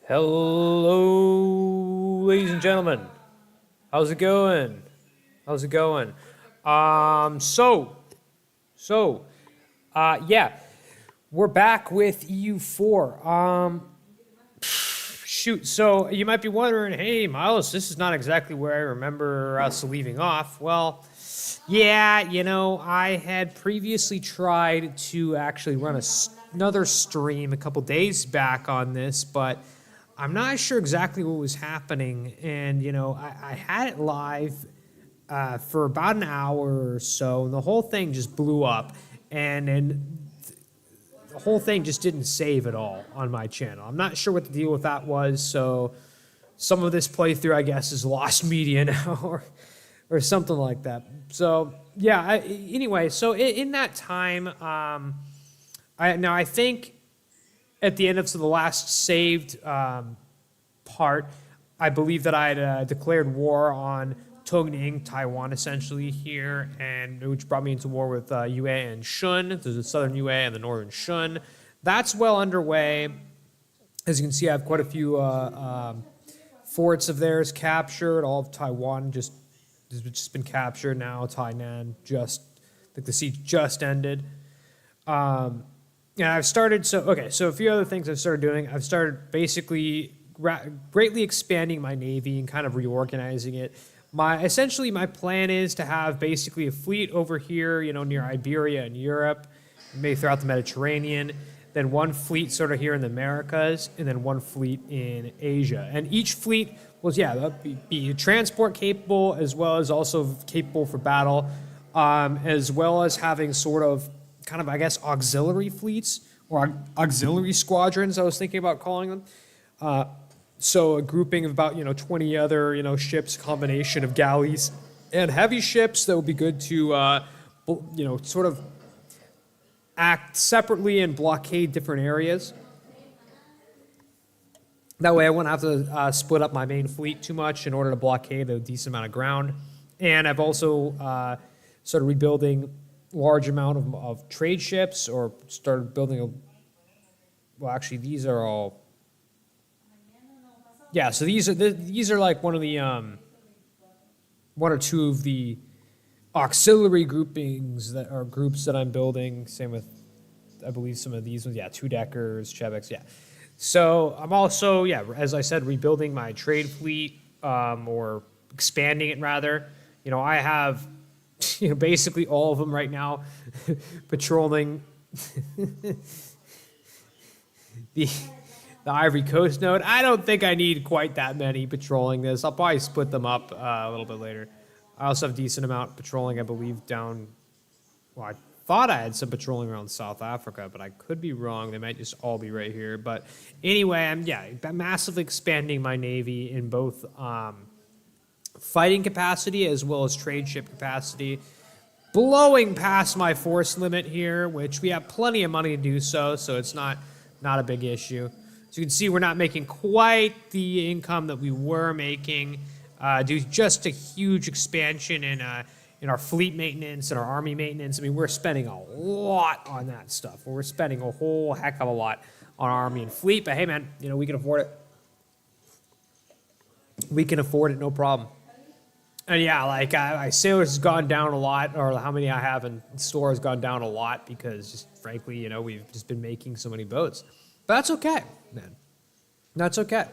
Hello, ladies and gentlemen. How's it going? How's it going? So, so, yeah, we're back with EU4. Shoot. So you might be wondering, hey, Miles, this is not exactly where I remember us leaving off. Well, yeah, I had previously tried to actually run another stream a couple days back on this, but I'm not sure exactly what was happening. And, I had it live for about an hour or so, and the whole thing just blew up. And the whole thing just didn't save at all on my channel. I'm not sure what the deal with that was, so some of this playthrough, I guess, is lost media now, or something like that. So, yeah, anyway, so in that time, I think at the end of the last saved part, I believe that I had declared war on Tongning, Taiwan, essentially here, and which brought me into war with Yue and Shun. There's the southern Yue and the northern Shun. That's well underway. As you can see, I have quite a few forts of theirs captured. All of Taiwan has just been captured now. Tainan I think the siege just ended. And I've started, so a few other things I've started doing. I've started basically greatly expanding my navy and kind of reorganizing it. Essentially, my plan is to have basically a fleet over here, near Iberia and Europe, maybe throughout the Mediterranean, then one fleet sort of here in the Americas, and then one fleet in Asia. And each fleet will, be transport capable as well as also capable for battle, as well as having sort of kind of, I guess, auxiliary fleets or auxiliary squadrons, I was thinking about calling them. So a grouping of about, 20 other, ships, combination of galleys and heavy ships that would be good to, sort of act separately and blockade different areas. That way I wouldn't have to split up my main fleet too much in order to blockade a decent amount of ground. And I've also started rebuilding large amount of trade ships, or started building these are all. Yeah, so these are like one or two of the auxiliary groupings that are groups that I'm building. Same with, I believe, some of these ones. Yeah, two-deckers, Cheviks, yeah. So I'm also, as I said, rebuilding my trade fleet, or expanding it rather. I have, basically all of them right now patrolling the Ivory Coast node. I don't think I need quite that many patrolling this. I'll probably split them up a little bit later. I also have a decent amount patrolling, I believe, down. Well, I thought I had some patrolling around South Africa, but I could be wrong. They might just all be right here. But anyway, I'm massively expanding my navy in both fighting capacity as well as trade ship capacity. Blowing past my force limit here, which we have plenty of money to do so it's not a big issue. So you can see we're not making quite the income that we were making due to just a huge expansion in our fleet maintenance and our army maintenance. I mean, we're spending a lot on that stuff. We're spending a whole heck of a lot on our army and fleet. But hey, man, we can afford it. We can afford it, no problem. And yeah, like sailors has gone down a lot, or how many I have in store has gone down a lot because just frankly, we've just been making so many boats. But that's okay, man. That's okay.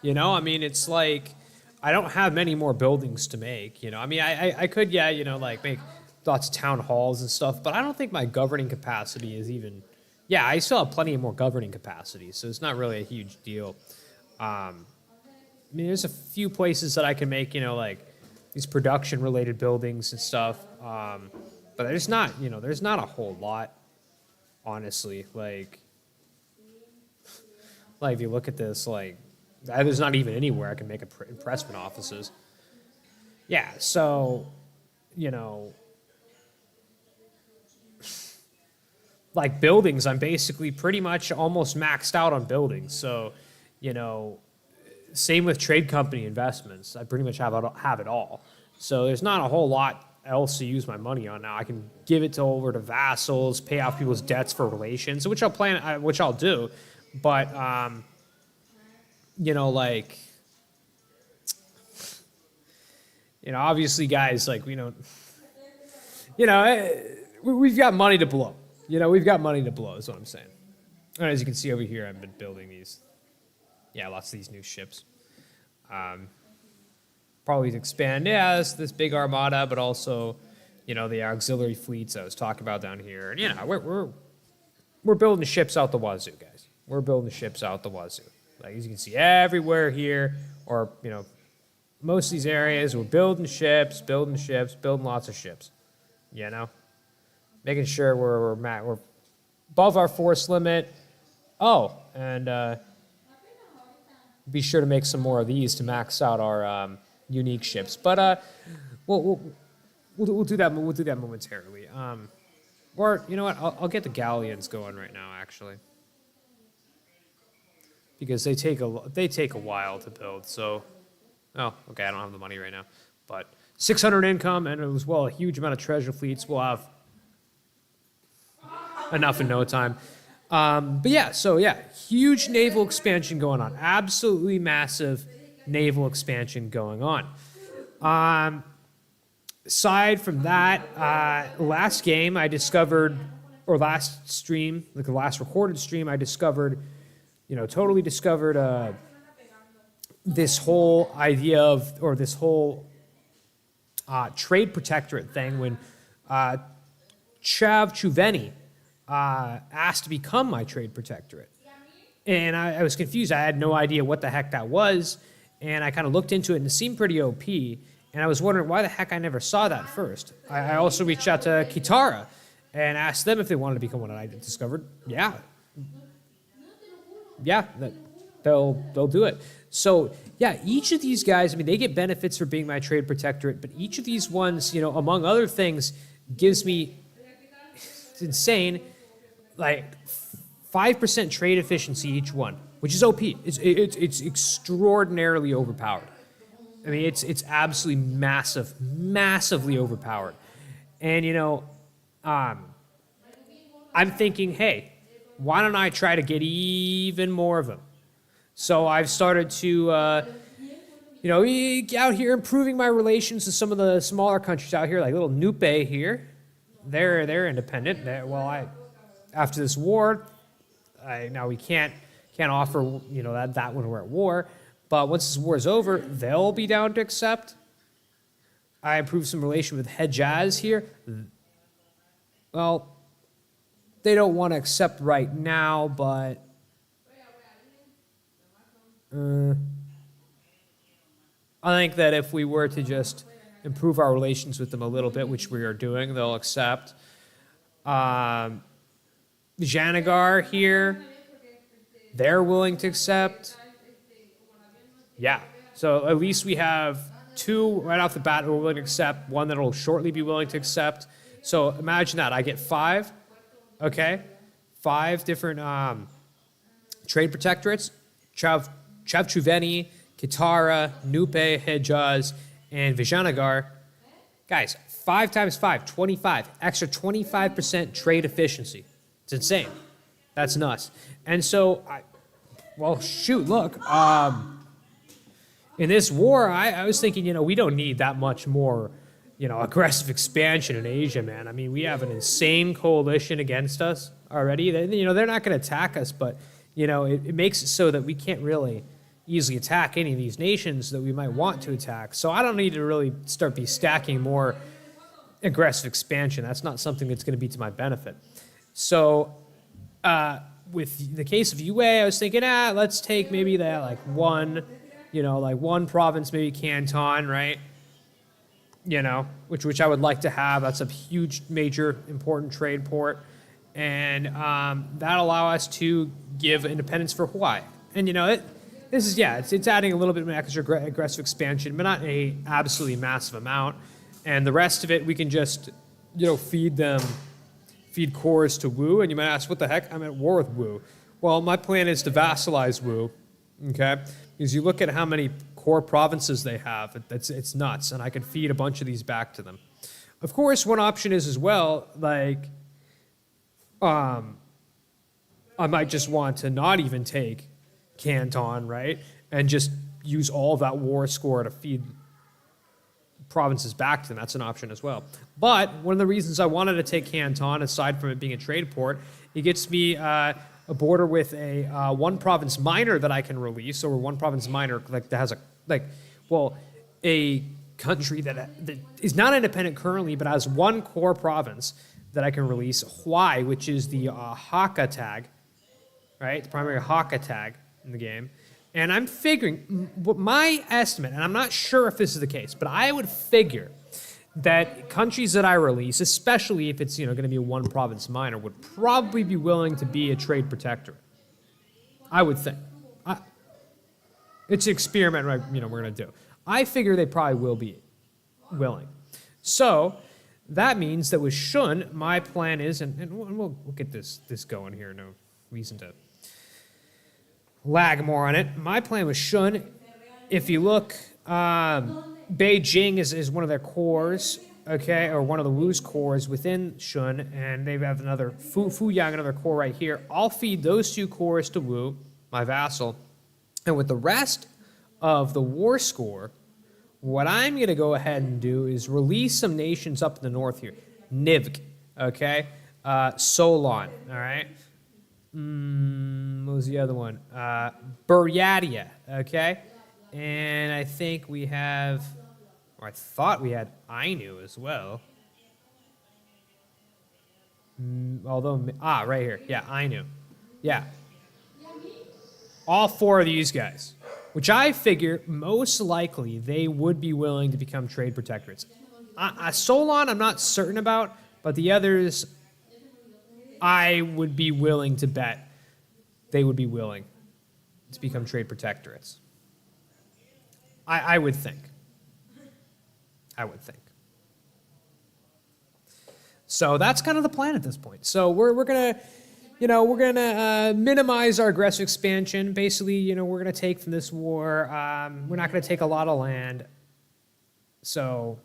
I mean, it's like I don't have many more buildings to make. I mean, I could, make lots of town halls and stuff, but I don't think my governing capacity is even. Yeah, I still have plenty of more governing capacity, so it's not really a huge deal. I mean, there's a few places that I can make, these production-related buildings and stuff, but there's not a whole lot, honestly. Like if you look at this, there's not even anywhere I can make impressment offices. Yeah, so, like buildings, I'm basically pretty much almost maxed out on buildings. So, same with trade company investments. I pretty much have it all. So there's not a whole lot else to use my money on now. I can give it over to vassals, pay off people's debts for relations, which I'll do. But like, obviously, guys, like, we've got money to blow. We've got money to blow, is what I'm saying. And as you can see over here, I've been building these, lots of these new ships. Probably to expand, this big armada, but also, the auxiliary fleets I was talking about down here. And, we're building ships out the wazoo, guys. We're building ships out the wazoo. Like, as you can see, everywhere here, or, most of these areas, we're building ships, building lots of ships. Making sure we're above our force limit. Oh, and be sure to make some more of these to max out our unique ships. But we'll do that. We'll do that momentarily. Or you know what? I'll get the galleons going right now, actually, because they take a while to build. So, oh, okay, I don't have the money right now, but 600 income and as well a huge amount of treasure fleets. We'll have enough in no time. Huge naval expansion going on. Absolutely massive naval expansion going on. Aside from that, last game I discovered, or last stream, like the last recorded stream, I discovered, totally discovered this whole idea of, or this whole trade protectorate thing when Chav Chuveni asked to become my trade protectorate. And I was confused. I had no idea what the heck that was. And I kind of looked into it, and it seemed pretty OP. And I was wondering why the heck I never saw that first. I also reached out to Kitara and asked them if they wanted to become one. And I discovered, they'll do it. So, each of these guys, they get benefits for being my trade protectorate. But each of these ones, among other things, gives me, it's insane, like 5% trade efficiency each one, which is OP. It's extraordinarily overpowered. It's absolutely massively overpowered. And I'm thinking, hey, why don't I try to get even more of them? So I've started to, out here improving my relations with some of the smaller countries out here, like little Nupe here. They're independent. After this war, now we can't offer that when we're at war. But once this war is over, they'll be down to accept. I improved some relation with Hejaz here. Well, they don't want to accept right now, but I think that if we were to just improve our relations with them a little bit, which we are doing, they'll accept. Janagar here, they're willing to accept. Yeah, so at least we have two right off the bat who are willing to accept, one that will shortly be willing to accept. So imagine that. I get 5, okay? 5 different trade protectorates. Chav Chuveni, Kitara, Nupe, Hejaz, and Vijayanagar. Guys, 5 times 5, 25. Extra 25% trade efficiency. It's insane. That's nuts. And so, look. In this war, I was thinking, we don't need that much more, aggressive expansion in Asia, man. We have an insane coalition against us already. They're not going to attack us, but, it makes it so that we can't really easily attack any of these nations that we might want to attack. So I don't need to really start stacking more aggressive expansion. That's not something that's going to be to my benefit. So with the case of UA, I was thinking, let's take maybe that one province, maybe Canton, right? Which I would like to have. That's a huge, major, important trade port. And that'll allow us to give independence for Hawaii. And, it's adding a little bit of extra aggressive expansion, but not a absolutely massive amount. And the rest of it, we can just, feed cores to Wu. And you might ask, what the heck? I'm at war with Wu. Well, my plan is to vassalize Wu, okay? Because you look at how many core provinces they have, it's nuts. And I can feed a bunch of these back to them. Of course, one option is as well, I might just want to not even take canton, right? And just use all of that war score to feed provinces back to them. That's an option as well. But one of the reasons I wanted to take Canton, aside from it being a trade port, it gets me a border with a one province minor that I can release, or one province minor like that has a country that is not independent currently, but has one core province that I can release, Huai, which is the Hakka tag, right? The primary Hakka tag in the game. And I'm figuring, my estimate, and I'm not sure if this is the case, but I would figure that countries that I release, especially if it's going to be a one province minor, would probably be willing to be a trade protector. I would think. It's an experiment, right? We're going to do. I figure they probably will be willing. So that means that with Shun, my plan is, and we'll get this going here. No reason to lag more on it. My plan with Shun, if you look, Beijing is one of their cores, okay, or one of the Wu's cores within Shun, and they have another Fuyang, another core right here. I'll feed those two cores to Wu, my vassal, and with the rest of the war score, what I'm going to go ahead and do is release some nations up in the north here. Nivg, okay, Solon, all right. What was the other one? Buryatia, okay? And I think we have, or I thought we had Ainu as well. Right here. Yeah, Ainu. Yeah. All four of these guys, which I figure most likely they would be willing to become trade protectorates. Solon, I'm not certain about, but the others, I would be willing to bet they would be willing to become trade protectorates. I would think. So that's kind of the plan at this point. So we're gonna minimize our aggressive expansion. Basically, we're gonna take from this war. We're not gonna take a lot of land. So,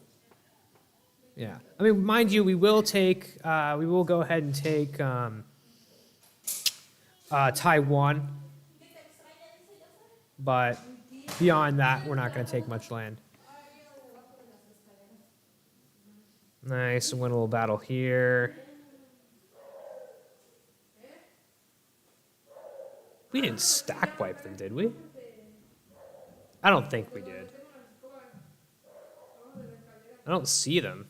yeah. I mean, mind you, we will go ahead and take Taiwan, but beyond that, we're not going to take much land. Nice, win a little battle here. We didn't stack wipe them, did we? I don't think we did. I don't see them.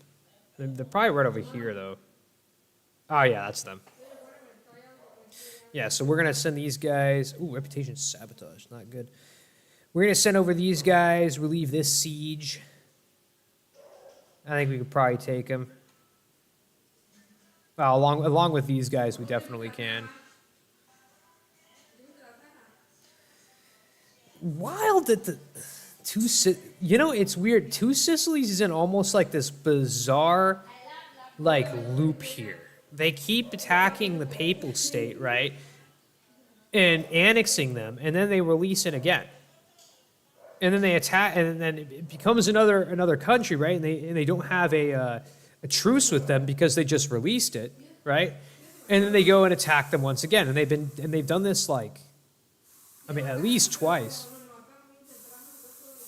They're probably right over here, though. Oh, yeah, that's them. Yeah, so we're going to send these guys. Ooh, reputation sabotage, not good. We're going to send over these guys, relieve this siege. I think we could probably take them. Well, along with these guys, we definitely can. Wild that the it's weird. Two Sicilies is in almost like this bizarre, loop here. They keep attacking the papal state, right? And annexing them, and then they release it again. And then they attack, and then it becomes another country, right? And they don't have a truce with them because they just released it, right? And then they go and attack them once again, and they've done this at least twice.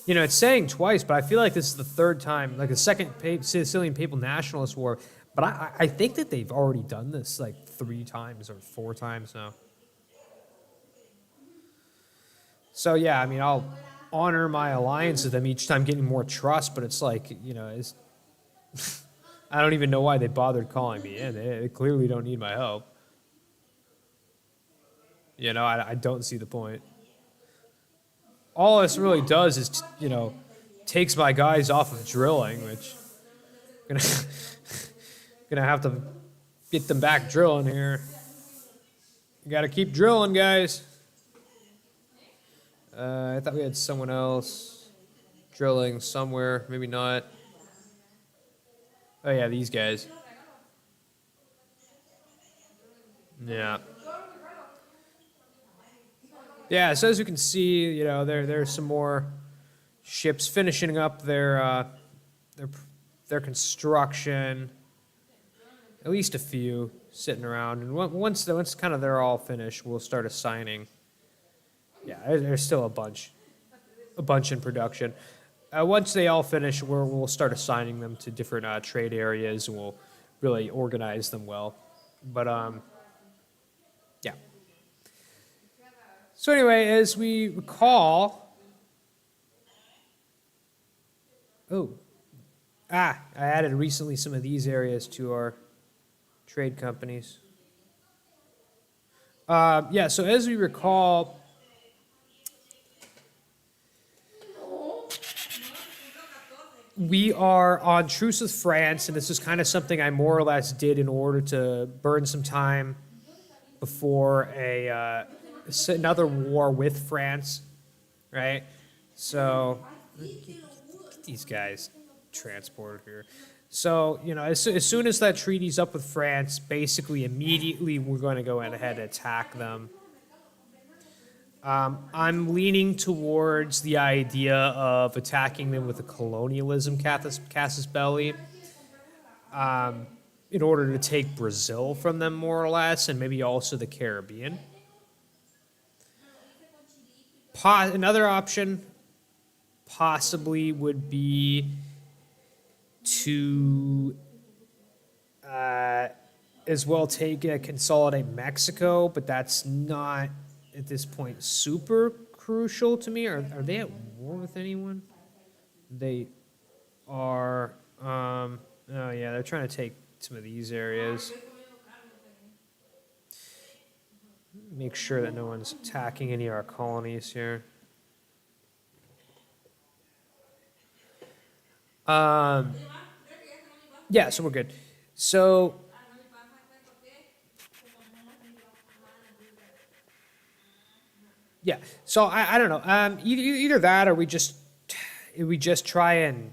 It's saying twice, but I feel like this is the third time, the second Sicilian Papal Nationalist War. But I think that they've already done this 3 times or 4 times now. So yeah, I'll honor my alliance with them each time, getting more trust. But it's I don't even know why they bothered calling me in. They clearly don't need my help. I don't see the point. All this really does is, takes my guys off of drilling, which I'm gonna have to get them back drilling here. You gotta keep drilling, guys. I thought we had someone else drilling somewhere. Maybe not. Oh yeah, these guys. Yeah. Yeah, so as you can see, there's some more ships finishing up their construction. At least a few sitting around, and once kind of they're all finished, we'll start assigning Yeah, there's still a bunch in production. Once they all finish, we'll start assigning them to different trade areas, and we'll really organize them well. But yeah. So anyway, as we recall, oh, I added recently some of these areas to our trade companies. Yeah, so as we recall, we are on truce with France, and this is kind of something I more or less did in order to burn some time before another war with France, right? So get these guys transported here. So, as soon as that treaty's up with France, basically immediately we're going to go ahead and attack them. I'm leaning towards the idea of attacking them with a colonialism casus belli, in order to take Brazil from them, more or less, and maybe also the Caribbean. Another option possibly would be to as well consolidate Mexico, but that's not at this point super crucial to me. Are they at war with anyone? They are. Oh yeah, they're trying to take some of these areas. Make sure that no one's attacking any of our colonies here. Yeah, so we're good. So yeah, so I don't know. Either that, or we just try and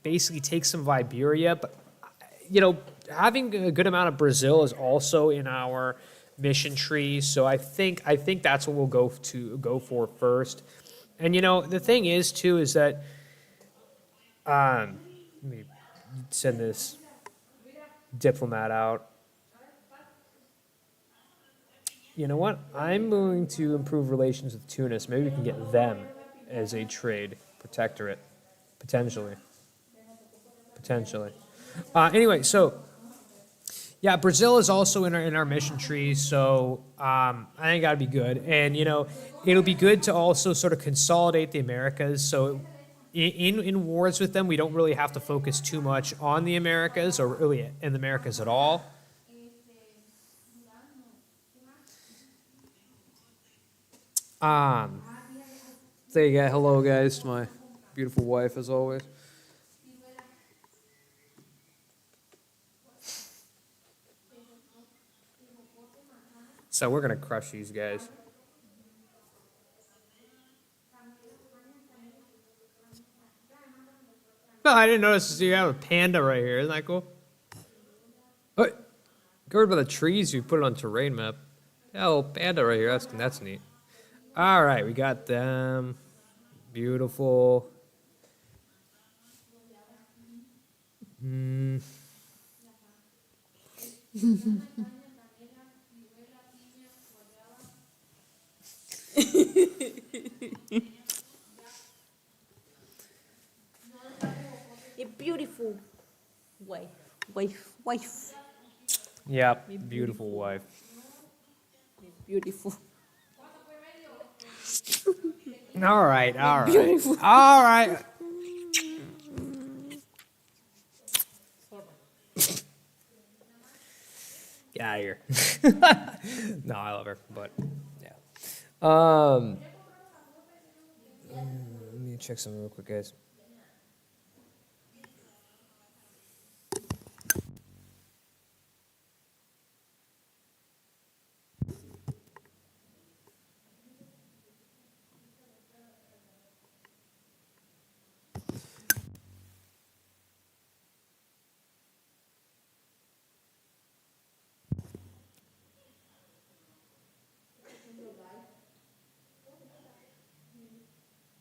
basically take some of Iberia. But having a good amount of Brazil is also in our mission tree. So I think that's what we'll go for first. And the thing is too is that let me send this diplomat out. You know what? I'm going to improve relations with Tunis. Maybe we can get them as a trade protectorate, potentially. Anyway, so yeah, Brazil is also in our mission tree, so I think that'd be good. And it'll be good to also sort of consolidate the Americas. So in wars with them, we don't really have to focus too much on the Americas, or really in the Americas at all. Say hello, guys, to my beautiful wife, as always. So we're gonna crush these guys. No, I didn't notice you have a panda right here. Isn't that cool? Oh, covered by the trees, you put it on terrain map. Yeah, little panda right here. That's neat. All right, we got them. Beautiful. A beautiful wife. Yep, beautiful wife. Beautiful. All right. All right. Get out of here. No, I love her, but yeah. Let me check something real quick, guys.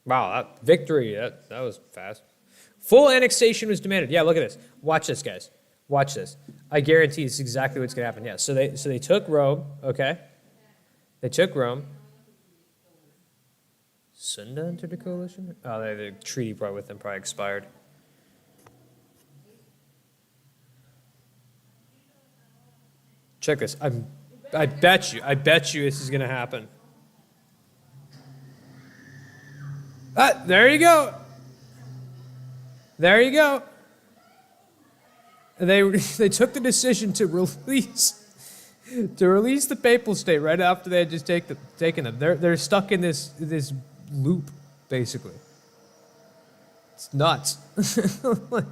Wow, that victory, that was fast. Full annexation was demanded. Yeah, look at this. Watch this, guys. Watch this. I guarantee it's exactly what's going to happen. Yeah, so they took Rome, okay? They took Rome. Sunda entered the coalition? Oh, the treaty probably with them probably expired. Check this. I bet you this is gonna happen. Ah, there you go. There you go. They took the decision to release the papal state right after they had just taken them. They're stuck in this loop, basically. It's nuts. Like,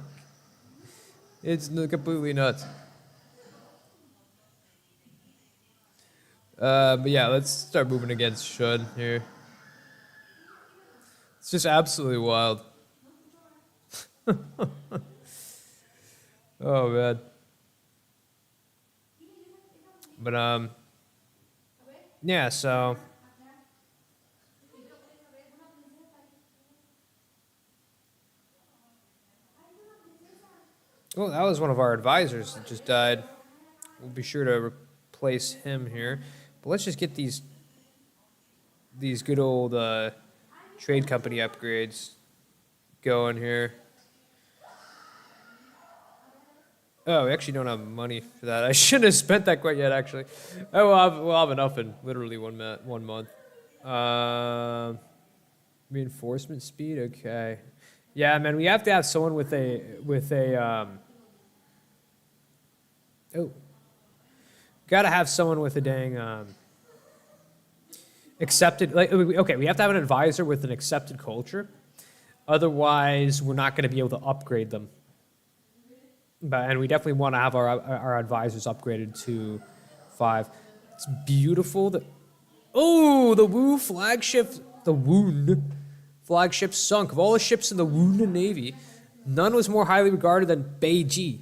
it's completely nuts. But yeah, let's start moving against Shun here. It's just absolutely wild. Oh man. But yeah, so oh, that was one of our advisors that just died. We'll be sure to replace him here. But let's just get these good old trade company upgrades going here. Oh, we actually don't have money for that. I shouldn't have spent that quite yet, actually. Oh, we'll have enough in literally 1 month. Reinforcement speed, okay. Yeah, man, we have to have someone with a gotta have someone with a dang accepted, like, okay, we have to have an advisor with an accepted culture. Otherwise, we're not going to be able to upgrade them. And we definitely want to have our advisors upgraded to 5. It's beautiful. The Woon flagship sunk. Of all the ships in the Woon Navy, none was more highly regarded than Beiji.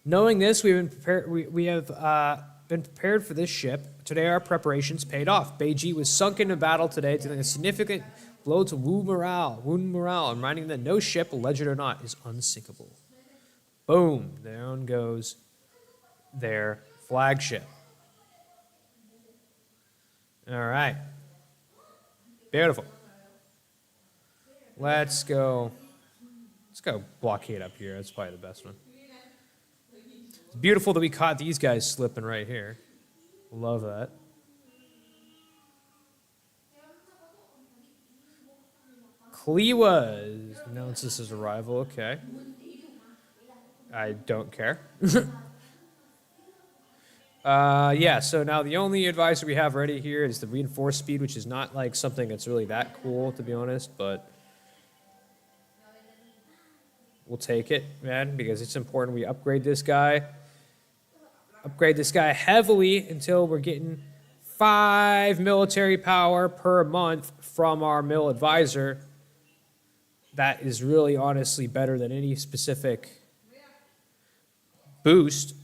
Knowing this, we have been prepared for this ship. Today, our preparations paid off. Beiji was sunk in a battle today, dealing a significant blow to Woon morale, reminding that no ship, alleged or not, is unsinkable. Boom, down goes their flagship. All right. Beautiful. Let's go blockade up here. That's probably the best one. It's beautiful that we caught these guys slipping right here. Love that. Kliwa announces his arrival. Okay. I don't care. Yeah, so now the only advisor we have ready here is the reinforced speed, which is not like something that's really that cool, to be honest, but we'll take it, man, because it's important we upgrade this guy. Upgrade this guy heavily until we're getting 5 military power per month from our mill advisor. That is really honestly better than any specific boost.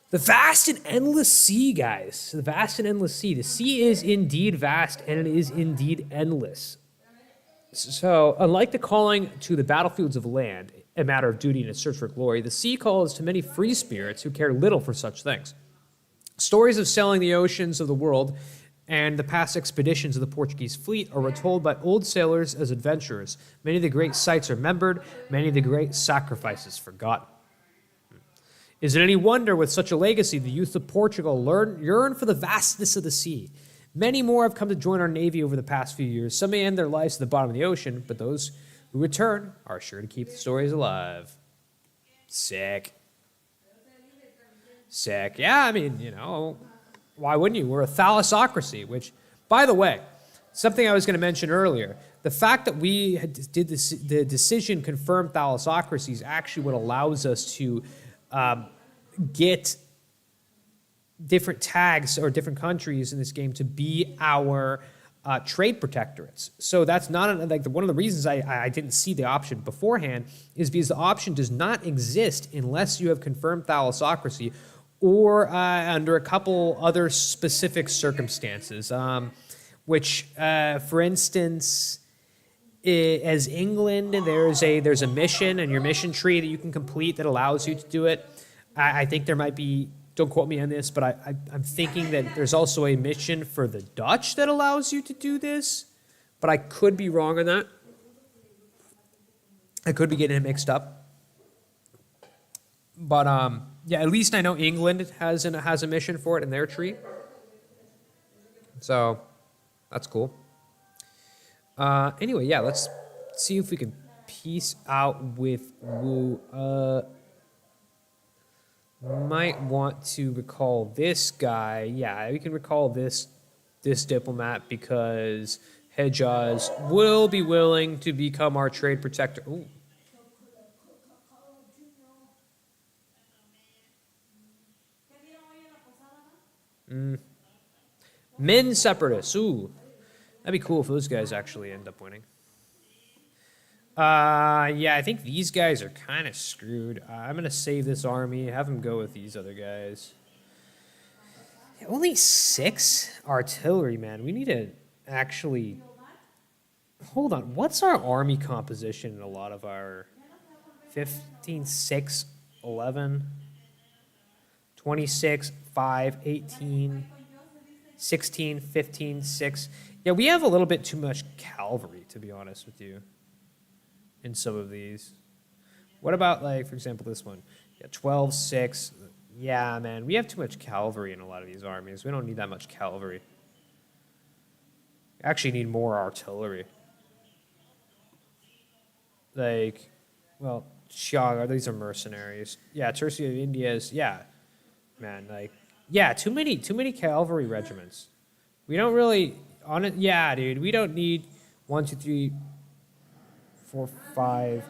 The vast and endless sea, guys. The vast and endless sea. The sea is indeed vast and it is indeed endless. So, unlike the calling to the battlefields of land, a matter of duty and a search for glory, the sea calls to many free spirits who care little for such things. Stories of sailing the oceans of the world and the past expeditions of the Portuguese fleet are retold by old sailors as adventurers. Many of the great sights are remembered, many of the great sacrifices forgotten. Is it any wonder with such a legacy the youth of Portugal yearn for the vastness of the sea? Many more have come to join our navy over the past few years. Some may end their lives at the bottom of the ocean, but those who return are sure to keep the stories alive. Sick. Sick. Yeah, I mean, you know, why wouldn't you? We're a thalassocracy, which, by the way, something I was going to mention earlier, the fact that we did this, the decision confirmed thalassocracy is actually what allows us to get different tags or different countries in this game to be our trade protectorates. So that's not one of the reasons I didn't see the option beforehand is because the option does not exist unless you have confirmed thalassocracy or under a couple other specific circumstances, which, for instance, as England, there's a mission and your mission tree that you can complete that allows you to do it. I think there might be, don't quote me on this, but I'm thinking that there's also a mission for the Dutch that allows you to do this, but I could be wrong on that. I could be getting it mixed up. But yeah, at least I know England has a mission for it in their tree. So that's cool. Anyway, yeah, let's see if we can piece out with Wu. Might want to recall this guy. Yeah, we can recall this diplomat because Hejaz will be willing to become our trade protector. Ooh. Men separatists. Ooh. That'd be cool if those guys actually end up winning. Yeah, I think these guys are kind of screwed. I'm gonna save this army, have them go with these other guys. Yeah, only 6 artillery, man. We need to actually hold on. What's our army composition in a lot of our 15, 6, 11, 26, 5, 18, 16, 15, 6. Yeah, we have a little bit too much cavalry, to be honest with you, in some of these. What about, like, for example, this one? Yeah, 12, 6. Yeah, man, we have too much cavalry in a lot of these armies. We don't need that much cavalry. We actually need more artillery. Like, well, Xiao, these are mercenaries. Yeah, Tercia of India's, yeah. Man, like, yeah, too many cavalry regiments. We don't really, on it, yeah, dude, we don't need 1, 2, 3, 4, 5.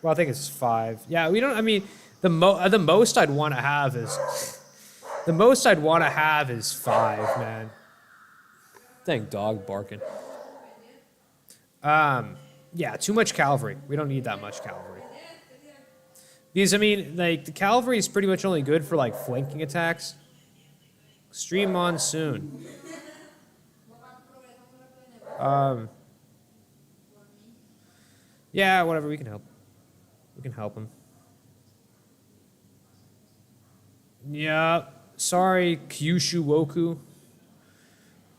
Well, I think it's 5. Yeah, we don't. I mean, the most I'd want to have is 5, man. Dang dog barking. Yeah, too much cavalry. We don't need that much cavalry. Because I mean, like the cavalry is pretty much only good for like flanking attacks. Extreme monsoon. Yeah, whatever. We can help. We can help him. Yeah. Sorry, Kyushu Woku.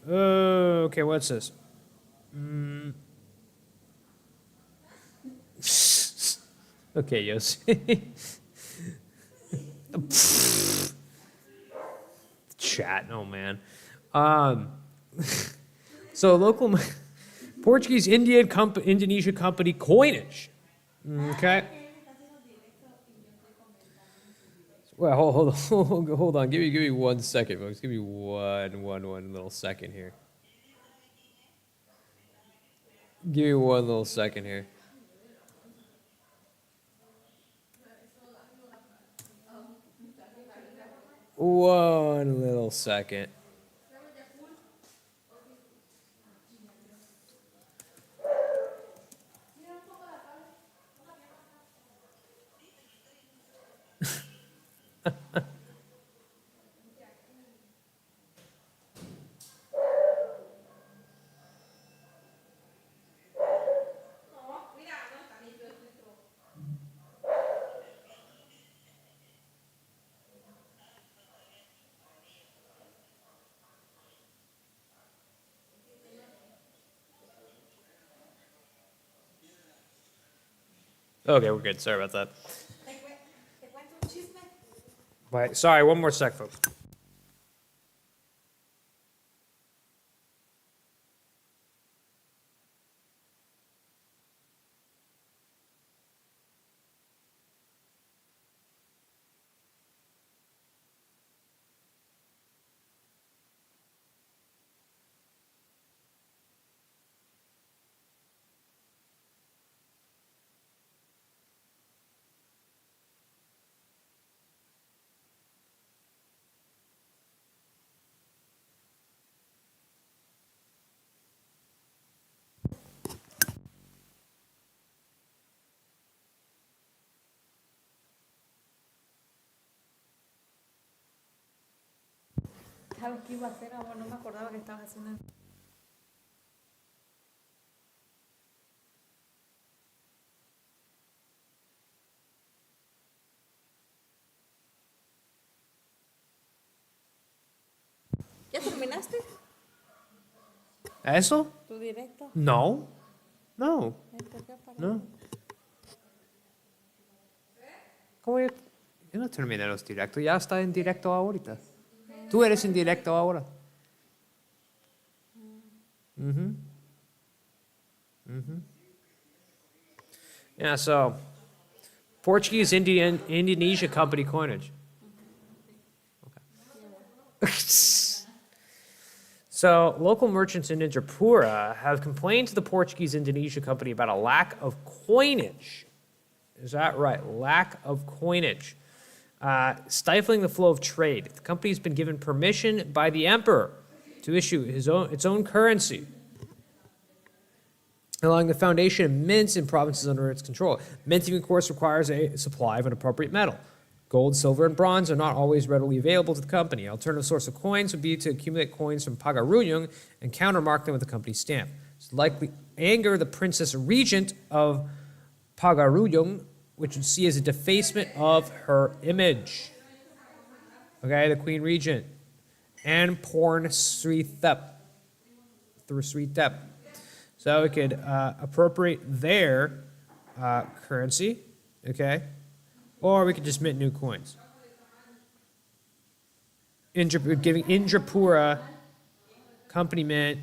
Okay, what's this? Okay, Yossi. Chat, oh man. So local Portuguese Indonesia company coinage. Okay. Well, hold on. Give me 1 second, folks. Give me one little second here. Give me 1 little second here. One little second. Okay, we're good. Sorry about that. Wait, sorry, 1 more sec, folks. ¿Sabes qué iba a hacer? Ahora no me acordaba que estabas haciendo. ¿Ya terminaste? ¿Eso? ¿Tu directo? No. No. ¿Por qué para? No. ¿Cómo yo? Yo no terminé los directos. Ya está en directo ahorita. Tú eres en directo ahora. Yeah, so Portuguese Indonesia company coinage. Okay. So local merchants in Indrapura have complained to the Portuguese Indonesia company about a lack of coinage. Is that right? Lack of coinage. Stifling the flow of trade. The company's been given permission by the emperor to issue its own currency, allowing the foundation of mints in provinces under its control. Minting, of course, requires a supply of an appropriate metal. Gold, silver, and bronze are not always readily available to the company. An alternative source of coins would be to accumulate coins from Pagaruyung and countermark them with the company's stamp. This would likely anger the princess regent of Pagaruyung, which would see as a defacement of her image. Okay, the queen regent. And porn Sri Thep. Through Sri Thep. So we could appropriate their currency, okay? Or we could just mint new coins. Giving Indrapura company mint,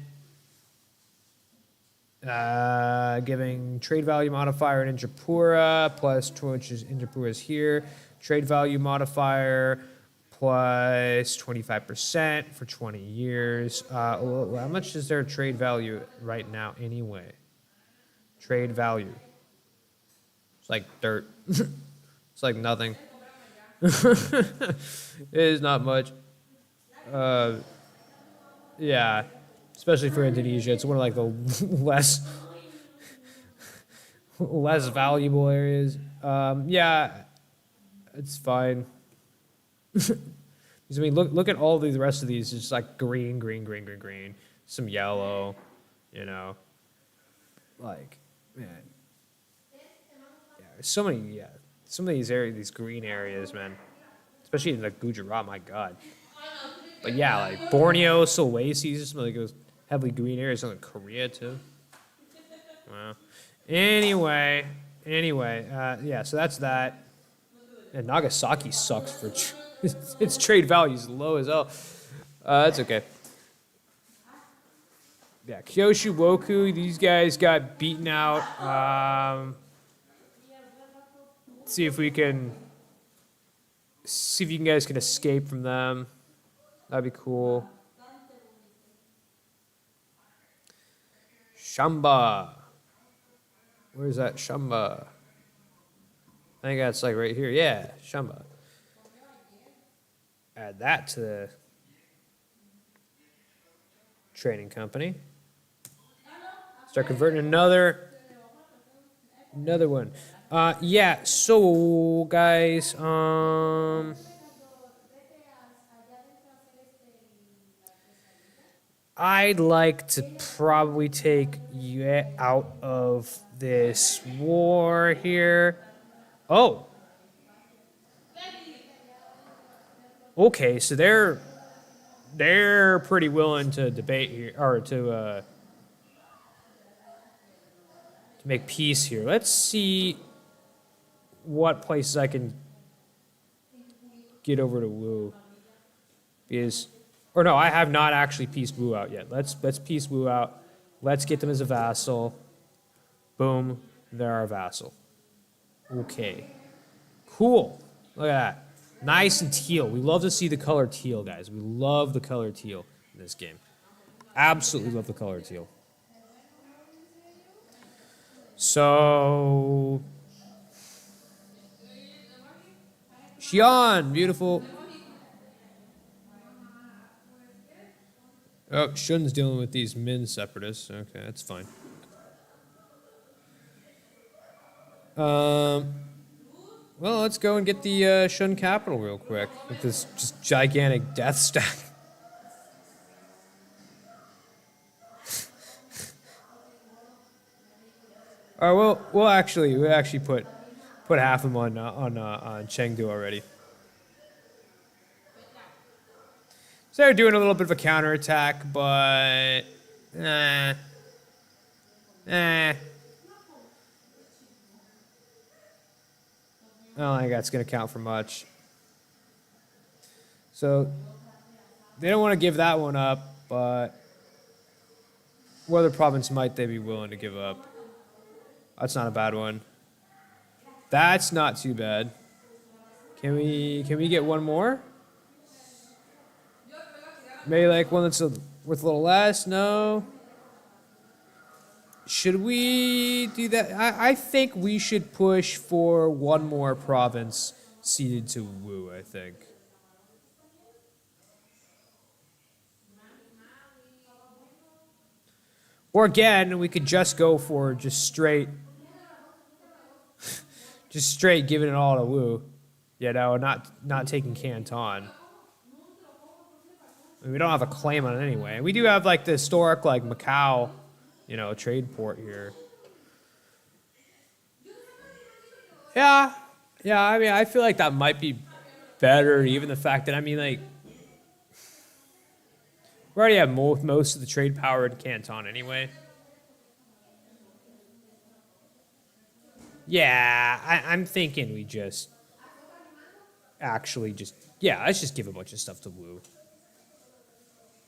giving trade value modifier in Indrapura plus, which is Indrapura's here, trade value modifier plus 25% for 20 years. How much is their trade value right now anyway? Trade value. It's like dirt. It's like nothing. It is not much. Yeah, especially for Indonesia. It's one of like the less valuable areas. Yeah, it's fine. I mean, look at all the rest of these. It's just like green, some yellow, you know. Like, man. Yeah, there's so many, yeah. Some of these areas, these green areas, man. Especially in like Gujarat, my God. But yeah, like Borneo, Sulawesi, some of like those heavily green areas, like Korea too. Wow. Anyway, yeah, so that's that. And Nagasaki sucks for its trade value is low as hell. That's okay. Yeah, Kyushu, Woku, these guys got beaten out. See if you guys can escape from them. That'd be cool. Shamba. Where's that Shamba? I think that's like right here. Yeah, Shamba. Add that to the trading company. Start converting another one. Yeah, so guys, I'd like to probably take you out of this war here. Oh. Okay, so they're pretty willing to debate here, or to make peace here. Let's see what places I can get over to Wu. Or no, I have not actually pieced Wu out yet. Let's piece Wu out. Let's get them as a vassal. Boom, they're our vassal. Okay, cool. Look at that. Nice and teal. We love to see the color teal, guys. We love the color teal in this game. Absolutely love the color teal. So, Xi'an, beautiful. Oh, Shun's dealing with these Min separatists. Okay, that's fine. Well, let's go and get the Shun capital real quick with this just gigantic death stack. All right, we'll actually put half of them on Chengdu already. So they're doing a little bit of a counterattack, but Eh. Eh. I don't think that's going to count for much. So they don't want to give that one up, but what other province might they be willing to give up? That's not a bad one. That's not too bad. Can we get one more? Maybe like one that's worth a little less? No. Should we do that? I think we should push for one more province ceded to Wu, I think. Or again, we could just go for just straight giving it all to Wu. You know, not taking Canton. I mean, we don't have a claim on it anyway. We do have like the historic like Macau, you know, trade port here. Yeah. Yeah, I mean, I feel like that might be better, even the fact that, I mean, like, we already have most of the trade power in Canton anyway. Yeah, I'm thinking we just actually just, yeah, let's just give a bunch of stuff to Wu.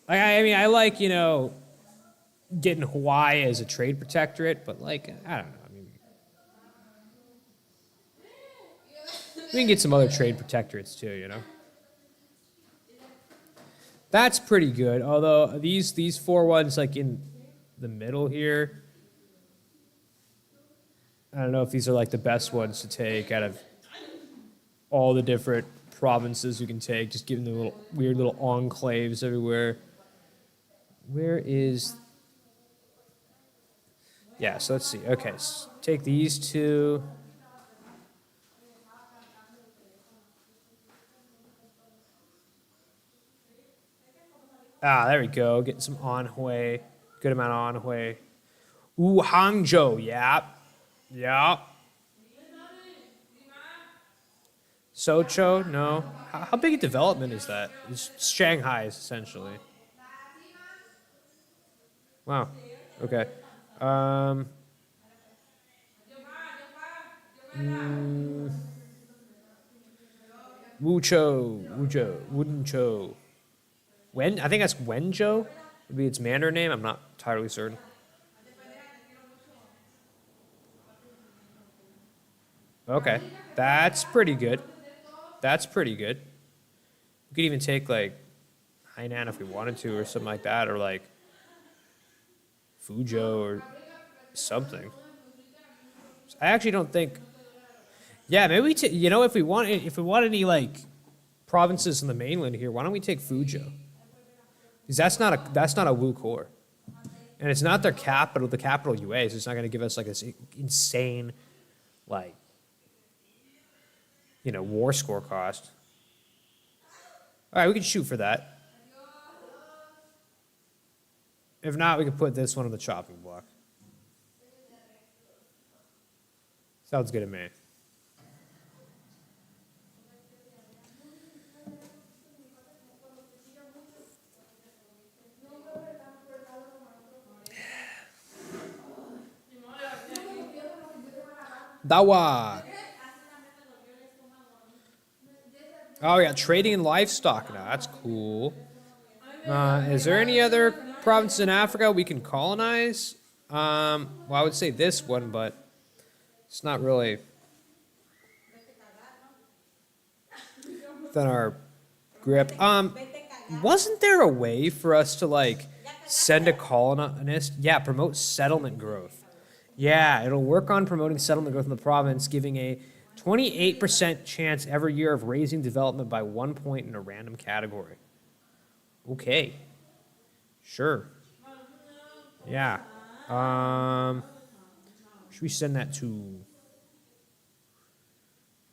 I mean, I like, you know, getting Hawaii as a trade protectorate, but like, I don't know. I mean, we can get some other trade protectorates too, you know. That's pretty good. Although these four ones like in the middle here, I don't know if these are like the best ones to take out of all the different provinces you can take. Just giving the little weird little enclaves everywhere. Where is? Yeah. So let's see. Okay, so take these two. Ah, there we go. Getting some Anhui. Good amount of Anhui. Ooh, Hangzhou. Yeah. Yeah. Socho? No. How big a development is that? It's Shanghai, essentially. Wow. Okay. Wuzhou. I think that's Wenzhou. Would be its Mandarin name. I'm not entirely certain. Okay, that's pretty good. That's pretty good. We could even take like Hainan if we wanted to, or something like that, or like Fuzhou or something. I actually don't think. Yeah, maybe you know, if we want any like provinces in the mainland here, why don't we take Fuzhou? Because that's not a Wu core, and it's not their capital. The capital UA, so it's not going to give us like this insane, like, you know, war score cost. All right, we can shoot for that. If not, we can put this one on the chopping block. Sounds good to me. Dawa. Oh, yeah, trading in livestock now. That's cool. Is there any other provinces in Africa we can colonize? Well, I would say this one, but it's not really within our grip. Wasn't there a way for us to like send a colonist? Yeah, promote settlement growth. Yeah, it'll work on promoting settlement growth in the province, giving a 28% chance every year of raising development by 1 point in a random category. Okay. Sure. Yeah. Should we send that to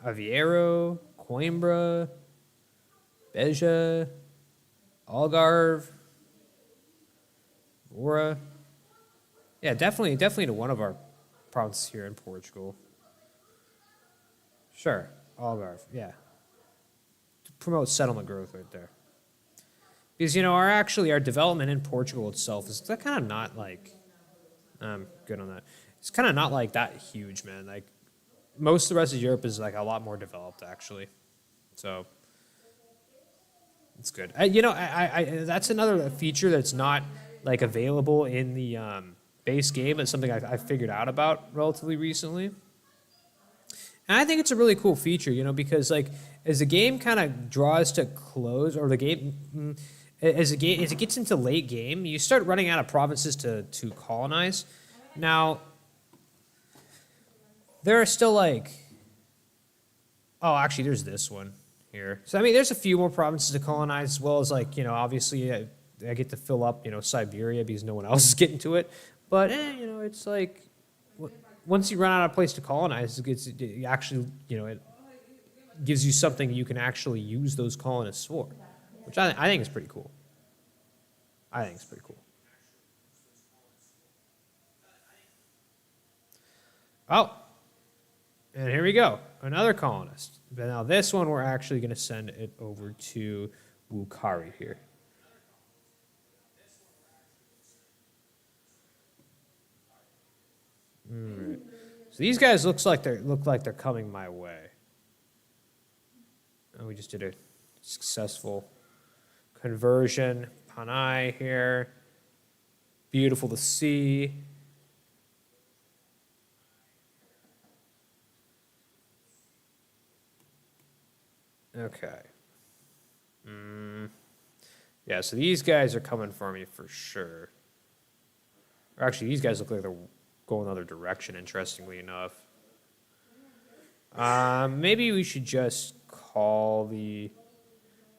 Aveiro, Coimbra, Beja, Algarve, Bora? Yeah, definitely to one of our provinces here in Portugal. Sure, Algarve, yeah. To promote settlement growth right there. Because, our development in Portugal itself is kind of not like, I'm good on that. It's kind of not like that huge, man. Like, most of the rest of Europe is like a lot more developed, actually. So, it's good. That's another feature that's not like available in the base game. It's something I figured out about relatively recently. And I think it's a really cool feature, because like as the game kind of draws to close, or the game, as it gets into late game, you start running out of provinces to colonize. Now, there are still like, oh, actually, there's this one here. So I mean, there's a few more provinces to colonize, as well as like obviously I get to fill up Siberia because no one else is getting to it. But it's like once you run out of place to colonize, it actually it gives you something you can actually use those colonists for, which I think is pretty cool. I think it's pretty cool. Oh, and here we go, another colonist. But now this one, we're actually going to send it over to Wukari here. All right. So these guys look like they're coming my way. And we just did a successful conversion. Panay here. Beautiful to see. Okay. Yeah, so these guys are coming for me for sure. Or actually, these guys look like they're going another direction, interestingly enough. Maybe we should just call the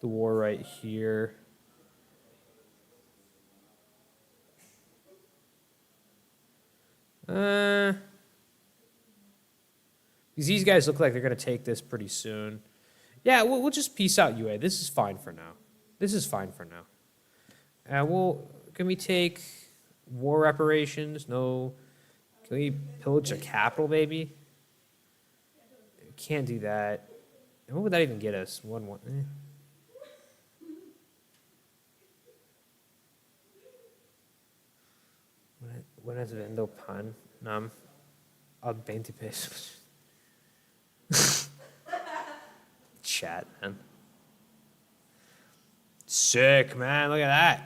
war right here. Because these guys look like they're going to take this pretty soon. Yeah, we'll just peace out UA. This is fine for now. Can we take war reparations? No. Can we pillage a capital, maybe? Can't do that. And what would that even get us? One. Buenas vendo pan. Nam. A 20 pesos. Chat, man. Sick, man. Look at that.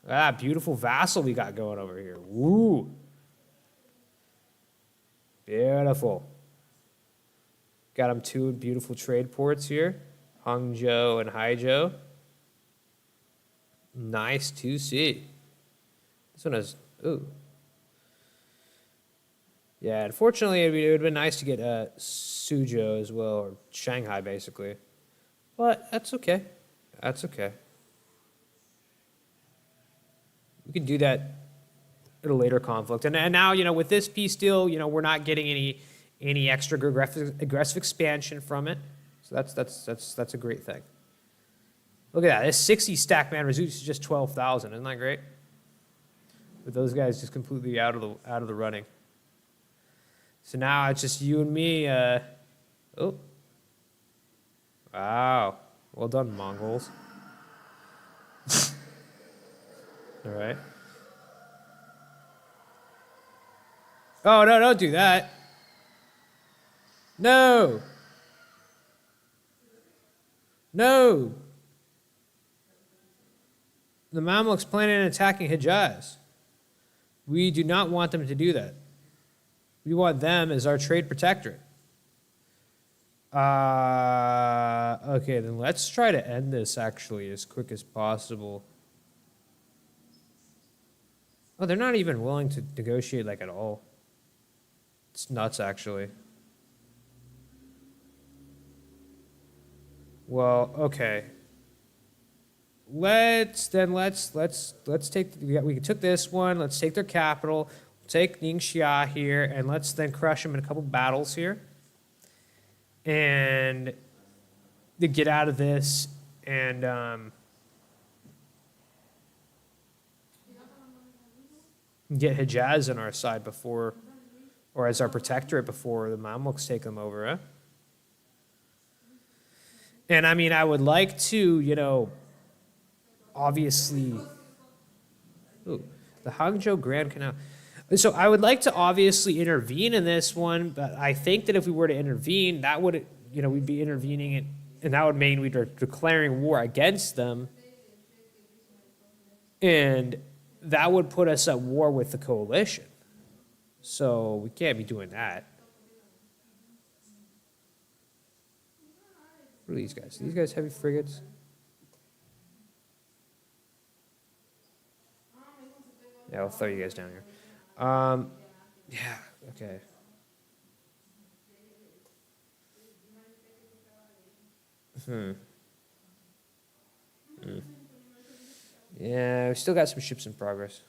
Look at that beautiful vassal we got going over here. Woo. Beautiful. Got them two beautiful trade ports here. Hangzhou and Haizhou. Nice to see. This one has, ooh. Yeah, unfortunately, it would have been nice to get Suzhou as well, or Shanghai, basically. But that's okay. That's okay. We can do that at a later conflict. And now, with this peace deal, we're not getting any extra aggressive expansion from it. So that's a great thing. Look at that. This 60 stack man reduces just 12,000. Isn't that great? With those guys just completely out of the running. So now it's just you and me. Oh. Wow. Well done, Mongols. All right. Oh, no, don't do that. No. No. The Mamluks planning on attacking Hijaz. We do not want them to do that. We want them as our trade protectorate. Okay, then let's try to end this actually as quick as possible. Oh, they're not even willing to negotiate like at all. It's nuts, actually. Well, okay. Let's take. We took this one. Let's take their capital. Take Ningxia here, and let's then crush them in a couple battles here. And to get out of this, and get Hijaz on our side before, or as our protectorate before the Mamluks take them over, huh? And I mean, I would like to, obviously, ooh, the Hangzhou Grand Canal. So I would like to obviously intervene in this one, but I think that if we were to intervene, that would, we'd be intervening it, and that would mean we'd be declaring war against them, and that would put us at war with the coalition. So we can't be doing that. What are these guys? Are these guys heavy frigates? Yeah, I'll throw you guys down here. Yeah, okay. Yeah, we still got some ships in progress.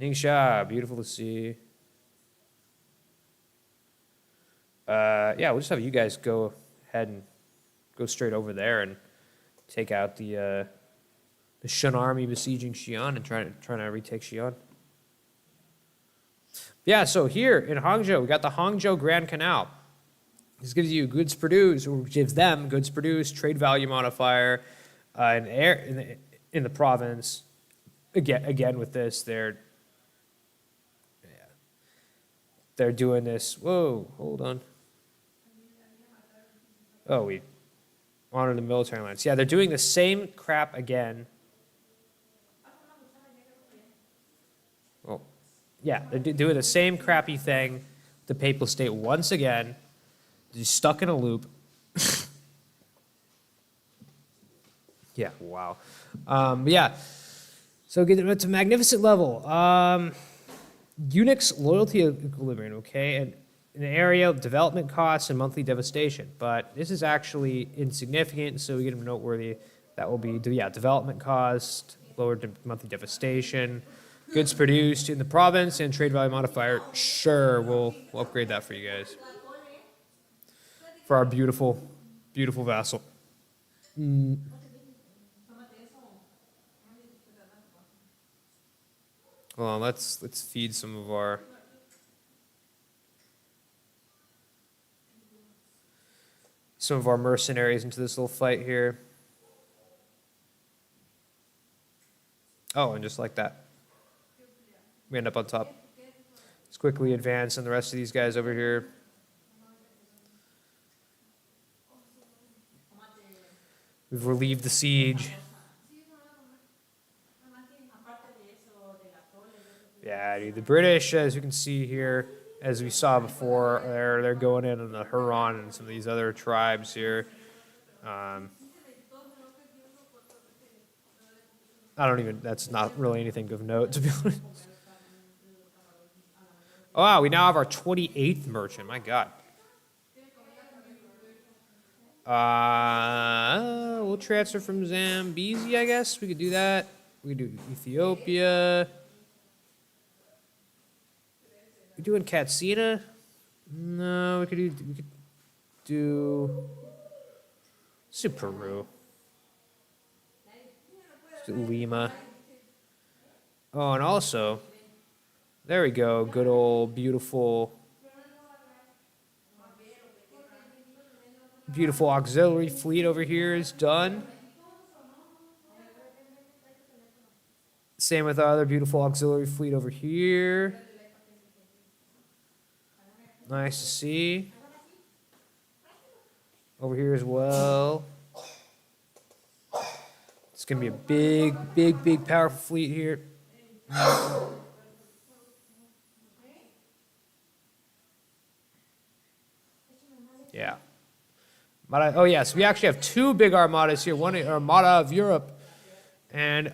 Ningxia, beautiful to see. Yeah, we'll just have you guys go ahead and go straight over there and take out the Shun army besieging Xi'an and trying to retake Xi'an. Yeah, so here in Hangzhou, we got the Hangzhou Grand Canal. This gives you goods produced, or gives them goods produced, trade value modifier, in the province. Again with this, they're doing this. Whoa, hold on. Oh, we honor the military alliance. Yeah, they're doing the same crap again. Oh, yeah, they're doing the same crappy thing. The Papal State once again. They're stuck in a loop. Yeah, wow. Yeah, so it's a magnificent level. Unix loyalty equilibrium, okay, and an area of development costs and monthly devastation. But this is actually insignificant, so we get them noteworthy. That will be, yeah, development cost, lowered monthly devastation, goods produced in the province, and trade value modifier. Sure, we'll upgrade that for you guys. For our beautiful, beautiful vassal. Hold on, let's feed some of our mercenaries into this little fight here. Oh, and just like that, we end up on top. Let's quickly advance on the rest of these guys over here. We've relieved the siege. Yeah, dude, the British, as you can see here, as we saw before, they're going in on the Huron and some of these other tribes here. I don't even, that's not really anything of note, to be honest. Oh, wow, we now have our 28th merchant, my God. We'll transfer from Zambezi, I guess. We could do that. We could do Ethiopia. We doing Katsina? No, we could do let's do Peru. Let's do Lima. Oh, and also, there we go. Good old beautiful auxiliary fleet over here is done. Same with our other beautiful auxiliary fleet over here. Nice to see. Over here as well. It's going to be a big, powerful fleet here. Yeah. Oh, yes, we actually have two big armadas here. One Armada of Europe and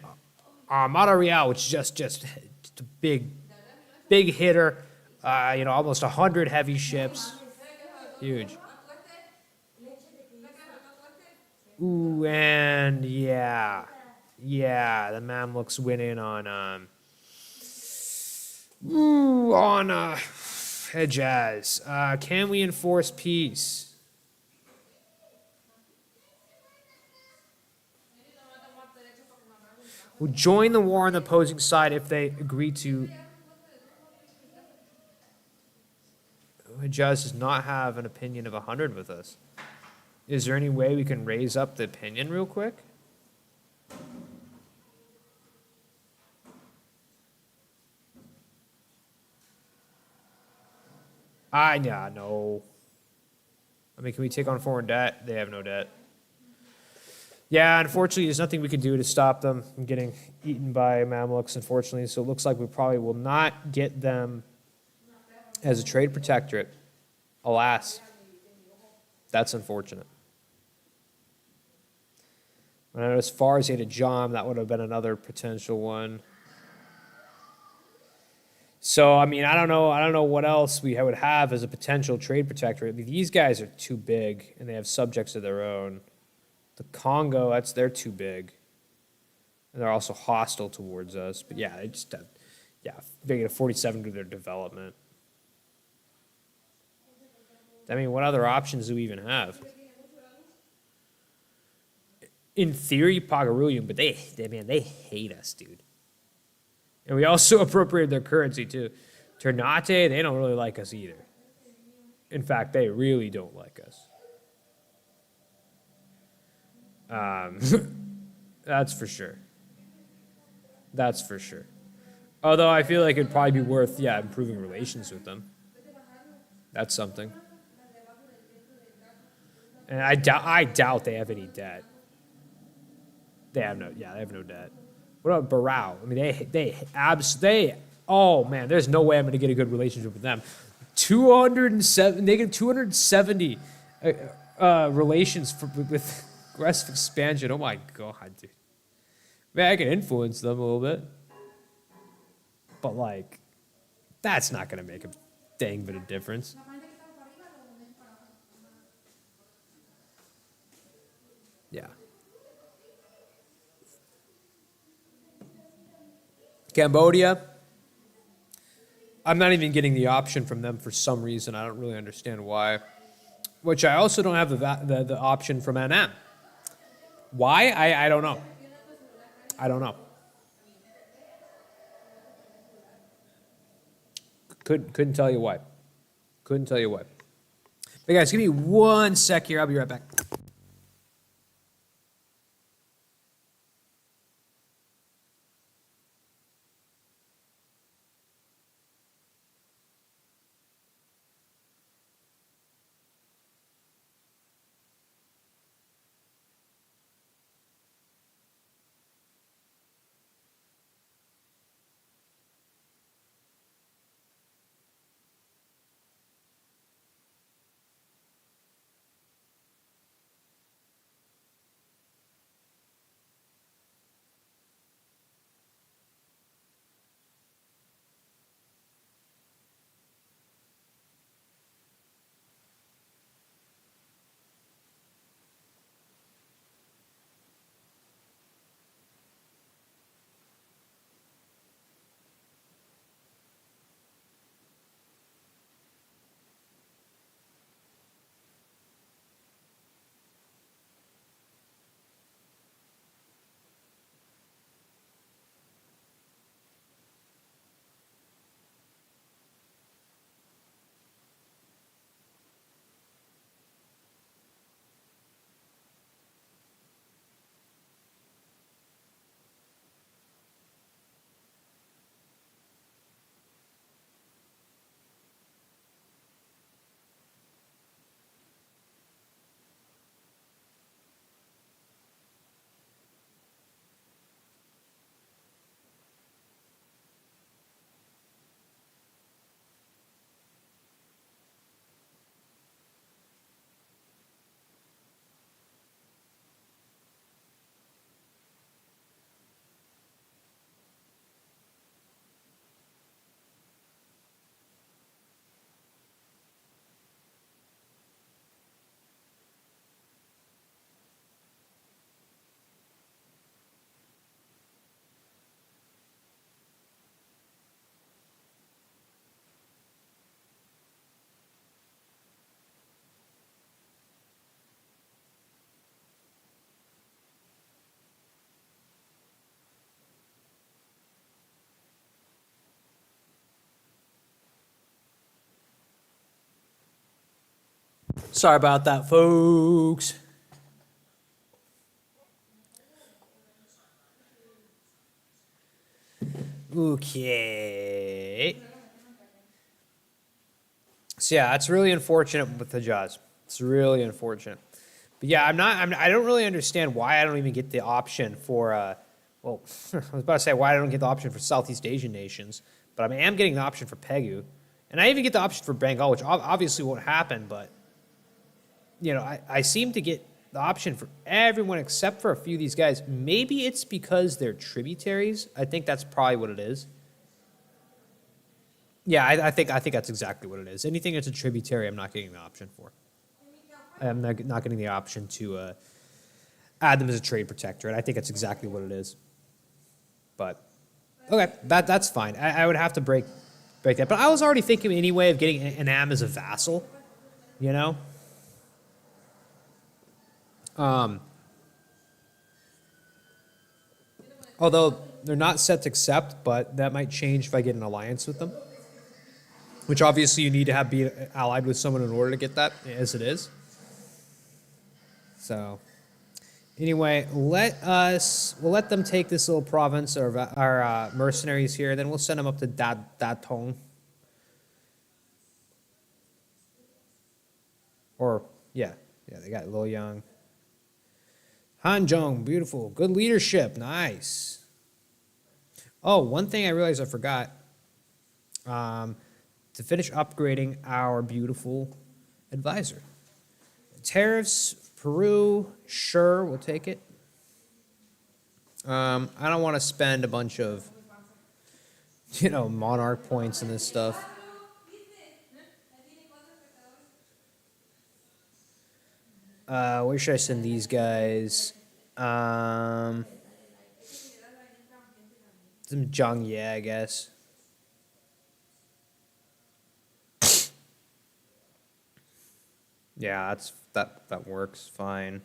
Armada Real, which is just a big hitter. Almost 100 heavy ships. Huge. Ooh, and yeah, the Mamluks went in on Hejaz. Can we enforce peace? We'll join the war on the opposing side if they agree to. Hejaz does not have an opinion of 100 with us. Is there any way we can raise up the opinion real quick? Yeah, no. I mean, can we take on foreign debt? They have no debt. Yeah, unfortunately, there's nothing we can do to stop them from getting eaten by Mamluks, unfortunately. So it looks like we probably will not get them as a trade protectorate. Alas, that's unfortunate. And as far as Ada Jom, that would have been another potential one. So, I mean, I don't know what else we would have as a potential trade protectorate. I mean, these guys are too big, and they have subjects of their own. The Congo, they're too big. And they're also hostile towards us. But yeah, they get a 47 to their development. I mean, what other options do we even have? In theory, Pagarulium, but they hate us, dude. And we also appropriated their currency too. Ternate, they don't really like us either. In fact, they really don't like us. That's for sure. That's for sure. Although I feel like it'd probably be worth, improving relations with them. That's something. And I doubt they have any debt. They have no debt. What about Barao? I mean, oh man, there's no way I'm going to get a good relationship with them. 207, negative 270 relations with aggressive expansion. Oh my god, dude. Man, I can influence them a little bit. But like, that's not going to make a dang bit of difference. Yeah. Cambodia, I'm not even getting the option from them for some reason. I don't really understand why. Which I also don't have the option from NM. Why? I don't know. I don't know. Couldn't tell you why. Couldn't tell you why. But guys, give me 1 sec here. I'll be right back. Sorry about that, folks. Okay. So yeah, that's really unfortunate with the Jaws. It's really unfortunate. But yeah, I don't really understand why I don't even get the option for. Well, I was about to say why I don't get the option for Southeast Asian nations, but I am getting the option for Pegu, and I even get the option for Bengal, which obviously won't happen. But I seem to get the option for everyone except for a few of these guys. Maybe it's because they're tributaries. I think that's probably what it is. Yeah, I think that's exactly what it is. Anything that's a tributary, I'm not getting the option for. I'm not getting the option to add them as a trade protector, and I think that's exactly what it is. But okay, that's fine. I would have to break that, but I was already thinking anyway of getting Annam as a vassal. You know. Although they're not set to accept, but that might change if I get an alliance with them. Which obviously you need to be allied with someone in order to get that, as it is. So, anyway, we'll let them take this little province, or our mercenaries here, then we'll send them up to Datong. Or, yeah, they got Luoyang. Hanzhong, beautiful. Good leadership, nice. Oh, one thing I realized I forgot. To finish upgrading our beautiful advisor. Tariffs, Peru, sure, we'll take it. I don't want to spend a bunch of, monarch points and this stuff. Where should I send these guys? Some Zhangye, I guess. Yeah, that works fine.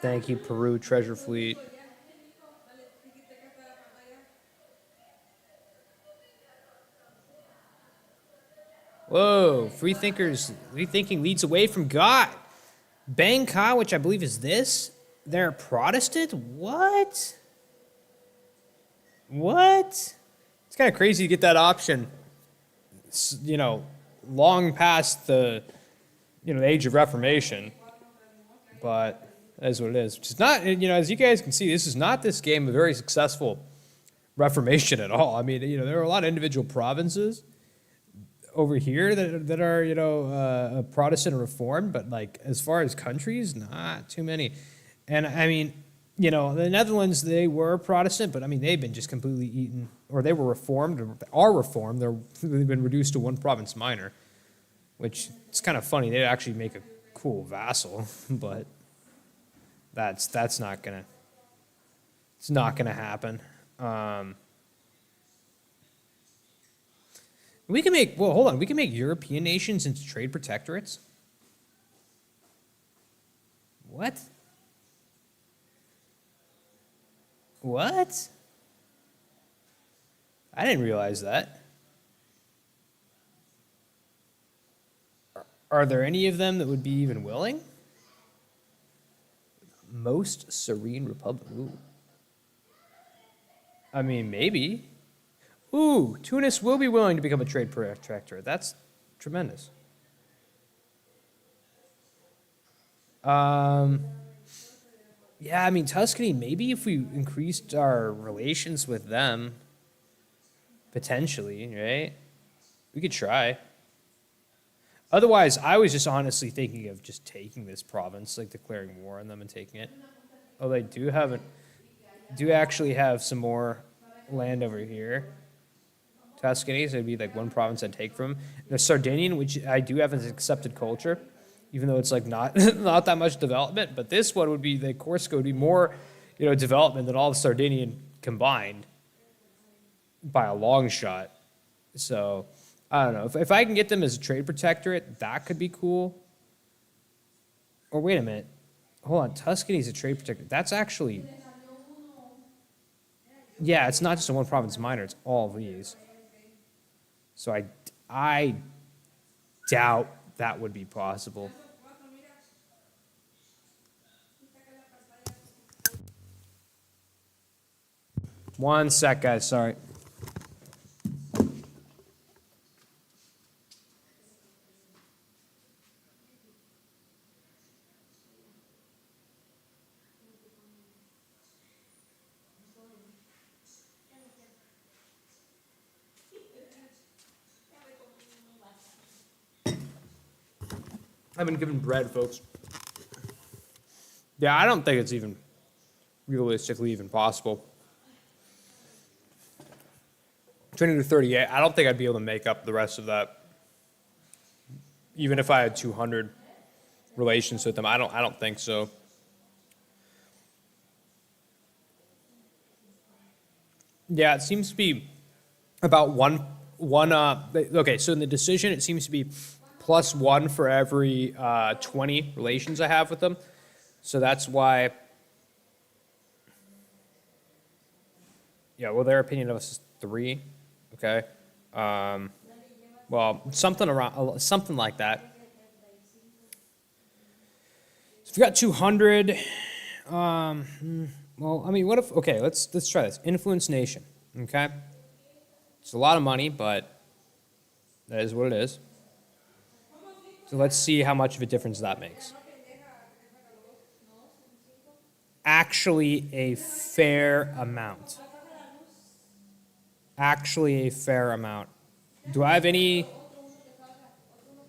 Thank you, Peru Treasure Fleet. Whoa, free thinking leads away from God. Bangka, which I believe is this, they're Protestant? What? It's kind of crazy to get that option, long past the, the age of Reformation. But that is what it is. Which is not, as you guys can see, this is not this game a very successful Reformation at all. I mean, there are a lot of individual provinces over here that are, Protestant and Reformed, but like as far as countries, not too many. And I mean, the Netherlands, they were Protestant, but I mean, they've been just completely eaten, or they were Reformed, or are Reformed. They've been reduced to one province minor, which it's kind of funny. They actually make a cool vassal, but it's not gonna happen. We can make European nations into trade protectorates. What? I didn't realize that. Are there any of them that would be even willing? Most Serene Republic. Ooh. I mean, maybe. Ooh, Tunis will be willing to become a trade protectorate. That's tremendous. Yeah, I mean, Tuscany, maybe if we increased our relations with them, potentially, right? We could try. Otherwise, I was just honestly thinking of just taking this province, like declaring war on them and taking it. Oh, they do actually have some more land over here. Tuscany, so it'd be like one province I'd take from. There's Sardinian, which I do have as accepted culture, even though it's like not not that much development. But this one would be, the Corsica would be more, development than all the Sardinian combined by a long shot. So I don't know. If I can get them as a trade protectorate, that could be cool. Or wait a minute. Hold on. Tuscany's a trade protectorate. That's actually... Yeah, it's not just a one province minor. It's all of these. So I doubt that would be possible. 1 sec, guys. Sorry. I've been given bread, folks. Yeah, I don't think it's even realistically even possible. 20 to 38, I don't think I'd be able to make up the rest of that. Even if I had 200 relations with them, I don't think so. Yeah, it seems to be about one. Okay, so in the decision, it seems to be +1 for every 20 relations I have with them. So that's why. Yeah, well, their opinion of us is 3. Okay. Well, something like that. So if you got 200, well, I mean, what if? Okay, let's try this. Influence nation. Okay. It's a lot of money, but that is what it is. So let's see how much of a difference that makes. Actually, a fair amount. Actually, a fair amount. Do I have any?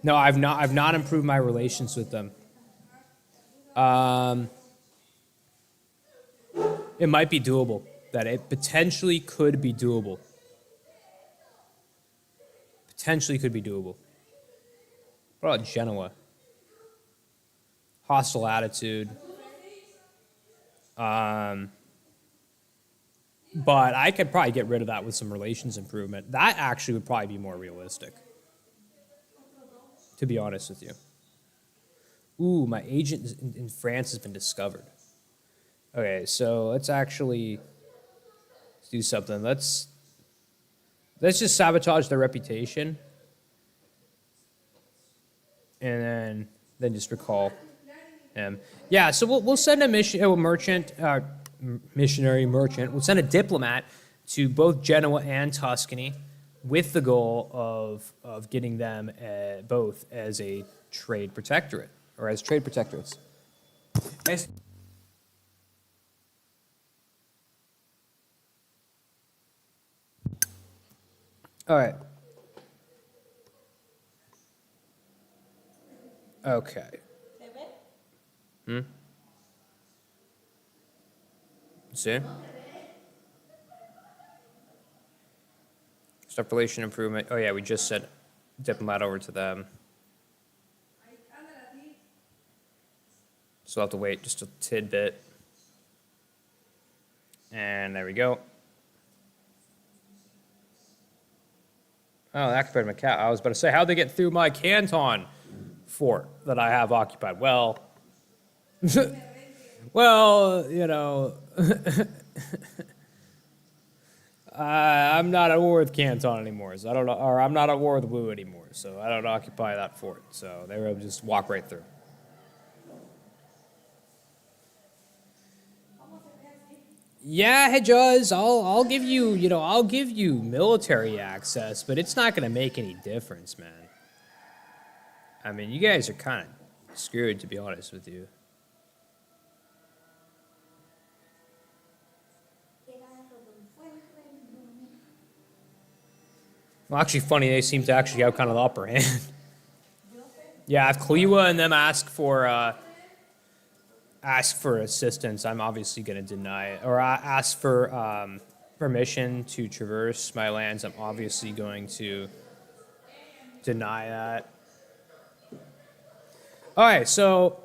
No, I've not improved my relations with them. It might be doable. That it potentially could be doable. Potentially could be doable. What about Genoa? Hostile attitude. But I could probably get rid of that with some relations improvement. That actually would probably be more realistic, to be honest with you. Ooh, my agent in France has been discovered. Okay, so let's do something. Let's just sabotage their reputation, and then just recall him. Yeah, so we'll send a missionary merchant. We'll send a diplomat to both Genoa and Tuscany, with the goal of getting them both as a trade protectorate or as trade protectorates. All right. Okay. See? Stop relation improvement. Oh yeah, we just sent diplomat over to them. So I'll have to wait just a tidbit. And there we go. Oh, that compared to my cat. I was about to say, how'd they get through my Canton fort that I have occupied? Well, well, you know, I'm not at war with Canton anymore, so I don't know, or I'm not at war with Wu anymore, so I don't occupy that fort. So they were able to just walk right through. Yeah, Hejaz, I'll give you, I'll give you military access, but it's not going to make any difference, man. I mean, you guys are kind of screwed, to be honest with you. Well, actually, funny, they seem to actually have kind of the upper hand. Yeah, if Kaliwa and them ask for assistance, I'm obviously going to deny it. Or ask for permission to traverse my lands, I'm obviously going to deny that. All right, so,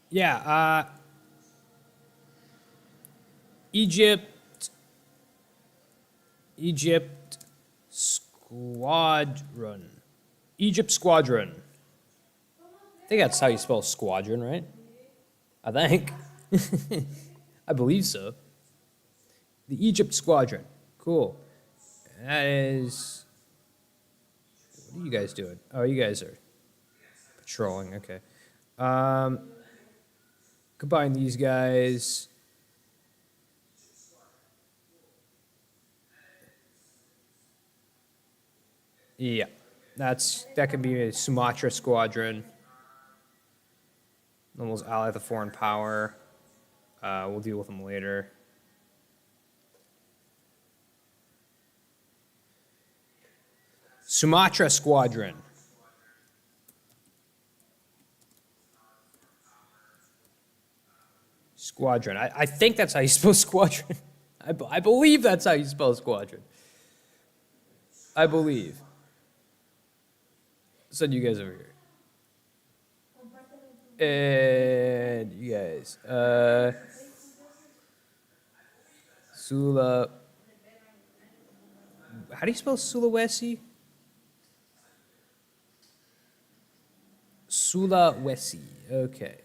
yeah, Egypt Squadron. Egypt Squadron. I think that's how you spell squadron, right? I think. I believe so. The Egypt Squadron. Cool. That is... What are you guys doing? Oh, you guys are patrolling. Okay. Combine these guys. Yeah, that can be a Sumatra squadron. Almost ally the foreign power. We'll deal with them later. Sumatra squadron. Squadron. I think that's how you spell squadron. I believe that's how you spell squadron. I believe. Send you guys over here. And you guys. Sula. How do you spell Sulawesi? Sulawesi. Okay.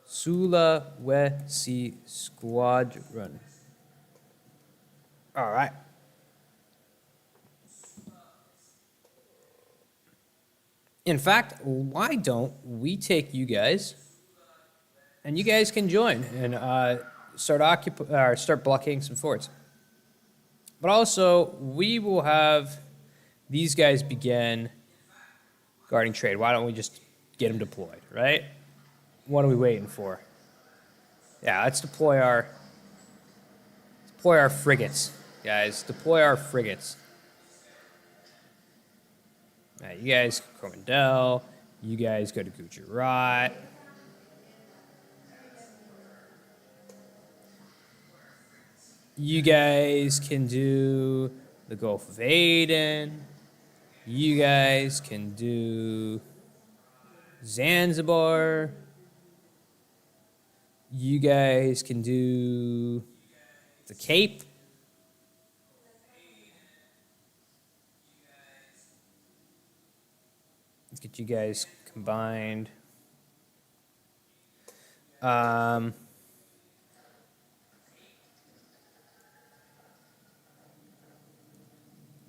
Sulawesi Squadron. All right. In fact, why don't we take you guys, and you guys can join and start blockading some forts. But also, we will have these guys begin guarding trade. Why don't we just get them deployed, right? What are we waiting for? Yeah, let's deploy our frigates, guys. Deploy our frigates. All right, you guys go to Coromandel. You guys go to Gujarat. You guys can do the Gulf of Aden. You guys can do Zanzibar. You guys can do the Cape. Let's get you guys combined.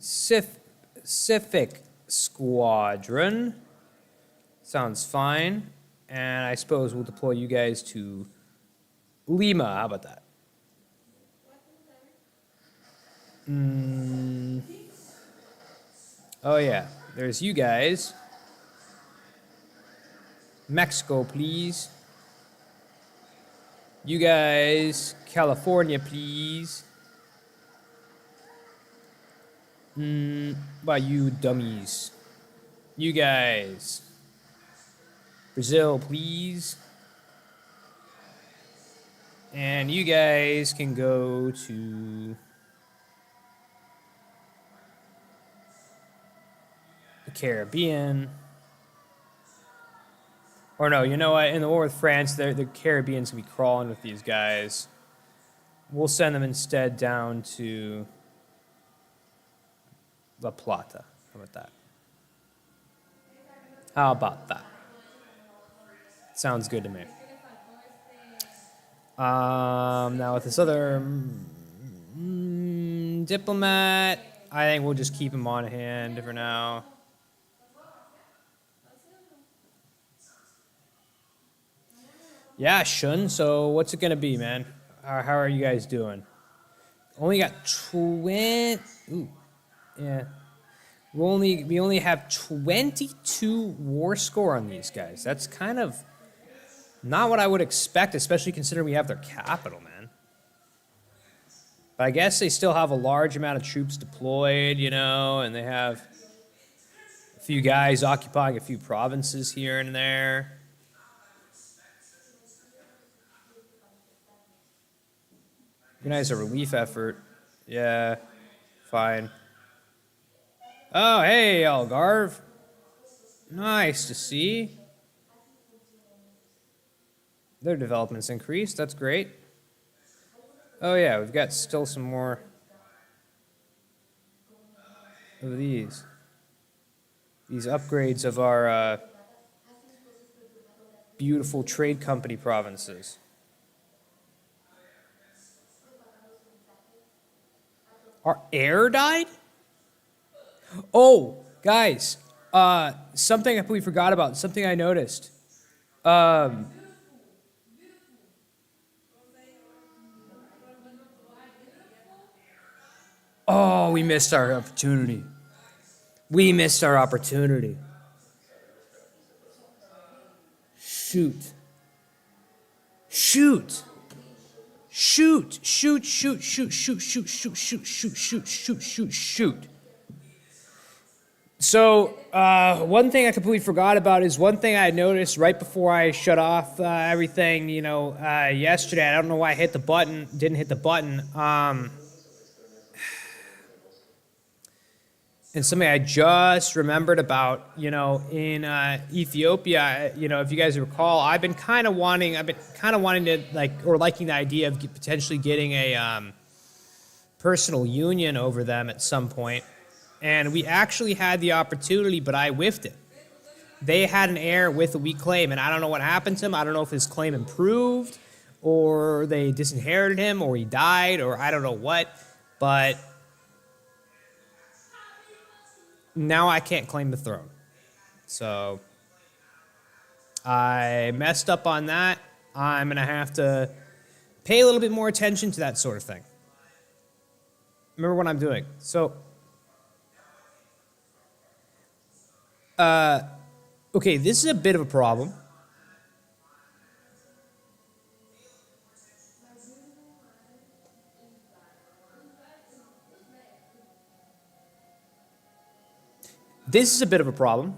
Pacific Squadron. Sounds fine. And I suppose we'll deploy you guys to Lima. How about that? Oh, yeah. There's you guys. Mexico, please. You guys, California, please. By you dummies. You guys. Brazil, please. And you guys can go to the Caribbean. Or no, you know what? In the war with France, the Caribbean's gonna be crawling with these guys. We'll send them instead down to La Plata. How about that? How about that? Sounds good to me. Now with this other diplomat, I think we'll just keep him on hand for now. Yeah, Shun. So what's it gonna be, man? How are you guys doing? Only got 20. Ooh, yeah. We only have 22 war score on these guys. That's kind of not what I would expect, especially considering we have their capital, man. But I guess they still have a large amount of troops deployed, you know, and they have a few guys occupying a few provinces here and there. Organize a relief effort. Yeah, fine. Oh, hey, Algarve. Nice to see. Their development's increased. That's great. Oh, yeah, we've got still some more of these. These upgrades of our beautiful trade company provinces. Our heir died? Oh, guys, something we forgot about, something I noticed. Oh, we missed our opportunity. We missed our opportunity. Shoot. Shoot. Shoot. Shoot, shoot, shoot, shoot, shoot, shoot, shoot, shoot, shoot, shoot, shoot, shoot. So, one thing I completely forgot about is one thing I noticed right before I shut off everything, yesterday. I don't know why I didn't hit the button. And something I just remembered about, in Ethiopia, if you guys recall, I've been kind of wanting to liking the idea of potentially getting a personal union over them at some point. And we actually had the opportunity, but I whiffed it. They had an heir with a weak claim, and I don't know what happened to him. I don't know if his claim improved, or they disinherited him, or he died, or I don't know what. But now I can't claim the throne. So I messed up on that. I'm going to have to pay a little bit more attention to that sort of thing. Remember what I'm doing. So, okay, this is a bit of a problem. This is a bit of a problem.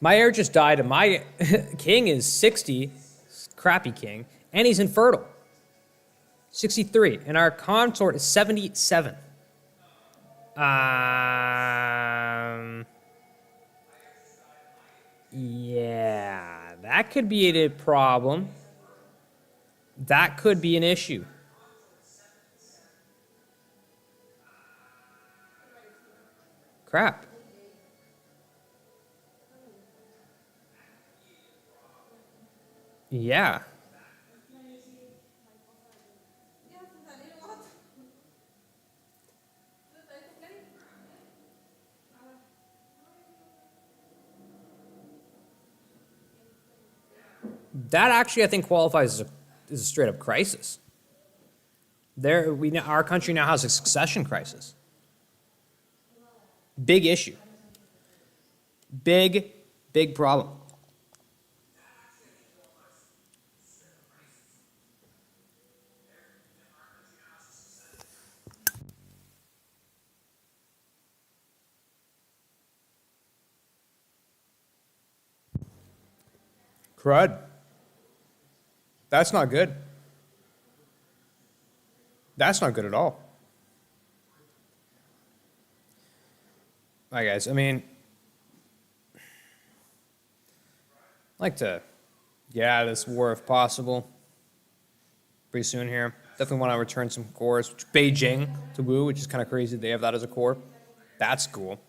My heir just died, and my king is 60, crappy king, and he's infertile. 63, and our consort is 77. Yeah, that could be a problem. That could be an issue. Crap. Yeah. That actually, I think, qualifies as a straight up crisis. Our country now has a succession crisis. Big issue. Big problem. Crud. That's not good. That's not good at all. All right, guys. I mean, I'd like to get out of this war if possible. Pretty soon here. Definitely want to return some cores. Beijing to Wu, which is kind of crazy. They have that as a core. That's cool.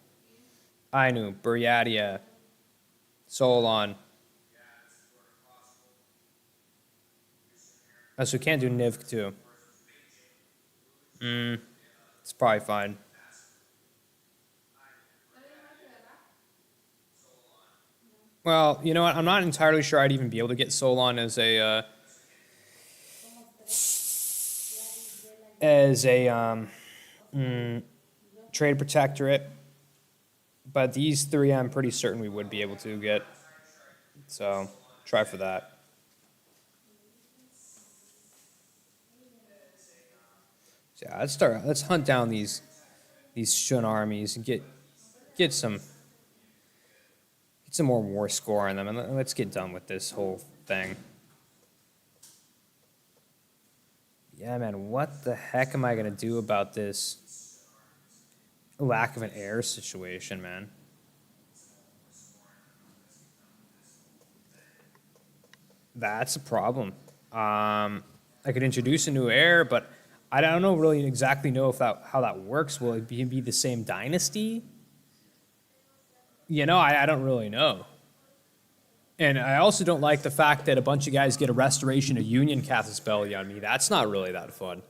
Ainu, Buryatia, Solon. Oh, so we can't do Nivk too. It's probably fine. Well, you know what? I'm not entirely sure I'd even be able to get Solon as a trade protectorate, but these three I'm pretty certain we would be able to get. So try for that. So yeah, let's hunt down these Shun armies and get some more war score on them, and let's get done with this whole thing. Yeah, man, what the heck am I gonna do about this lack of an heir situation, man? That's a problem. I could introduce a new heir, but I don't really exactly know how that works. Will it be the same dynasty? I don't really know. And I also don't like the fact that a bunch of guys get a restoration of Union Casus Belli on me. That's not really that fun.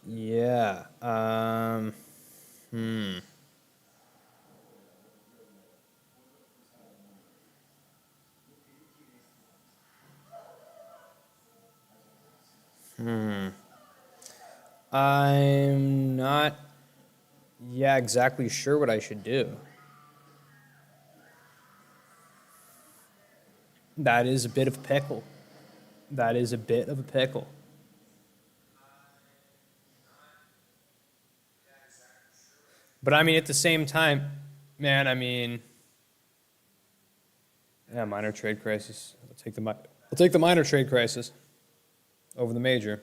Yeah. I'm not, yeah, exactly sure what I should do. That is a bit of a pickle. That is a bit of a pickle. But I mean, at the same time, man, I mean, yeah, minor trade crisis. I'll take the minor trade crisis over the major.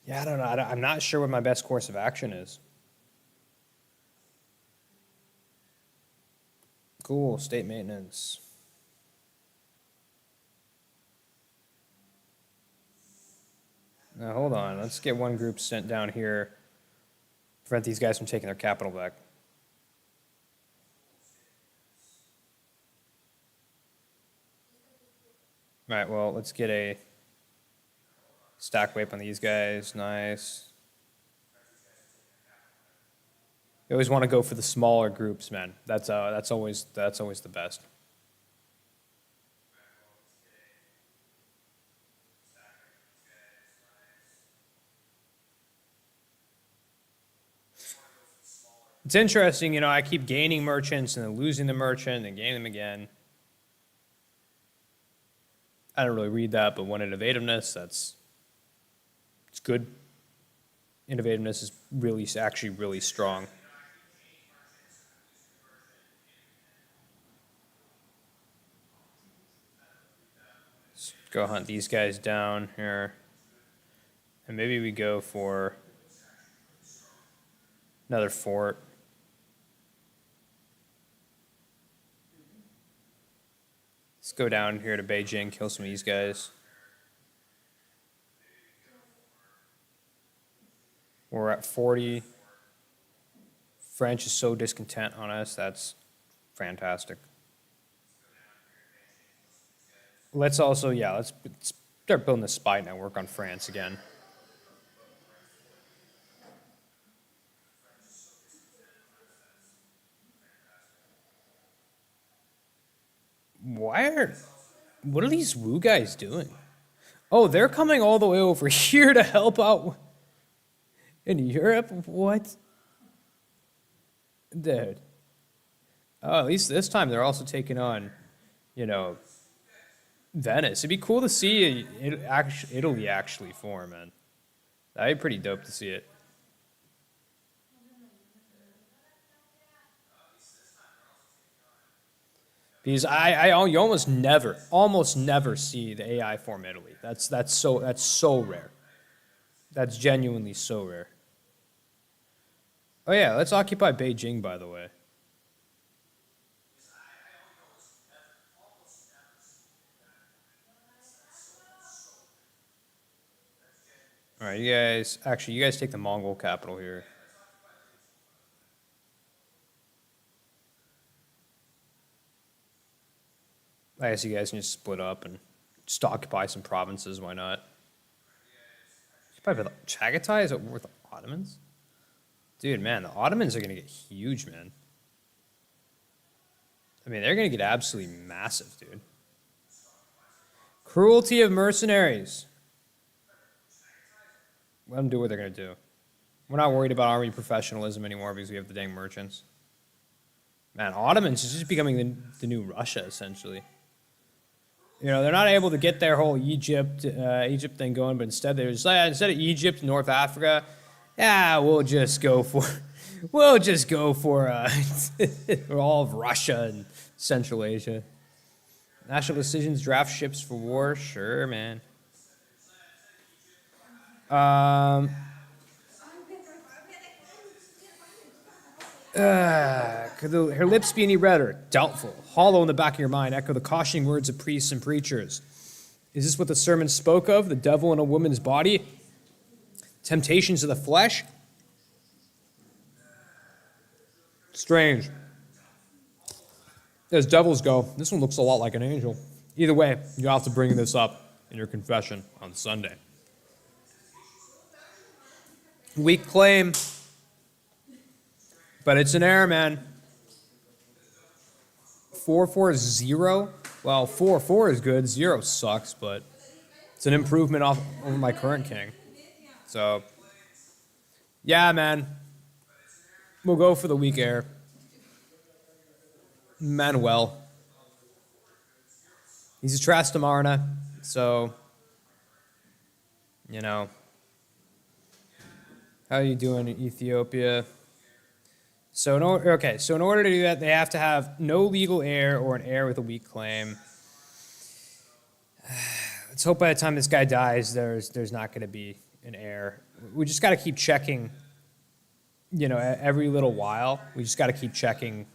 Yeah, I don't know. I'm not sure what my best course of action is. Cool, state maintenance. Now, hold on. Let's get one group sent down here. Prevent these guys from taking their capital back. All right, well, let's get a stack wipe on these guys. Nice. You always want to go for the smaller groups, man. That's always the best. It's interesting, I keep gaining merchants and then losing the merchant and gaining them again. I don't really read that, but one innovativeness, it's good. Innovativeness is actually really strong. Let's go hunt these guys down here. And maybe we go for another fort. Let's go down here to Beijing, kill some of these guys. We're at 40. French is so discontent on us. That's fantastic. Let's also, let's start building the spy network on France again. What are these Wu guys doing? Oh, they're coming all the way over here to help out in Europe? What? Dude. Oh, at least this time they're also taking on, Venice. It'd be cool to see Italy actually form, man. That'd be pretty dope to see it. Because you almost never see the AI form Italy. That's so rare. That's genuinely so rare. Oh yeah, let's occupy Beijing, by the way. All right, you guys take the Mongol capital here. I guess you guys can just split up and just occupy some provinces. Why not? Occupy Chagatai? Is it worth the Ottomans? Dude, man, the Ottomans are going to get huge, man. I mean, they're going to get absolutely massive, dude. Cruelty of mercenaries. Let them do what they're going to do. We're not worried about army professionalism anymore because we have the dang merchants. Man, Ottomans is just becoming the new Russia, essentially. They're not able to get their whole Egypt thing going, but instead instead of Egypt, North Africa, we'll just go for all of Russia and Central Asia. National decisions, draft ships for war, sure, man. Could her lips be any redder? Doubtful. Hollow in the back of your mind echo the cautioning words of priests and preachers. Is this what the sermon spoke of? The devil in a woman's body? Temptations of the flesh? Strange. As devils go, this one looks a lot like an angel. Either way, you have to bring this up in your confession on Sunday. Weak claim, but it's an error, man. 440. Well, 4 is good. 0 sucks, but it's an improvement over my current king. So, yeah, man. We'll go for the weak heir. Manuel. He's a Trastamarna, so, you know. How are you doing in Ethiopia? So in order to do that, they have to have no legal heir or an heir with a weak claim. Let's hope by the time this guy dies, there's not going to be an heir. We just got to keep checking, you know, every little while. We just got to keep checking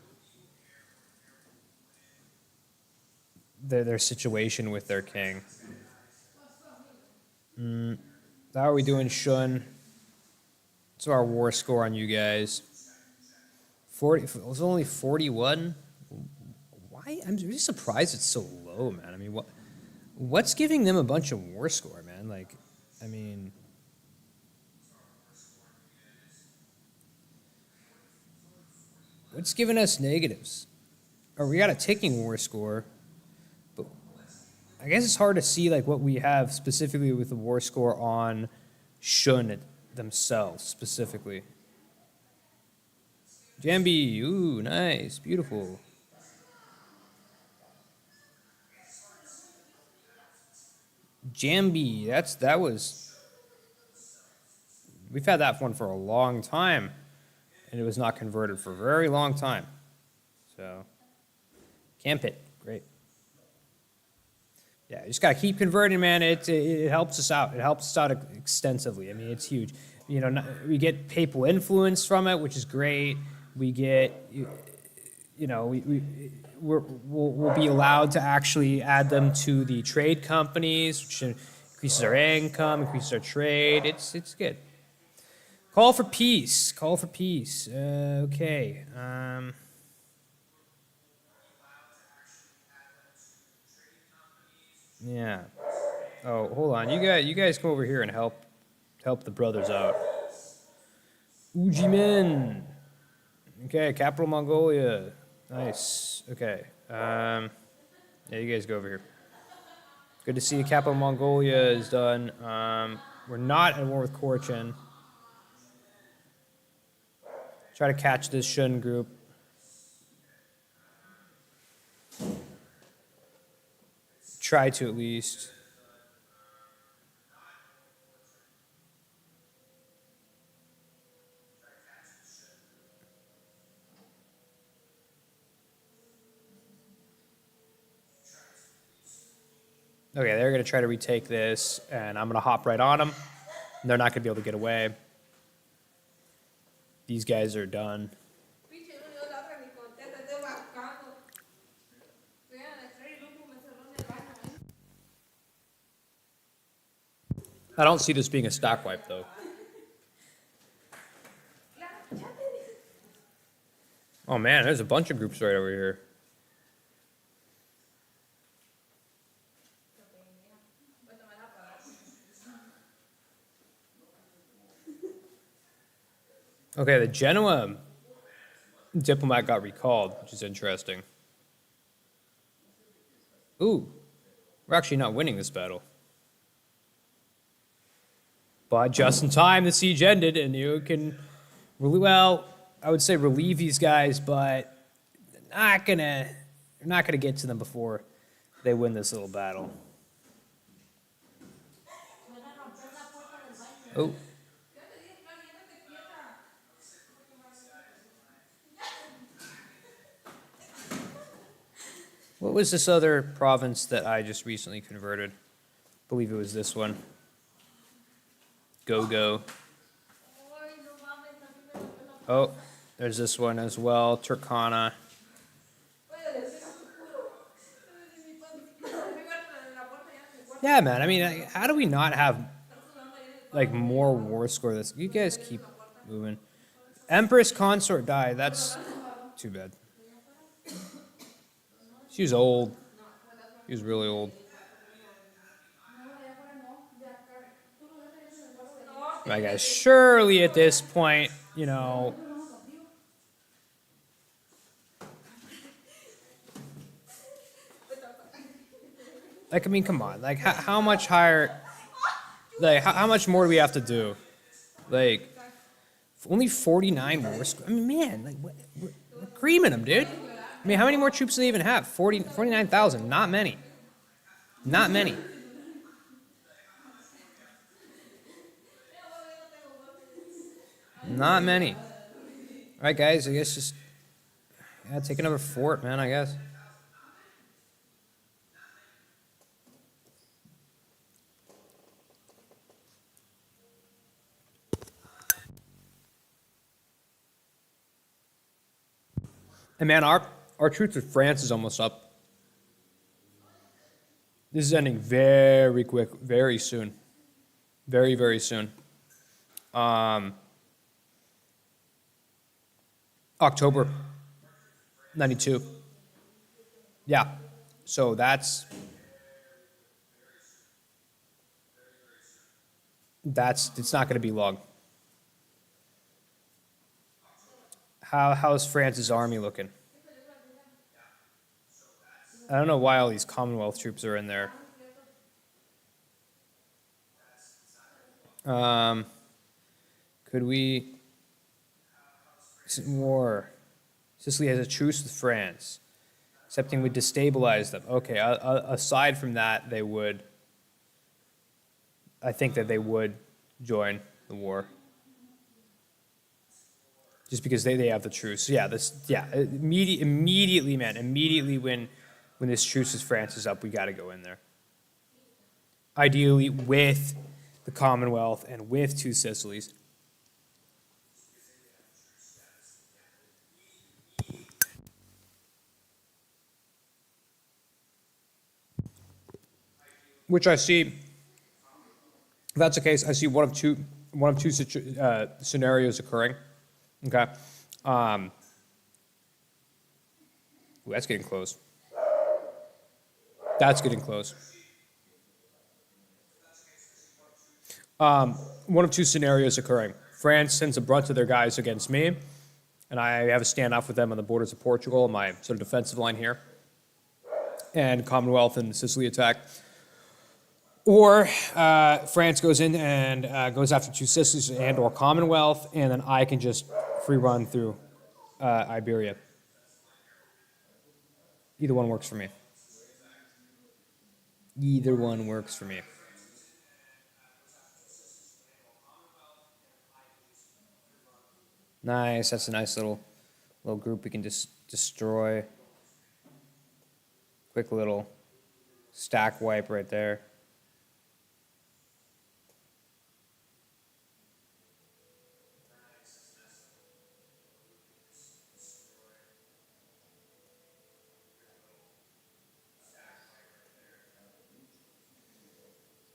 their situation with their king. How are we doing, Shun? What's our war score on you guys? 40. It was only 41. Why? I'm just surprised it's so low, man. I mean, what's giving them a bunch of war score, man? Like, I mean, what's giving us negatives? Or we got a ticking war score, but I guess it's hard to see like what we have specifically with the war score on Shun themselves specifically. Jambi, ooh, nice, beautiful. Jambi, we've had that one for a long time, and it was not converted for a very long time. So, Camp It, great. Yeah, you just gotta keep converting, man. It helps us out. It helps us out extensively. I mean, it's huge. You know, we get papal influence from it, which is great. We get, you know, we'll be allowed to actually add them to the trade companies, which increases our income, increases our trade. It's good. Call for peace. Call for peace. Okay. Yeah. Oh, hold on. You guys come over here and help the brothers out. Ujimen. Okay, Capital Mongolia. Nice. Okay. Yeah, you guys go over here. Good to see Capital Mongolia is done. We're not at war with Korchin. Try to catch this Shun group. Try to at least. Okay, they're going to try to retake this, and I'm going to hop right on them. They're not going to be able to get away. These guys are done. I don't see this being a stock wipe, though. Oh, man, there's a bunch of groups right over here. Okay, the Genoa diplomat got recalled, which is interesting. Ooh, we're actually not winning this battle. But just in time, the siege ended, and you can, well, I would say relieve these guys, but you're not gonna get to them before they win this little battle. Oh. What was this other province that I just recently converted? I believe it was this one. Go. Oh, there's this one as well, Turkana. Yeah, man, I mean, how do we not have, like, more war score? You guys keep moving. Empress Consort died, that's Too bad. She was old. She was really old. My guys, surely at this point, you know. Like, I mean, come on. Like, how much higher? Like, how much more do we have to do? Like, only 49 more. I mean, man, like, we're creaming them, dude. I mean, how many more troops do they even have? 49,000. Not many. Not many. Not many. All right, guys, I guess just take another fort, man, I guess. And man, our truce with France is almost up. This is ending very quick, very soon. Very, very soon. October 92. Yeah. So it's not going to be long. How's France's army looking? I don't know why all these Commonwealth troops are in there. Could we... War. Sicily has a truce with France. Accepting would destabilize them. Okay, aside from that, they would... I think that they would join the war. Just because they have the truce. Yeah, immediately, man. Immediately when this truce with France is up, we got to go in there. Ideally with the Commonwealth and with two Sicilies. Which I see, if that's the case, I see one of two scenarios occurring. Okay. Ooh, that's getting close. That's getting close. One of two scenarios occurring. France sends a brunt of their guys against me, and I have a standoff with them on the borders of Portugal, my sort of defensive line here. And Commonwealth and Sicily attack. Or France goes in and goes after two Sicilies and or Commonwealth, and then I can just free run through Iberia. Either one works for me. Either one works for me. Nice, that's a nice little group we can just destroy. Quick little stack wipe right there.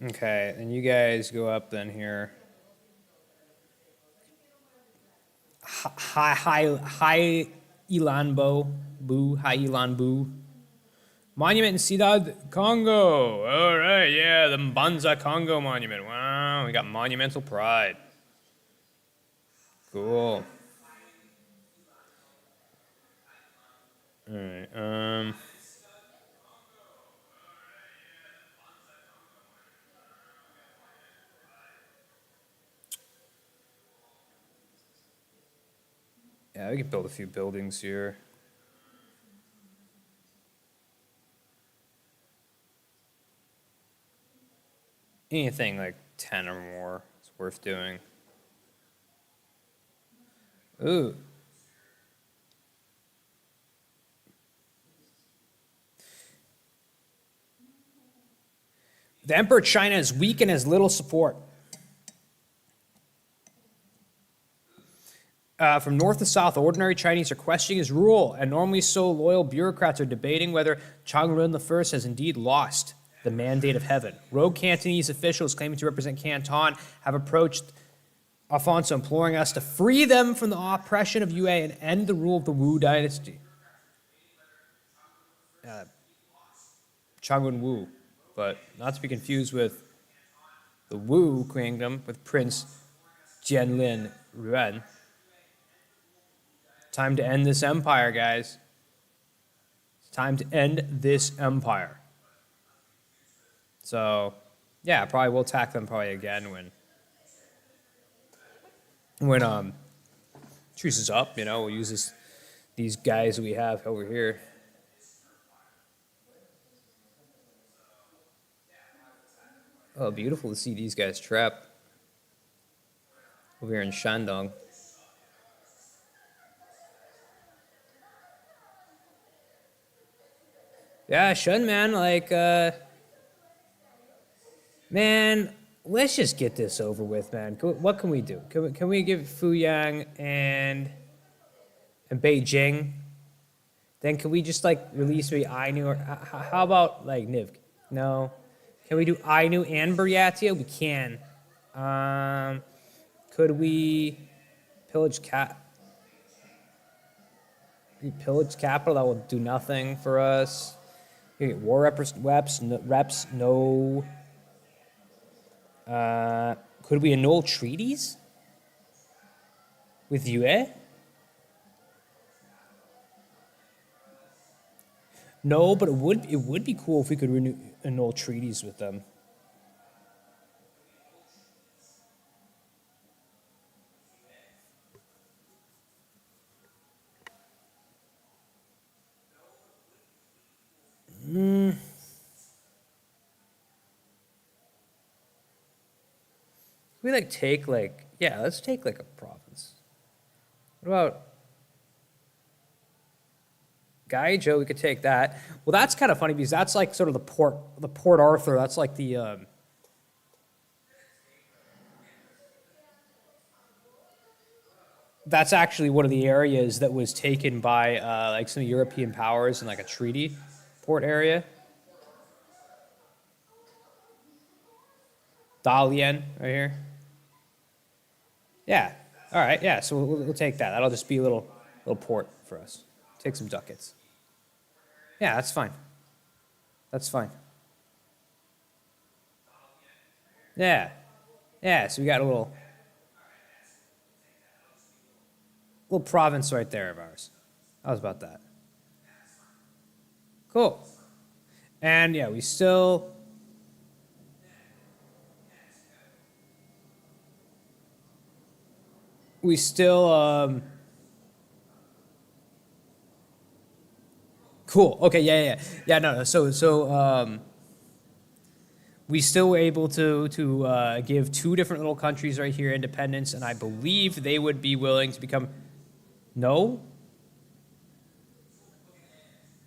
Okay, and you guys go up then here. Hi Ilan Boo. Monument in Ciudad Congo. All right, yeah, the Mbanza Congo monument. Wow, we got monumental pride. Cool. All right, yeah, we can build a few buildings here. Anything like 10 or more is worth doing. Ooh. The Emperor of China is weak and has little support. From north to south, ordinary Chinese are questioning his rule, and normally so loyal bureaucrats are debating whether Changren I has indeed lost the mandate of heaven. Rogue Cantonese officials claiming to represent Canton have approached Alfonso imploring us to free them from the oppression of UA and end the rule of the Wu dynasty. Chang'un Wu, but not to be confused with the Wu kingdom with Prince Jianlin Yuan. Time to end this empire, guys. It's time to end this empire. So, yeah, probably we'll attack them probably again when truce is up. You know, we'll use these guys we have over here. Oh, beautiful to see these guys trapped over here in Shandong. Yeah, Shun, man, like, man, let's just get this over with, man. What can we do? Can we give Fuyang and Beijing? Then can we just, like, release maybe Ainu? Or how about, like, Nivk? No. Can we do Ainu and Buryatia? We can. Could we pillage capital? That will do nothing for us. War reps, no. Could we annul treaties with UA? No, but it would be cool if we could annul treaties with them. We let's take like a province. What about Gaijo? We could take that. Well, that's kind of funny because that's like sort of the Port Arthur. That's like the that's actually one of the areas that was taken by like some European powers in like a treaty port area. Dalian right here. Yeah. All right. Yeah. So we'll take that. That'll just be a little port for us. Take some ducats. Yeah, that's fine. That's fine. Yeah. Yeah. So we got a little province right there of ours. How's about that? Cool. And yeah, we still. Cool. Okay. Yeah. No. So we still were able to give two different little countries right here independence, and I believe they would be willing to become. No.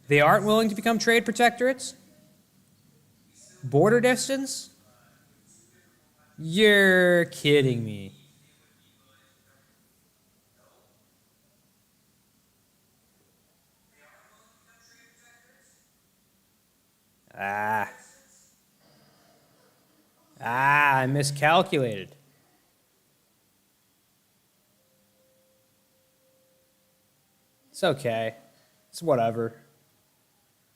They aren't willing to become trade protectorates. Border distance. You're kidding me. I miscalculated. It's okay. It's whatever.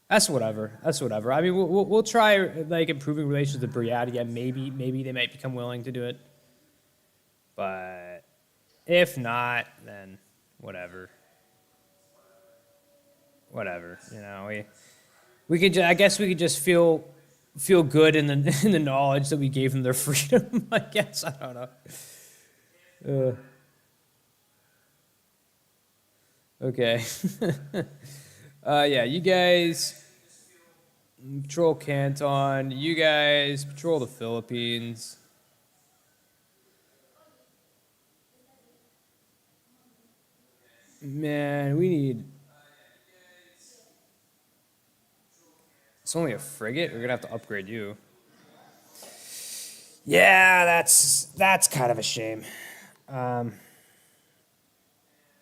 That's whatever. I mean, we'll try like improving relations with Buryatia. Maybe they might become willing to do it. But if not, then whatever. Whatever. You know, we could. I guess we could just feel good in the knowledge that we gave them their freedom. I guess I don't know. Okay. Yeah, you guys patrol Canton. You guys patrol the Philippines. Man, we need. It's only a frigate. We're gonna have to upgrade you. Yeah, that's kind of a shame.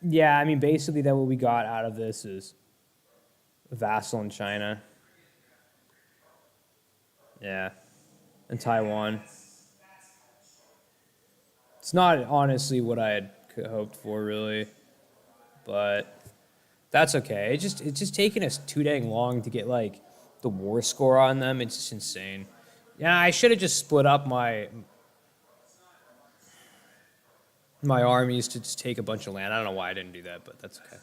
Yeah, I mean, basically, then what we got out of this is a vassal in China. Yeah, and Taiwan. It's not honestly what I had hoped for, really, but that's okay. It's just taking us too dang long to get like the war score on them. It's just insane. Yeah, I should have just split up my armies to just take a bunch of land. I don't know why I didn't do that, but that's okay.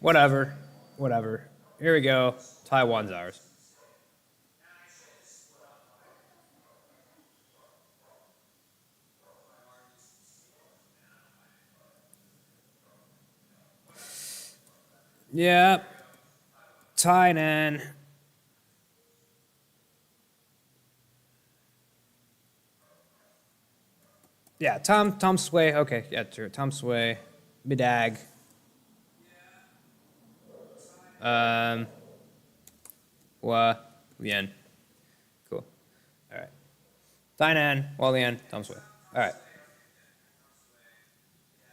Whatever, whatever. Here we go. Taiwan's ours. Yeah, Tainan. Yeah, Tom Sway. Okay, yeah, true. Tom Sway, Midag. Hua Lian. Cool. All right. Tainan, Hua Lian, Tom Sway. All right.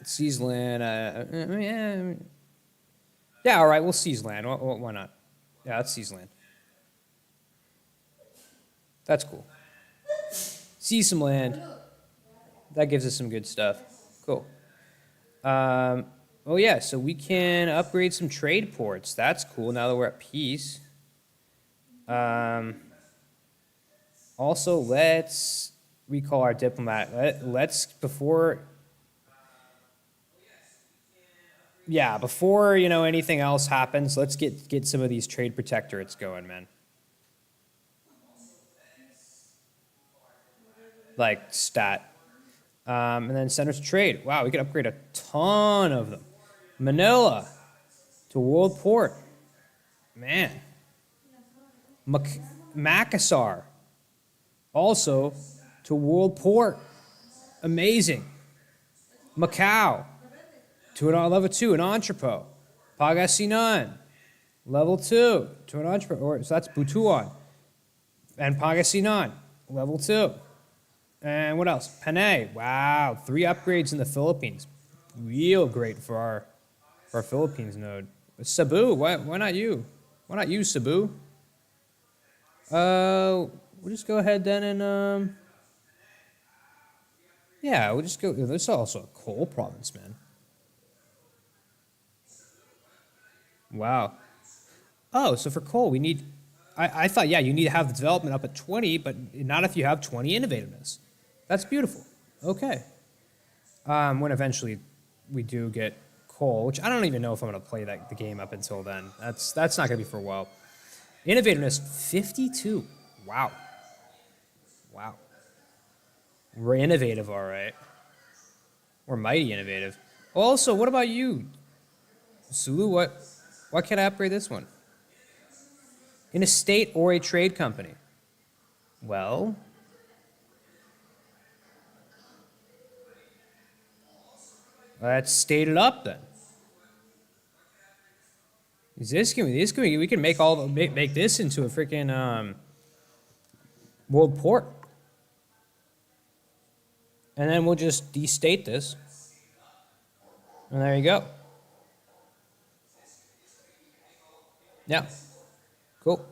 Seize land. Yeah, all right. We'll seize land. Why not? Yeah, let's seize land. That's cool. Seize some land. That gives us some good stuff. Cool. Oh yeah, so we can upgrade some trade ports. That's cool now that we're at peace. Also, let's recall our diplomat. Let's before anything else happens, let's get some of these trade protectorates going, man. Like stat. And then centers of trade. Wow, we could upgrade a ton of them. Manila to world port. Man. Makassar also to world port. Amazing. Macau to an level 2, an entrepot. Pangasinan, level 2 to an entrepot. So that's Butuan. And Pangasinan, level 2. And what else? Panay. Wow, 3 upgrades in the Philippines. Real great for our Philippines node. Cebu, why not you? Why not you, Cebu? We'll just go ahead then and yeah, we'll just go. This is also a coal province, man. Wow. Oh, so for coal, we need. I thought, yeah, you need to have the development up at 20, but not if you have 20 innovativeness. That's beautiful. Okay. When eventually we do get coal, which I don't even know if I'm going to play the game up until then. That's not going to be for a while. Innovativeness 52. Wow. Wow. We're innovative, all right. We're mighty innovative. Also, what about you, Sulu? Why can't I upgrade this one? In a state or a trade company. Well, let's state it up then. We can make this into a freaking world port. And then we'll just destate this. And there you go. Yeah. Cool.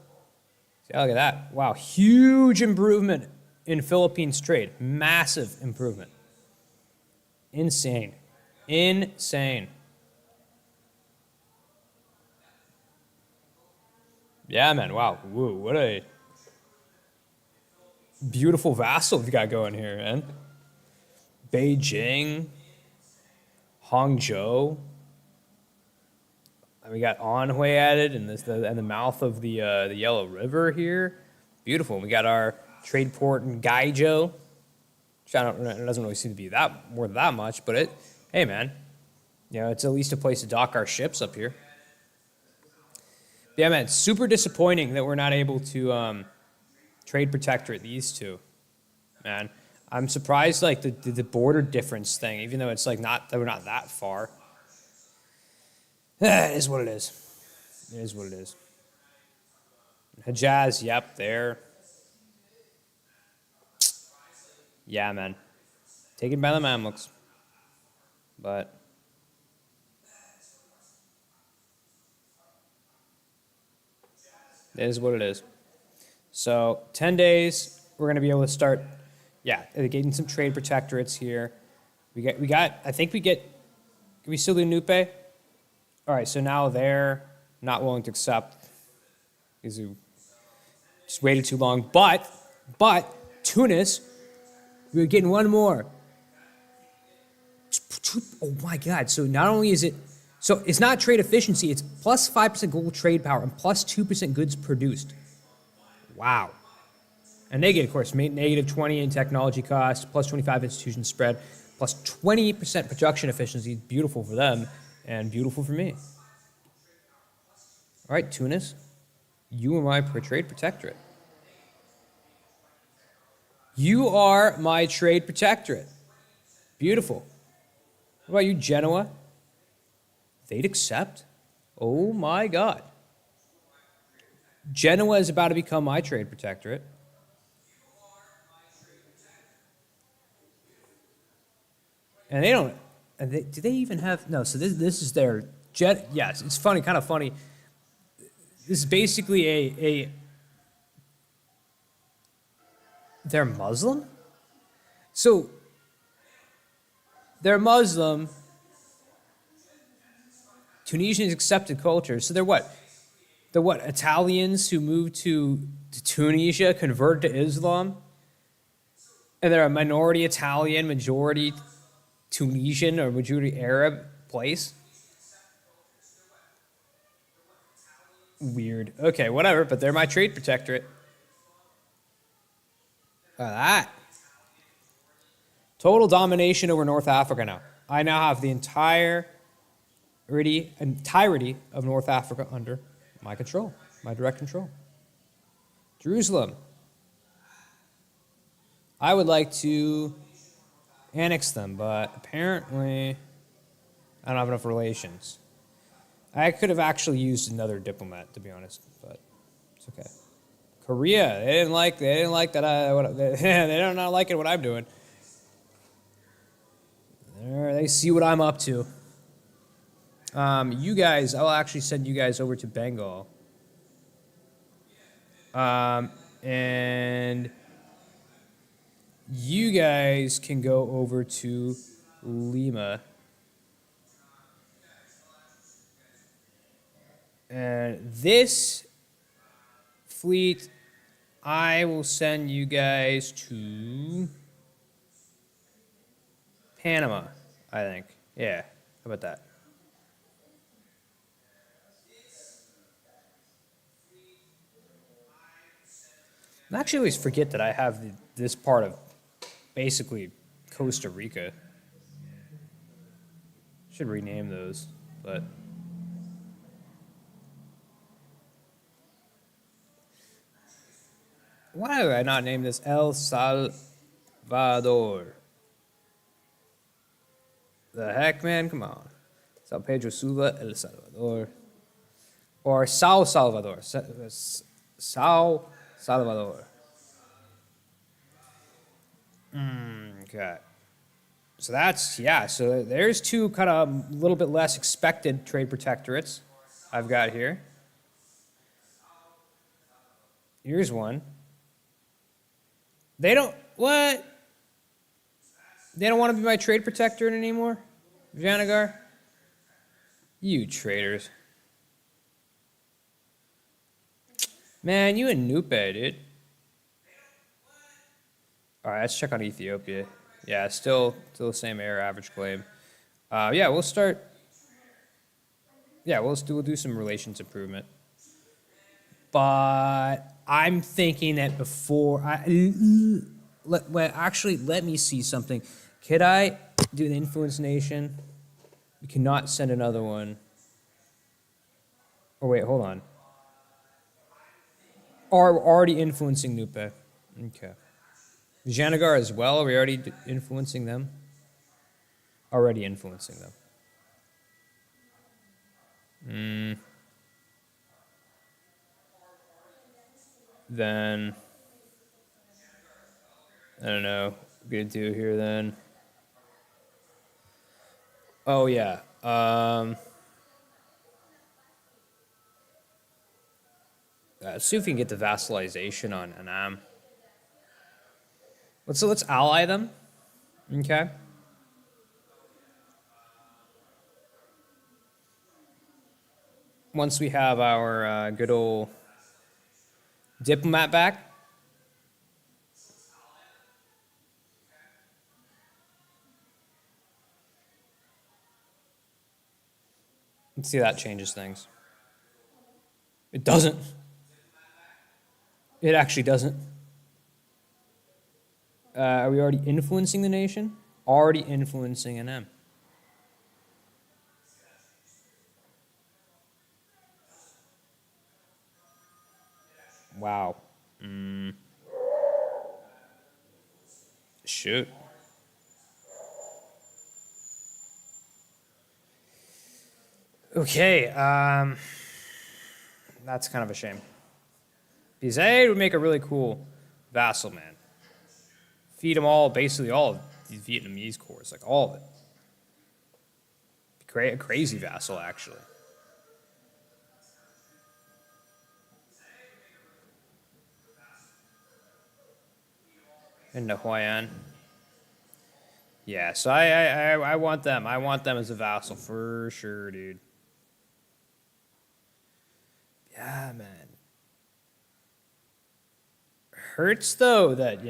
See, look at that. Wow, huge improvement in Philippines trade. Massive improvement. Insane. Insane. Yeah, man. Wow. Woo, what a beautiful vassal we got going here, man. Beijing, Hangzhou. And we got Anhui added and the mouth of the Yellow River here. Beautiful. We got our trade port in Gaizhou. Which it doesn't really seem to be worth that much, but hey man, it's at least a place to dock our ships up here. Yeah, man, it's super disappointing that we're not able to trade protectorate these two. Man, I'm surprised like the border difference thing, even though it's like we're not that far. It is what it is. It is what it is. Hejaz, yep, there. Yeah, man. Taken by the Mamluks. But it is what it is. So 10 days, we're going to be able to start, Yeah, they're getting some trade protectorates here. I think we get, can we still do Nupe? All right, so now they're not willing to accept because we just waited too long. But Tunis, we're getting one more. Oh my God! So not only is it, so it's not trade efficiency. It's plus 5% global trade power and plus 2% goods produced. Wow. And they get, of course, negative 20 in technology costs, plus 25 institution spread, plus 20% production efficiency. Beautiful for them and beautiful for me. All right, Tunis, you are my trade protectorate. You are my trade protectorate. Beautiful. What about you, Genoa? They'd accept? Oh my God. Genoa is about to become my trade protectorate. And they don't, do they even have, no, so this is their, yes, it's funny, kind of funny. This is basically they're Muslim? So, they're Muslim, Tunisians accepted culture, so they're what? They're what, Italians who moved to Tunisia, converted to Islam? And they're a minority Italian, majority Tunisian, or majority Arab place? Weird. Okay, whatever, but they're my trade protectorate. Look at that. Total domination over North Africa now. I now have the entirety of North Africa under my control, my direct control. Jerusalem. I would like to annex them, but apparently I don't have enough relations. I could have actually used another diplomat, to be honest, but it's okay. Korea, they didn't like that. They don't not liking what I'm doing. They see what I'm up to. You guys, I'll actually send you guys over to Bengal. And you guys can go over to Lima. And this fleet, I will send you guys to Panama, I think. Yeah, how about that? I actually always forget that I have this part of basically Costa Rica. Should rename those, but why do I not name this El Salvador? The heck, man? Come on. Sao Pedro Sula, El Salvador. Or Sao Salvador. Sao Salvador. Okay. So that's, yeah, so there's two kind of a little bit less expected trade protectorates I've got here. Here's one. They don't, what? They don't want to be my trade protectorate anymore? Janagar? You traitors. Man, you and Nupe, dude. All right, let's check on Ethiopia. Yeah, still the same air average claim. Yeah, we'll start. Yeah, we'll do some relations improvement. But I'm thinking that before let me see something. Could I do an influence nation? We cannot send another one. Oh wait, hold on. Are already influencing Nupe? Okay. Janagar as well. Are we already influencing them? Already influencing them. Then I don't know. What we're gonna do here then. Oh yeah. Let's see if we can get the vassalization on Annam. Let's ally them. Okay. Once we have our good old diplomat back. Let's see if that changes things. It doesn't. It actually doesn't. Are we already influencing the nation? Already influencing an M. Wow. Shoot. Okay. That's kind of a shame. Because they would make a really cool vassal, man. Feed them all, basically all of these Vietnamese cores, like all of it. A crazy vassal, actually. And Hoi An. Yeah, so I want them. I want them as a vassal for sure, dude. Yeah, man. Hurts though that,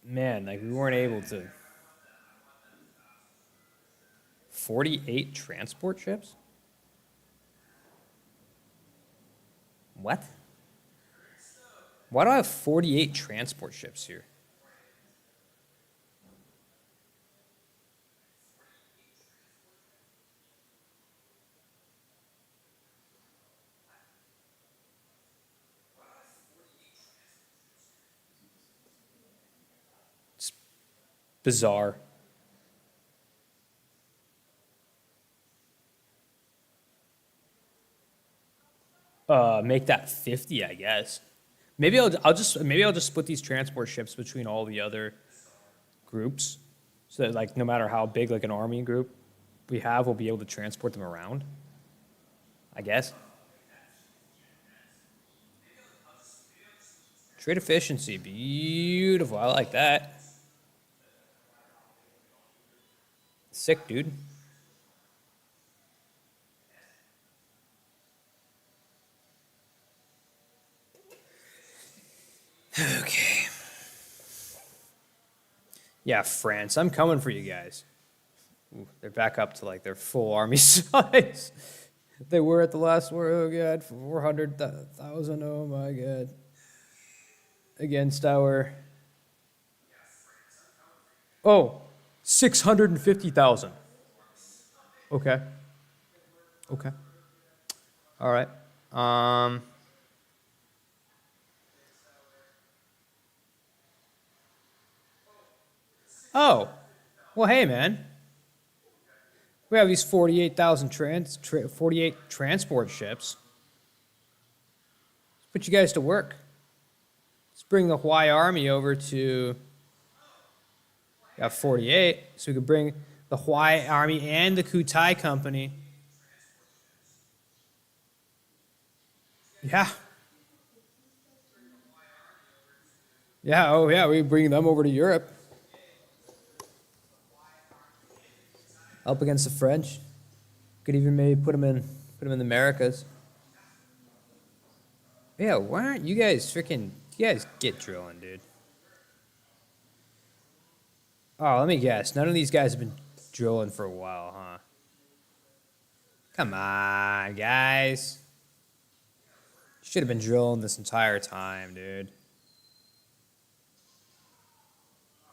man, like we weren't able to. 48 transport ships? What? Why do I have 48 transport ships here? It's bizarre. Make that 50, I guess. Maybe I'll just split these transport ships between all the other groups, so that like no matter how big like an army group we have, we'll be able to transport them around. I guess. Trade efficiency, beautiful. I like that. Sick, dude. Okay. Yeah, France. I'm coming for you guys. Ooh, they're back up to like their full army size. They were at the last war. Oh god, 400,000. Oh my god. Against our. Oh, 650,000. Okay. Okay. All right. Oh. Well, hey, man. We have these 48 transport ships. Let's put you guys to work. Let's bring the Hawaii Army over to. Got 48, so we could bring the Hawaii Army and the Kutai Company. Yeah. Yeah, oh yeah, we bring them over to Europe. Up against the French. Could even maybe put them in the Americas. Yeah, why aren't you guys you guys get drilling, dude. Oh, let me guess. None of these guys have been drilling for a while, huh? Come on, guys. Should have been drilling this entire time, dude.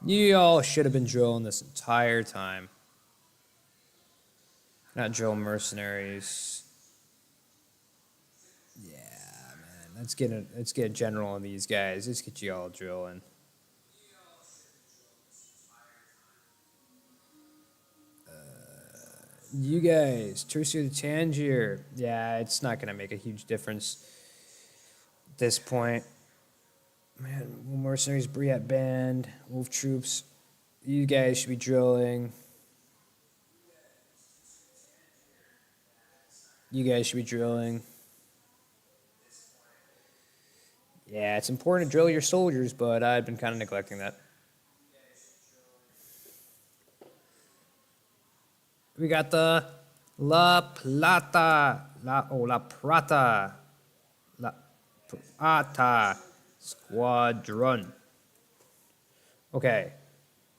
You all should have been drilling this entire time. Not drill mercenaries. Yeah, man. Let's get a general on these guys. Let's get you all drilling. You guys, Tertiary to Tangier. Yeah, it's not gonna make a huge difference at this point. Man, mercenaries, Briat Band, Wolf Troops. You guys should be drilling. You guys should be drilling. Yeah, Yeah, it's important to drill your soldiers, but I've been kind of neglecting that. We got the La Plata, La Prata, La Prata Squadron. Okay,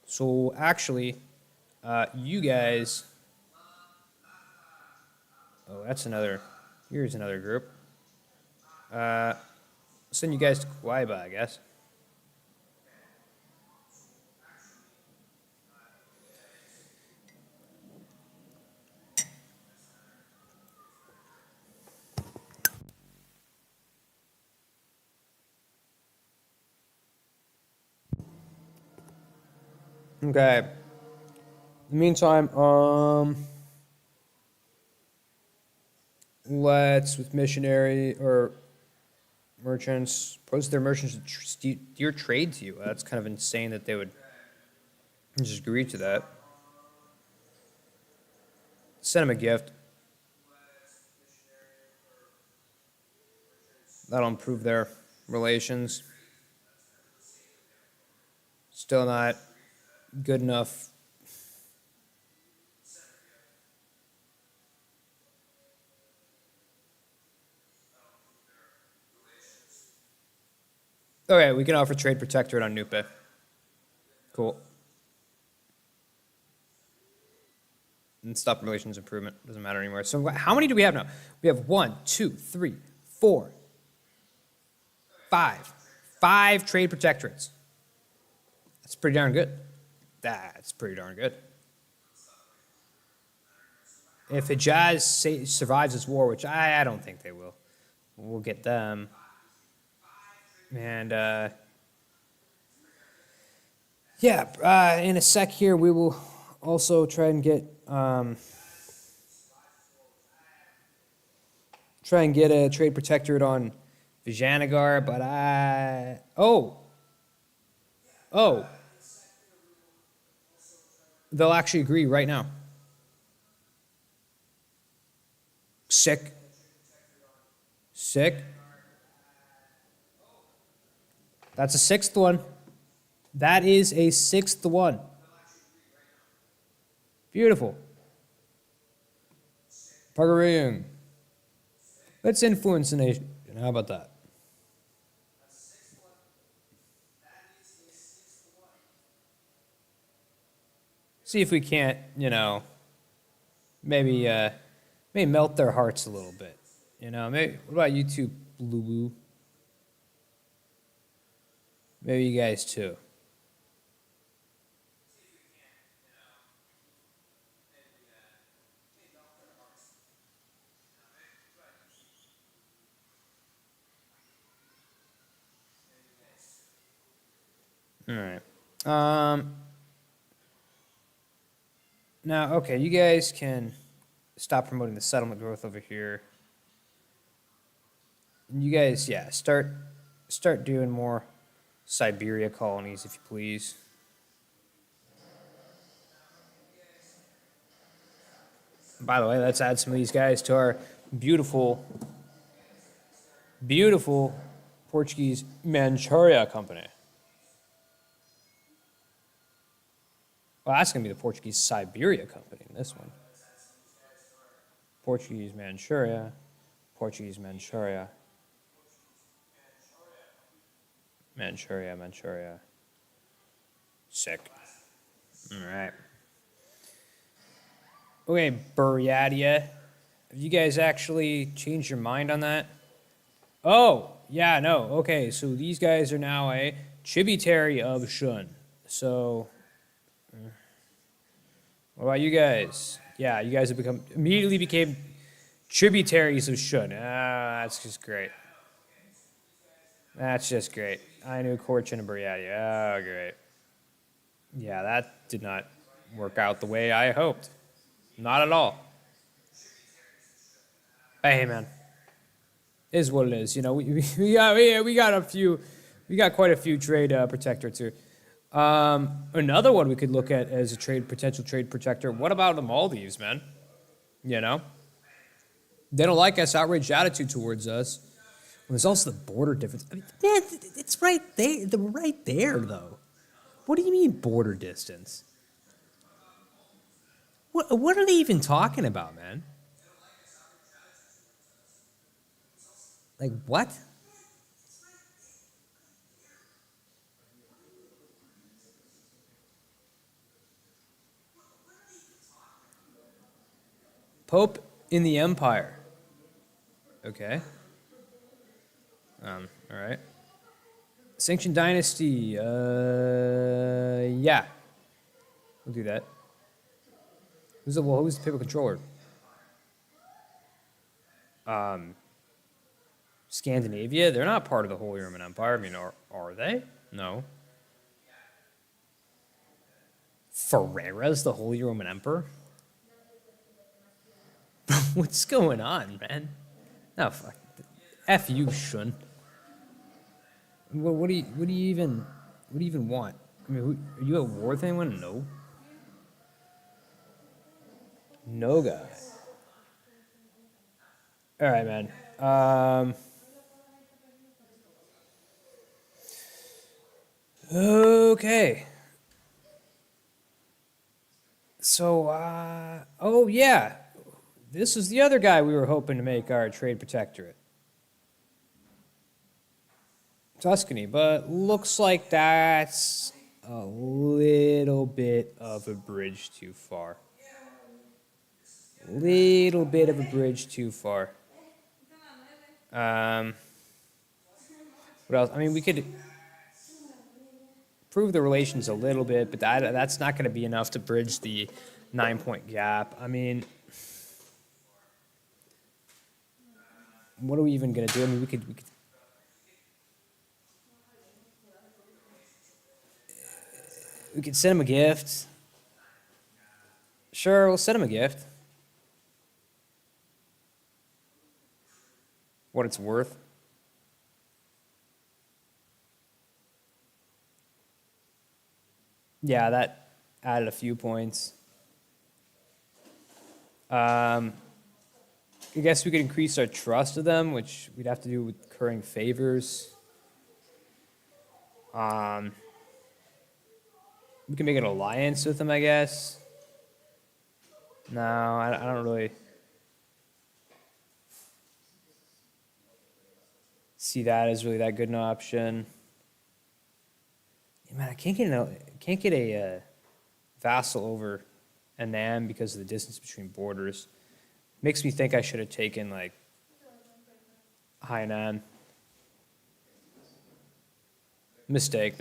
so actually, you guys. Oh, that's another. Here's another group. Send you guys to Guayba, I guess. Okay. In the meantime, let's with missionary or merchants post their merchants to steer trade to you. That's kind of insane that they would just agree to that. Send them a gift. That'll improve their relations. Still not good enough. Okay, we can offer trade protectorate on Nupe. Cool. And stop relations improvement. Doesn't matter anymore. So how many do we have now? We have 1, 2, 3, 4, 5. 5 trade protectorates. That's pretty darn good. That's pretty darn good. If Hijaz survives this war, which I don't think they will, we'll get them. And yeah, in a sec here, we will also try and get a trade protectorate on Vijayanagar, but they'll actually agree right now. Sick. That's a 6th one. That is a 6th one. Beautiful. Pagaring. Let's influence the nation. How about that? See if we can't, maybe melt their hearts a little bit. Maybe. What about you two, Blue Boo? Maybe you guys too. All right. Now, okay, you guys can stop promoting the settlement growth over here. You guys, yeah, start doing more Siberia colonies, if you please. By the way, let's add some of these guys to our beautiful, beautiful Portuguese Manchuria company. Well, that's going to be the Portuguese Siberia company in this one. Portuguese Manchuria, Portuguese Manchuria. Manchuria. Sick. All right. Okay, Buryatia. Have you guys actually changed your mind on that? Oh, yeah, no. Okay, so these guys are now a tributary of Shun. So, what about you guys? Yeah, you guys have immediately became tributaries of Shun. That's just great. That's just great. I knew Korchin and Buryatia. Oh, great. Yeah, that did not work out the way I hoped. Not at all. Hey, man. It is what it is. We got quite a few trade protectorates here. Another one we could look at as a potential trade protector. What about the Maldives, man? They don't like us, outraged attitude towards us. There's also the border difference. I mean, man, it's right there. They're right there, though. What do you mean border distance? What are they even talking about, man? Like, what? Pope in the Empire. Okay. All right. Sanctioned Dynasty. Yeah. We'll do that. Who's the papal controller? Scandinavia. They're not part of the Holy Roman Empire. I mean, are they? No. Ferrera's the Holy Roman Emperor? What's going on, man? No, fuck. F you, Shun. What do you even want? I mean, are you at war with anyone? No. No guy. All right, man. Okay. So, oh yeah, this is the other guy we were hoping to make our trade protectorate. Tuscany, but looks like that's a little bit of a bridge too far. Little bit of a bridge too far. What else? I mean, we could improve the relations a little bit, but that's not going to be enough to bridge the 9-point gap. I mean, what are we even going to do? I mean, we could send him a gift. Sure, we'll send him a gift. What it's worth. Yeah, that added a few points. I guess we could increase our trust of them, which we'd have to do with curring favors. We can make an alliance with them, I guess. No, I don't really see that as really that good an option. Man, I can't get a vassal over Anam because of the distance between borders. Makes me think I should have taken like Hainan. Mistake.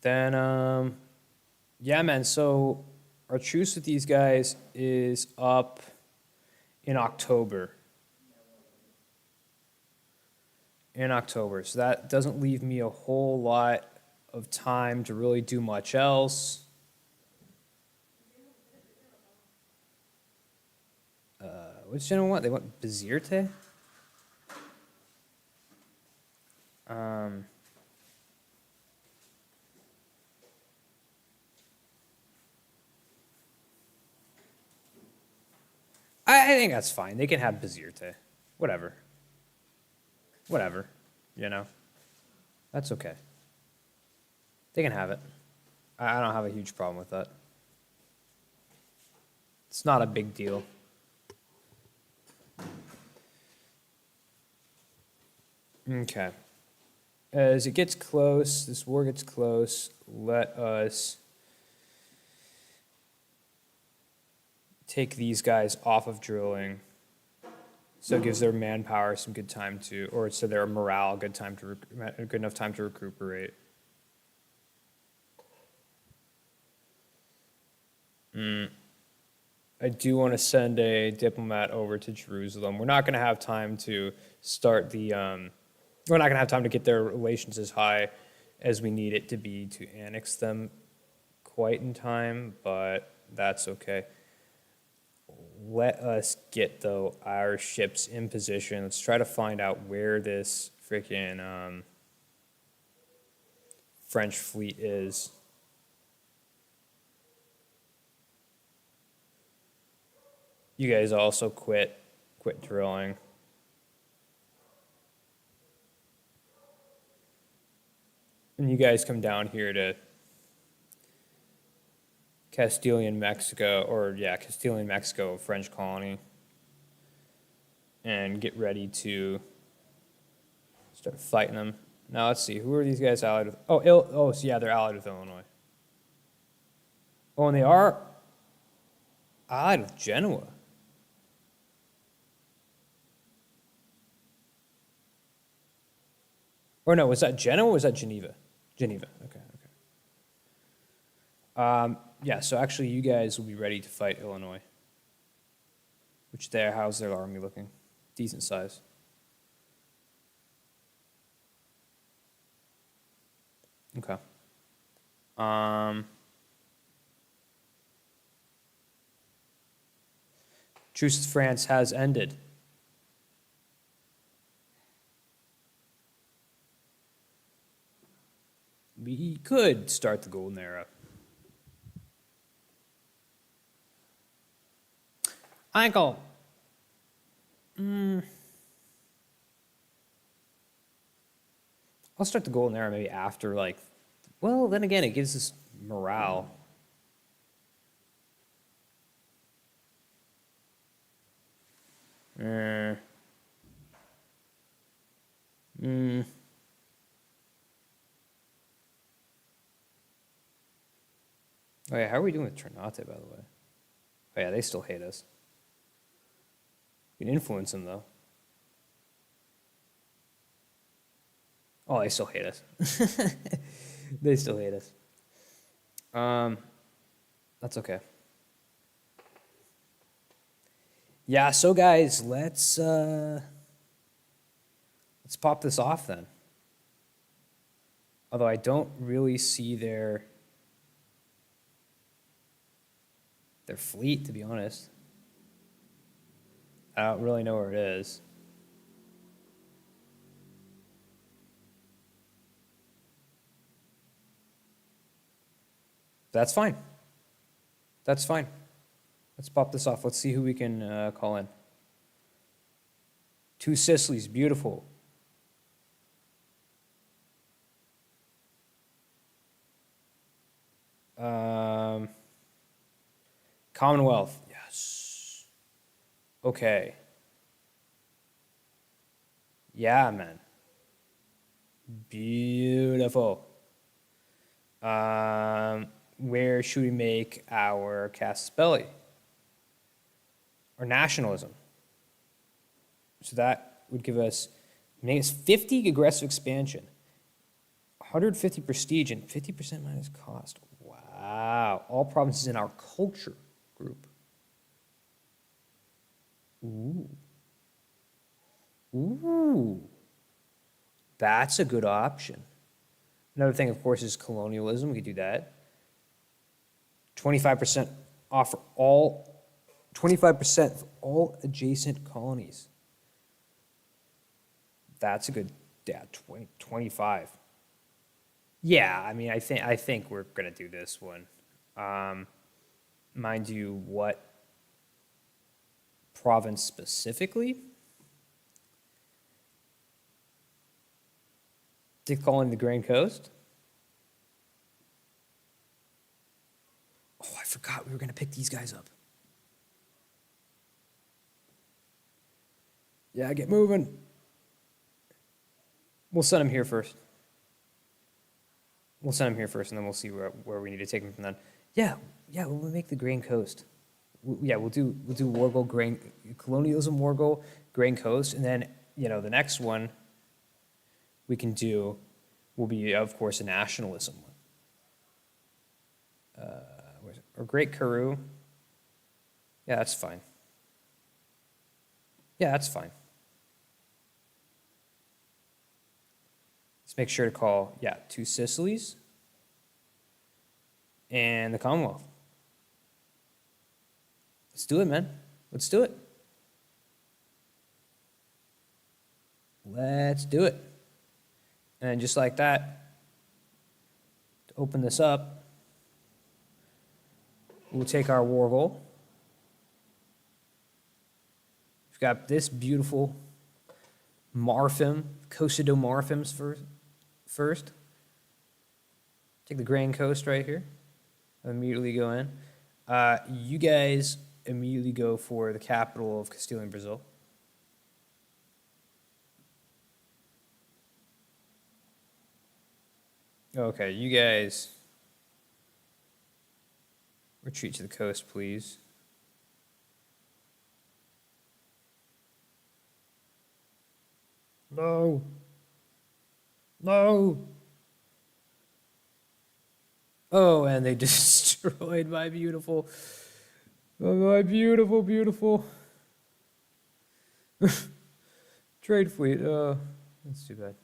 Then, yeah, man, so our truce with these guys is up in October. So that doesn't leave me a whole lot of time to really do much else. What does General want? They want Bezirte? I think that's fine. They can have Bezirte. Whatever, you know? That's okay. They can have it. I don't have a huge problem with that. It's not a big deal. Okay. As it gets close, this war gets close, let us take these guys off of drilling. So it gives their manpower some good time to, or so their morale good enough time to recuperate. I do want to send a diplomat over to Jerusalem. We're not going to have time to start the, we're not going to have time to get their relations as high as we need it to be to annex them quite in time, but that's okay. Let us get, though, our ships in position. Let's try to find out where this freaking French fleet is. You guys also quit drilling. And you guys come down here to Castilian Mexico, Castilian Mexico, French colony, and get ready to start fighting them. Now let's see, who are these guys allied with? So yeah, they're allied with Illinois. Oh, and they are allied with Genoa. Or no, was that Genoa or was that Geneva? Geneva, okay. Yeah, so actually you guys will be ready to fight Illinois. How's their army looking? Decent size. Okay. Truce with France has ended. We could start the golden era. Uncle. I'll start the golden era maybe after, then again, it gives us morale. Oh yeah, how are we doing with Ternate, by the way? Oh yeah, they still hate us. We can influence them, though. Oh, they still hate us. They still hate us. That's okay. Yeah, so guys, let's pop this off then. Although I don't really see their fleet, to be honest. I don't really know where it is. That's fine. That's fine. Let's pop this off. Let's see who we can call in. Two Sicilies, beautiful. Commonwealth, yes. Okay. Yeah, man. Beautiful. Where should we make our casus belli? Or nationalism? So that would give us 50 aggressive expansion, 150 prestige, and 50% minus cost. Wow. All provinces in our culture group. Ooh. That's a good option. Another thing, of course, is colonialism. We could do that. 25% off 25% of all adjacent colonies. That's a good, 25. Yeah, I mean, I think we're gonna do this one. Mind you, what province specifically? They call in the Grand Coast? Oh, I forgot we were gonna pick these guys up. Yeah, get moving. We'll send them here first. And then we'll see where we need to take them from then. Yeah, we'll make the Grain Coast. We'll do war goal, colonialism, war goal, Grain Coast, and then the next one we can do will be, of course, a nationalism one. Or Great Karoo. Yeah, that's fine. Let's make sure to call, two Sicilies and the Commonwealth. Let's do it, man. Let's do it. And just like that, to open this up, we'll take our war goal. We've got this beautiful Marfim, Costa do Marfim's first. Take the Grand Coast right here. Immediately go in. You guys immediately go for the capital of Castile and Brazil. Okay, you guys retreat to the coast, please. No. No. Oh, and they destroyed my beautiful, beautiful trade fleet. That's too bad.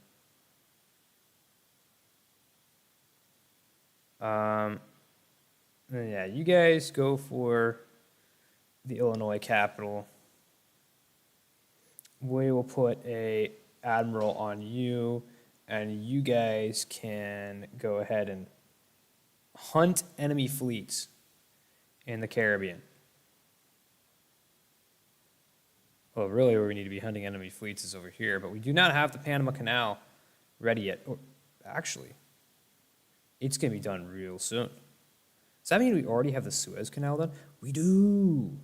Yeah, you guys go for the Illinois capital. We will put a admiral on you, and you guys can go ahead and hunt enemy fleets in the Caribbean. Well, really where we need to be hunting enemy fleets is over here, but we do not have the Panama Canal ready yet. Or, actually, it's going to be done real soon. Does that mean we already have the Suez Canal done? We do.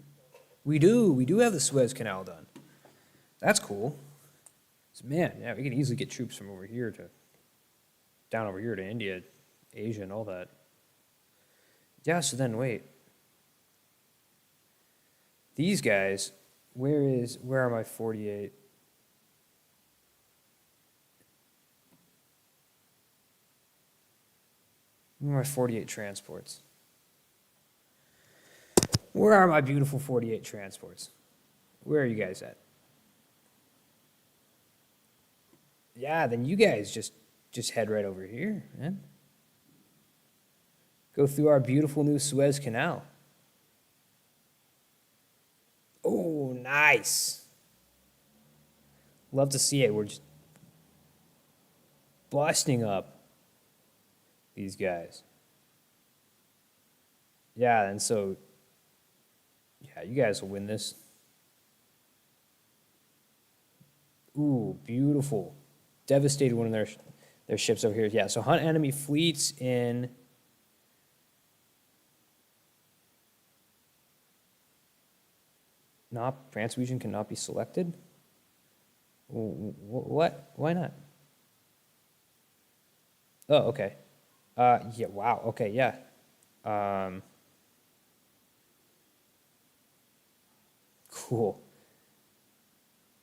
We do have the Suez Canal done. That's cool. So, man, yeah, we can easily get troops from over here to down over here to India, Asia, and all that. Yeah, so then wait. These guys, where are my 48? Where are my 48 transports? Where are my beautiful 48 transports? Where are you guys at? Yeah, then you guys just head right over here, man. Go through our beautiful new Suez Canal. Oh, nice. Love to see it. We're just busting up these guys. Yeah, and so, yeah, you guys will win this. Ooh, beautiful. Devastated one of their ships over here. Yeah, so hunt enemy fleets in... France region cannot be selected? What? Why not? Oh, okay. Yeah, wow, okay, yeah. Cool.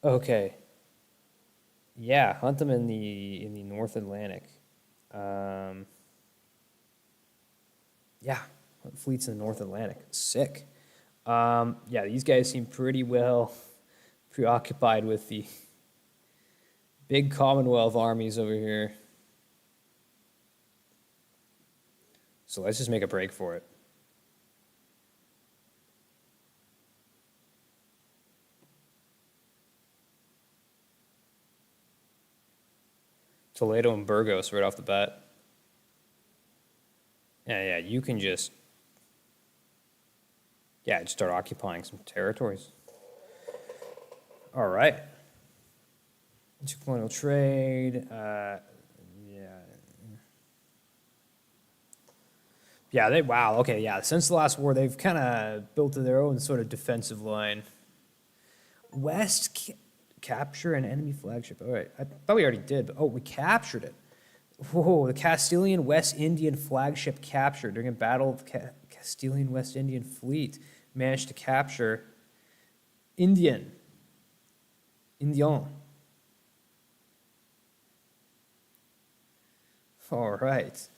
Okay. Yeah, hunt them in the North Atlantic. Yeah, hunt fleets in the North Atlantic. Sick. Yeah, these guys seem pretty well preoccupied with the big Commonwealth armies over here. So let's just make a break for it. Toledo and Burgos right off the bat. Yeah, you can just... Yeah, just start occupying some territories. All right. Intercolonial trade. Yeah, wow, okay, yeah. Since the last war, they've kind of built their own sort of defensive line. West capture an enemy flagship. All right, I thought we already did, but we captured it. Whoa, the Castilian West Indian flagship captured during a battle of the Castilian West Indian fleet. Managed to capture Indian. All right.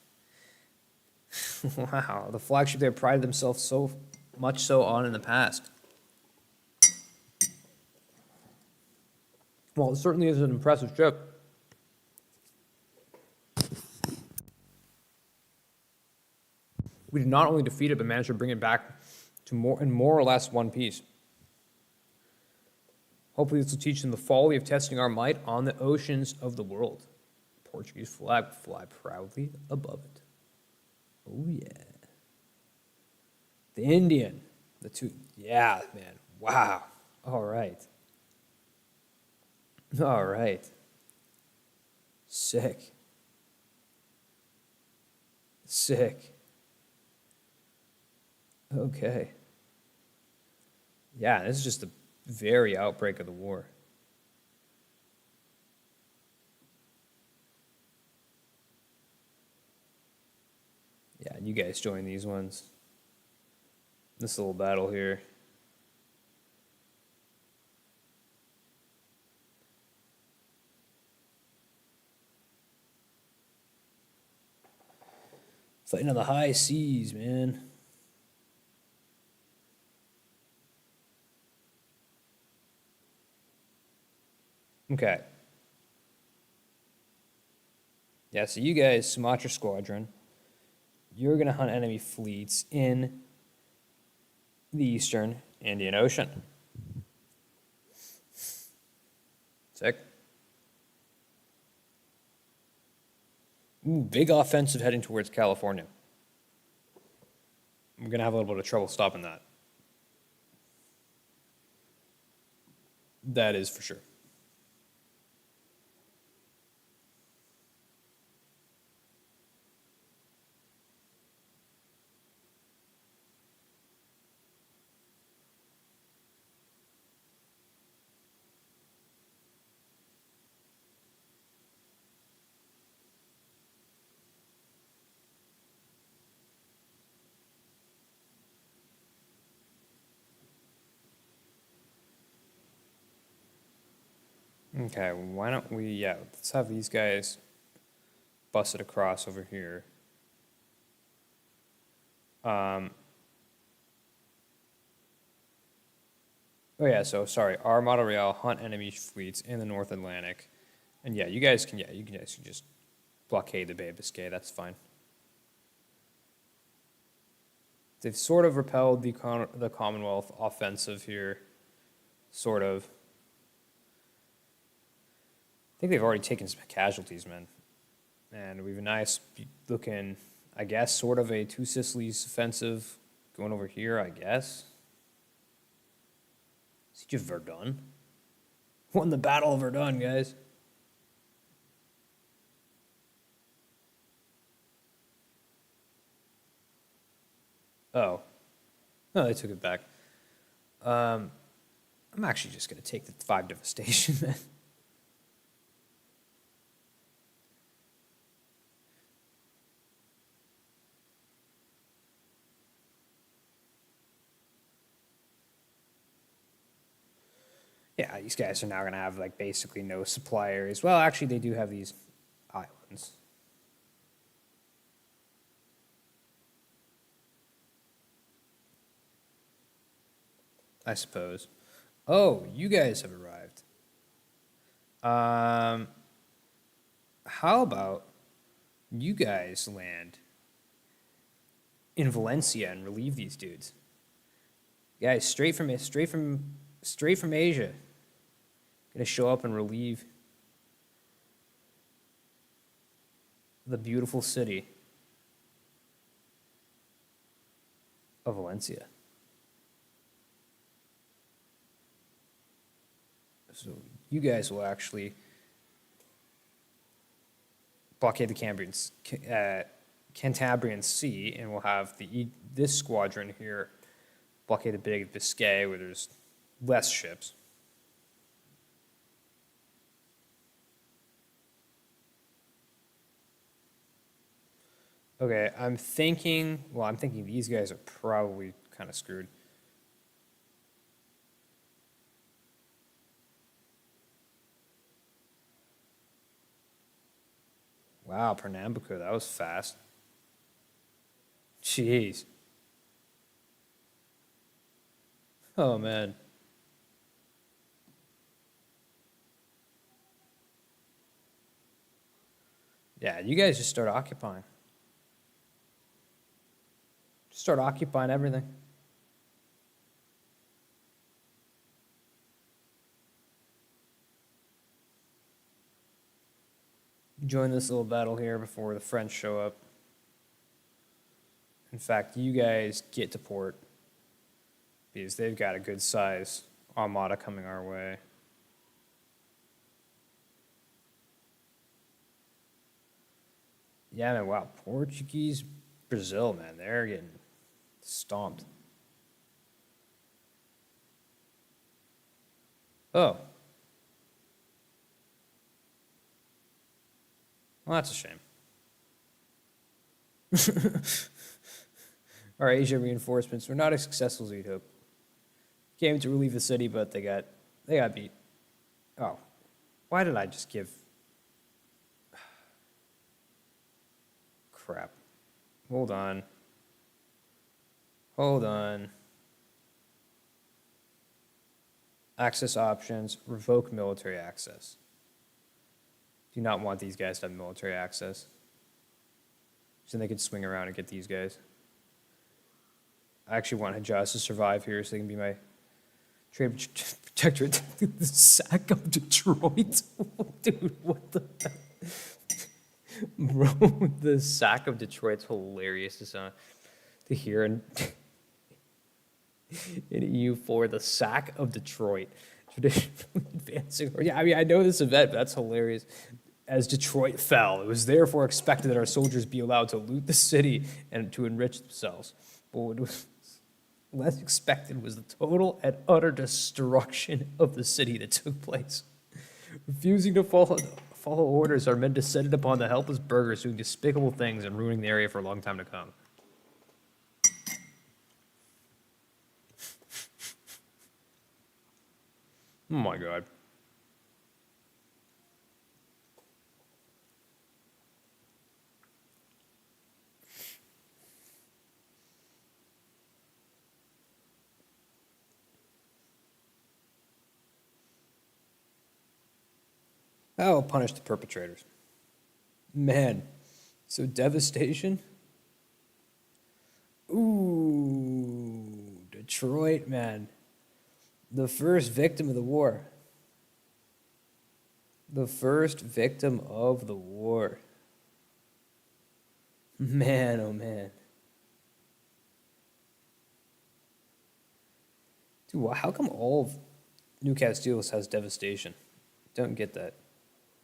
Wow, the flagship they prided themselves so much so on in the past. Well, it certainly is an impressive ship. We did not only defeat it, but managed to bring it back to more or less one piece. Hopefully this will teach them the folly of testing our might on the oceans of the world. The Portuguese flag will fly proudly above it. Oh, yeah. The Indian. The two. Yeah, man. Wow. All right. All right. Sick. Sick. Okay. Yeah, this is just the very outbreak of the war. Yeah, you guys join these ones. This little battle here. Fighting on the high seas, man. Okay. Yeah, so you guys, Sumatra Squadron, you're going to hunt enemy fleets in the Eastern Indian Ocean. Sick. Ooh, big offensive heading towards California. I'm going to have a little bit of trouble stopping that. That is for sure. Okay, why don't we, yeah, let's have these guys bust it across over here. Oh yeah, so sorry, Armada Real hunt enemy fleets in the North Atlantic. And yeah, you guys can just blockade the Bay of Biscay, that's fine. They've sort of repelled the Commonwealth offensive here, sort of. I think they've already taken some casualties, man. And we have a nice looking, I guess, sort of a Two Sicilies offensive going over here, I guess. Siege of Verdun. Won the Battle of Verdun, guys. Oh. No, they took it back. I'm actually just going to take the 5 devastation, man. Yeah, these guys are now going to have, like, basically no supply areas. Well, actually, they do have these islands. I suppose. Oh, you guys have arrived. How about you guys land in Valencia and relieve these dudes? Guys, straight from Asia, gonna show up and relieve the beautiful city of Valencia. So you guys will actually blockade the Cantabrian Sea, and we'll have this squadron here blockade the Bay of Biscay, where there's less ships. Okay, I'm thinking these guys are probably kind of screwed. Wow, Pernambuco, that was fast. Jeez. Oh, man. Yeah, you guys just start occupying. Just start occupying everything. Join this little battle here before the French show up. In fact, you guys get to port because they've got a good size armada coming our way. Yeah, man, wow. Portuguese, Brazil, man, they're getting stomped. Oh, well, that's a shame. Our Asia reinforcements were not as successful as we'd hoped. Came to relieve the city, but they got beat. Oh, why did I just give? Crap. Hold on. Hold on. Access options, revoke military access. Do not want these guys to have military access. So they could swing around and get these guys. I actually want Hijaz to survive here so they can be my trade protectorate. The sack of Detroit. Dude, what the heck? Bro, the sack of Detroit's hilarious to hear in EU4, the sack of Detroit. Traditionally advancing. Yeah, I mean, I know this event, but that's hilarious. As Detroit fell, it was therefore expected that our soldiers be allowed to loot the city and to enrich themselves. But what was less expected was the total and utter destruction of the city that took place. Refusing to follow orders, our men descended upon the helpless burghers doing despicable things and ruining the area for a long time to come. Oh my God. I will punish the perpetrators. Man, so devastation? Ooh, Detroit, man. The first victim of the war. The first victim of the war. Man, oh man. Dude, how come all of New Castillos has devastation? Don't get that.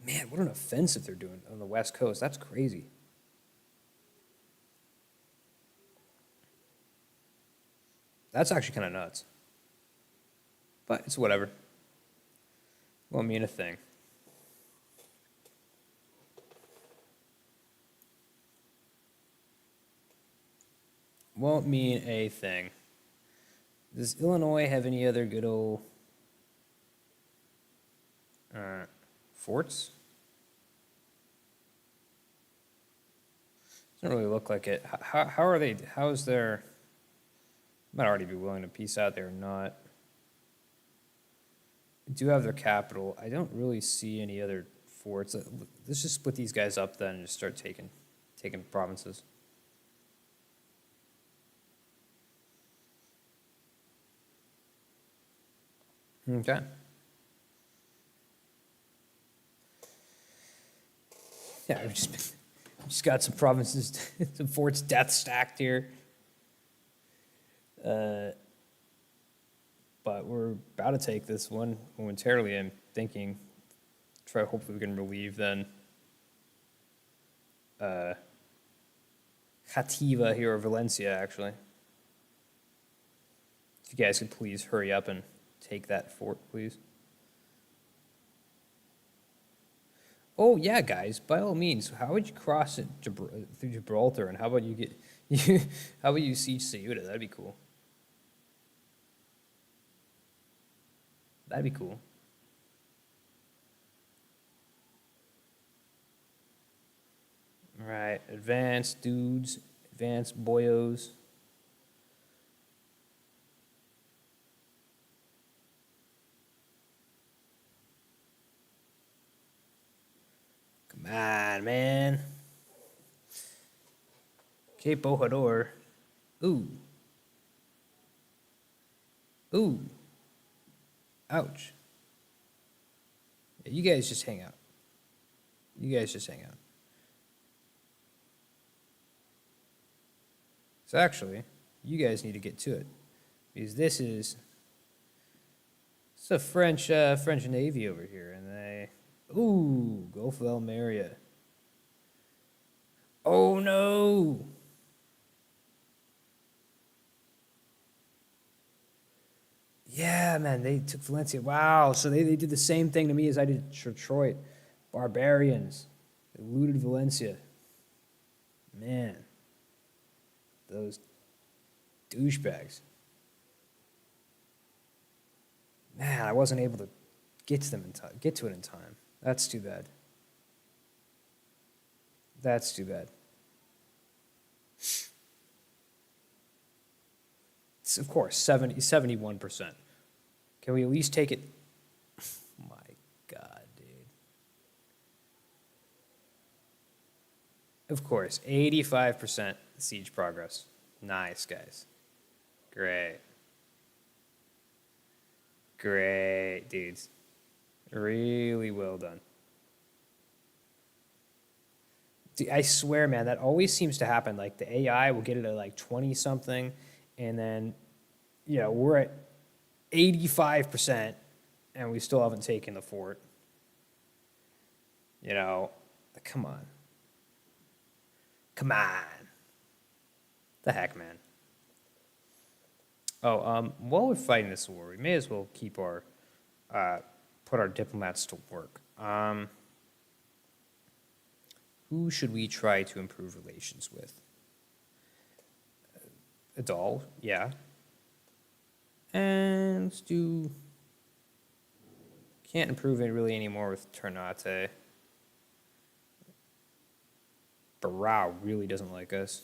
Man, what an offensive they're doing on the West Coast. That's crazy. That's actually kind of nuts. But it's whatever. Won't mean a thing. Won't mean a thing. Does Illinois have any other good old forts? Doesn't really look like it. How are they? How is their? Might already be willing to peace out there or not. I do have their capital. I don't really see any other forts. Let's just split these guys up then and just start taking provinces. Okay. Yeah, we've just got some provinces, some forts death stacked here. But we're about to take this one momentarily. I'm thinking, hopefully we can relieve then Jativa here, or Valencia, actually. If you guys could please hurry up and take that fort, please. Oh, yeah, guys, by all means, how would you cross it through Gibraltar, and how about you how about you siege Ceuta? That'd be cool. That'd be cool. All right, advance, dudes. Advance, boyos. Come on, man. Cape Bojador. Ooh. Ooh. Ouch. Yeah, you guys just hang out. You guys just hang out. So actually, you guys need to get to it. Because this is a French Navy over here. And they... Ooh, Gulf of Almeria. Oh no! Yeah, man, they took Valencia. Wow, so they did the same thing to me as I did to Detroit. Barbarians. They looted Valencia. Man, those douchebags. Man, I wasn't able to get to them in time, get to it in time. That's too bad. That's too bad. It's, of course, 71%. Can we at least take it? My God, dude. Of course, 85% siege progress. Nice, guys. Great. Great, dudes. Really well done. Dude, I swear, man, that always seems to happen. Like, the AI will get it at like 20-something, and then, we're at 85%, and we still haven't taken the fort. Come on. Come on. The heck, man. Oh, while we're fighting this war, we may as well keep our, put our diplomats to work. Who should we try to improve relations with? Adal, yeah. And let's do... Can't improve it really anymore with Ternate. Barao really doesn't like us.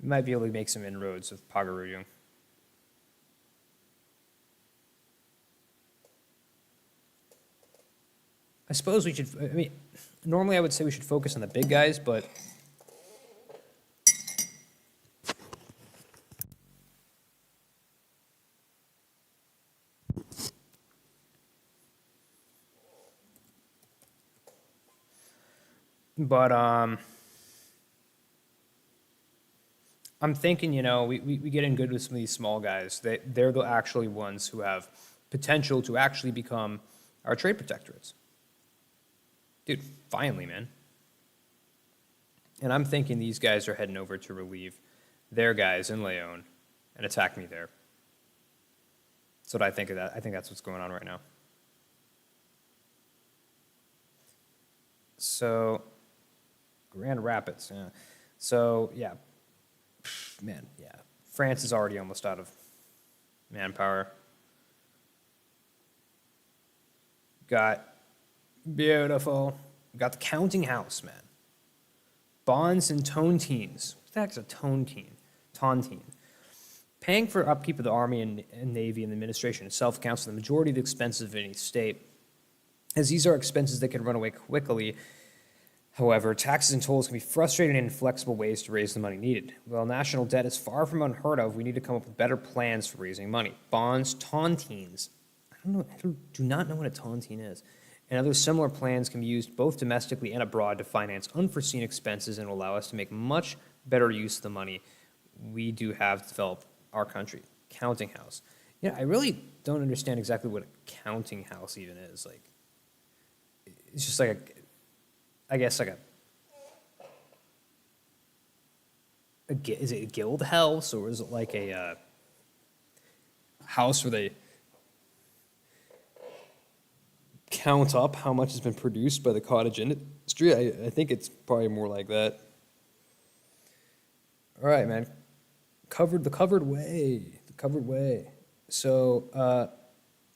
We might be able to make some inroads with Pagaruyung. I suppose we should, normally I would say we should focus on the big guys, but I'm thinking, we get in good with some of these small guys. They're the actually ones who have potential to actually become our trade protectorates. Dude, finally, man. And I'm thinking these guys are heading over to relieve their guys in Leon and attack me there. That's what I think of that. I think that's what's going on right now. So, Grand Rapids, yeah. So, yeah. Man, yeah. France is already almost out of manpower. Got beautiful. Got the counting house, man. Bonds and tontines. What the heck is a tontine? Tontine. Paying for upkeep of the Army and Navy and the administration itself accounts for the majority of the expenses of any state. As these are expenses that can run away quickly, however, taxes and tolls can be frustrating and inflexible ways to raise the money needed. While national debt is far from unheard of, we need to come up with better plans for raising money. Bonds, tontines. I do not know what a tontine is. And other similar plans can be used both domestically and abroad to finance unforeseen expenses and will allow us to make much better use of the money we do have to develop our country. Counting house. I really don't understand exactly what a counting house even is. Like, it's just like is it a guild house, or is it like a house where they count up how much has been produced by the cottage industry? I think it's probably more like that. All right, man. The covered way. So,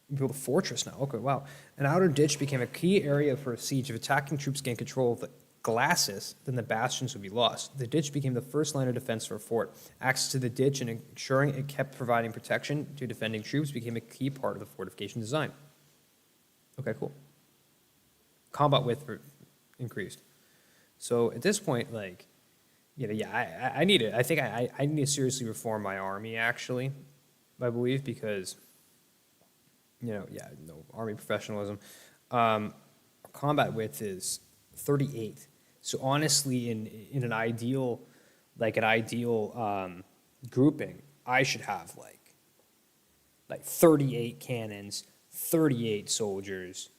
we built a fortress now. Okay, wow. An outer ditch became a key area for a siege. If attacking troops gained control of the glacis, then the bastions would be lost. The ditch became the first line of defense for a fort. Access to the ditch and ensuring it kept providing protection to defending troops became a key part of the fortification design. Okay, cool. Combat width increased. So at this point, I need it. I think I need to seriously reform my army, actually, I believe, because, no army professionalism. Combat width is 38. So honestly, in an ideal grouping, I should have like 38 cannons, 38 soldiers,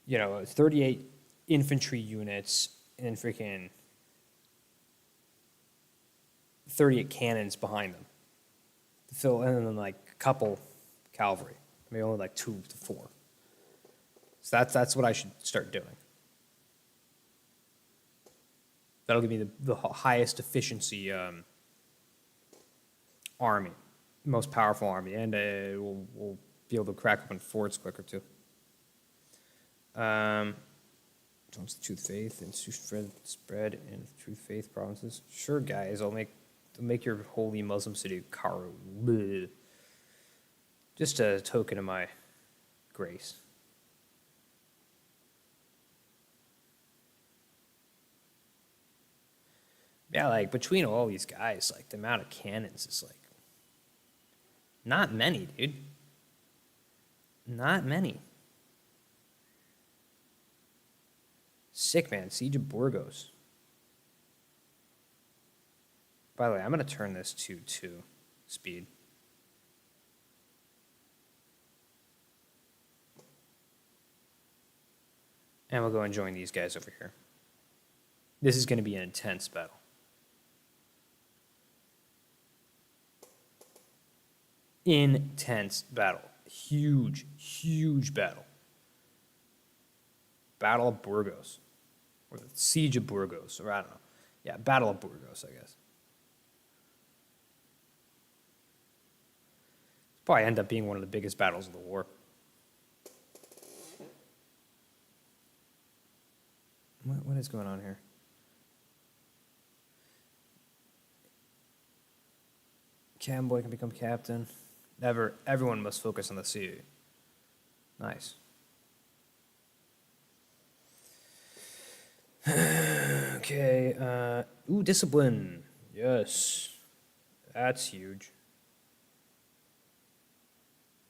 38 infantry units, and then freaking 38 cannons behind them. And then like a couple cavalry. Maybe only like 2 to 4. So that's what I should start doing. That'll give me the highest efficiency army, most powerful army, and we'll be able to crack open forts quicker too. Jones the Truth Faith and spread in Truth Faith provinces. Sure, guys, I'll make your holy Muslim city Cairo. Bleh. Just a token of my grace. Yeah, like between all these guys, like the amount of cannons is like not many, dude. Not many. Sick, man. Siege of Burgos. By the way, I'm going to turn this to 2 speed. And we'll go and join these guys over here. This is going to be an intense battle. Intense battle. Huge, huge battle. Battle of Burgos. Or the Siege of Burgos, or I don't know. Yeah, Battle of Burgos, I guess. Probably end up being one of the biggest battles of the war. What is going on here? Camboy can become captain. Everyone must focus on the sea. Nice. Okay. Discipline. Yes. That's huge.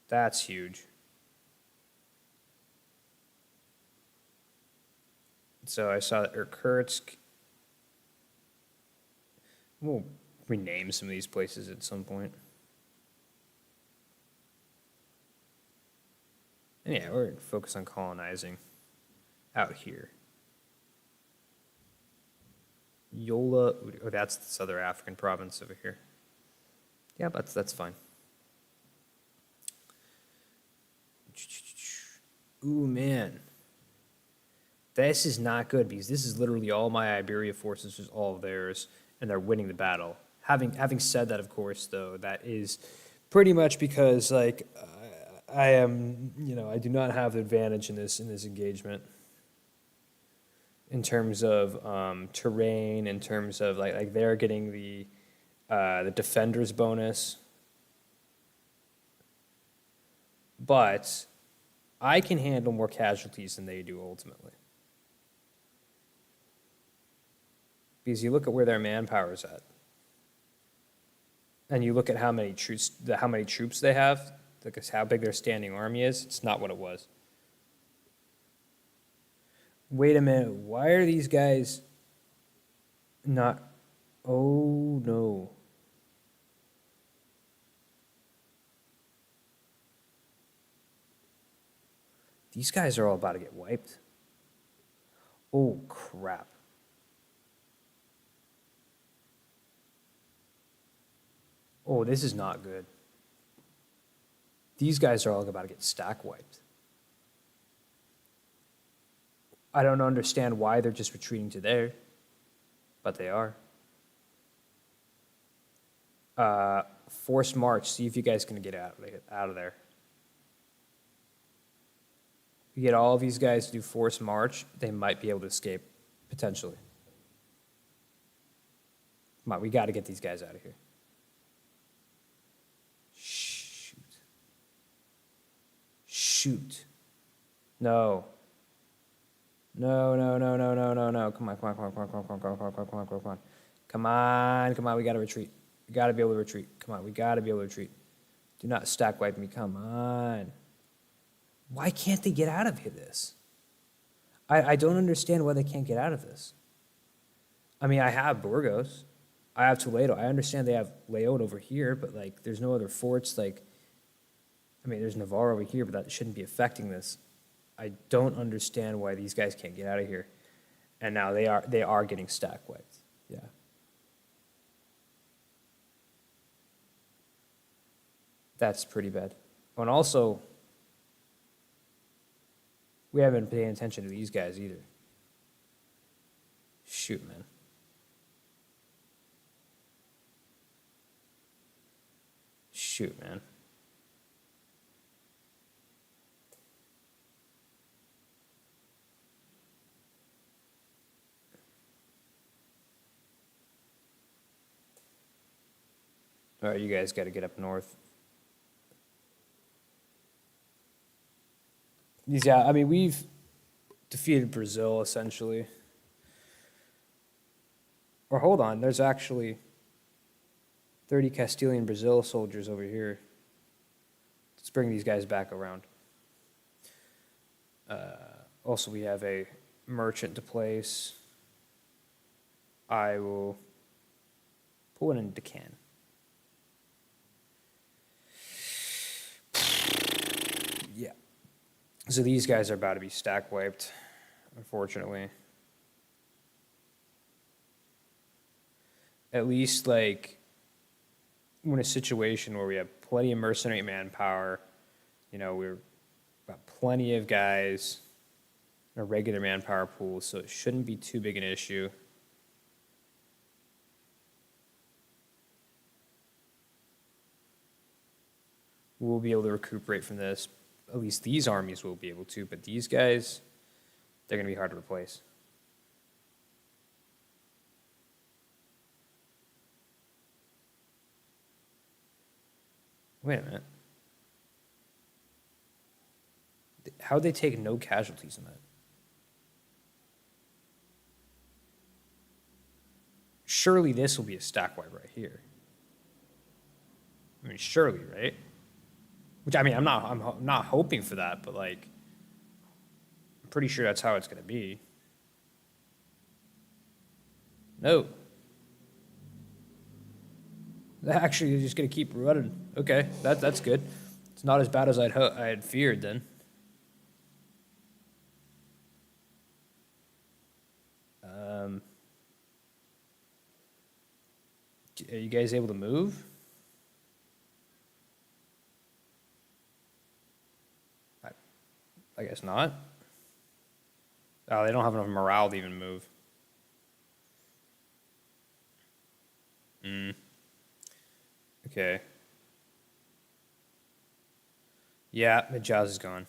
That's huge. So I saw that Irkutsk. We'll rename some of these places at some point. And yeah, we're going to focus on colonizing out here. Yola, oh, that's this other African province over here. Yeah, that's fine. Ooh, man. This is not good because this is literally all my Iberia forces, is all of theirs, and they're winning the battle. Having said that, of course, though, that is pretty much because, like, I am, I do not have the advantage in this engagement. In terms of terrain, in terms of like they're getting the defender's bonus, but I can handle more casualties than they do ultimately. Because you look at where their manpower is at, and you look at how many troops they have, like how big their standing army is. It's not what it was. Wait a minute, why are these guys not? Oh no. These guys are all about to get wiped. Oh crap. Oh, this is not good. These guys are all about to get stack wiped. I don't understand why they're just retreating to there, but they are. Forced march. See if you guys can get out of there. You get all of these guys to do forced march, they might be able to escape, potentially. Come on, we got to get these guys out of here. Shoot. No. No. Come on, we gotta retreat. We gotta be able to retreat. Come on, we gotta be able to retreat. Do not stack wipe me, come on. Why can't they get out of this? I don't understand why they can't get out of this. I mean, I have Burgos. I have Toledo. I understand they have Leon over here, but like there's no other forts. Like, I mean, there's Navarre over here, but that shouldn't be affecting this. I don't understand why these guys can't get out of here. And now they are getting stack wiped. Yeah. That's pretty bad. And also, we haven't been paying attention to these guys either. Shoot, man. Shoot, man. All right, you guys got to get up north. Yeah, I mean, we've defeated Brazil, essentially. Or hold on, there's actually 30 Castilian Brazil soldiers over here. Let's bring these guys back around. Also, we have a merchant to place. I will pull it in Deccan. Yeah. So these guys are about to be stack wiped, unfortunately. At least, like, we're in a situation where we have plenty of mercenary manpower. You know, we've got plenty of guys in a regular manpower pool, so it shouldn't be too big an issue. We'll be able to recuperate from this. At least these armies will be able to, but these guys, they're going to be hard to replace. Wait a minute. How'd they take no casualties in that? Surely this will be a stack wipe right here. I mean, surely, right? Which, I mean, I'm not hoping for that, but, like, I'm pretty sure that's how it's going to be. No. Actually, you're just going to keep running. Okay, that's good. It's not as bad as I had feared then. Are you guys able to move? I guess not. Oh, they don't have enough morale to even move. Okay. Yeah, Majaz is gone.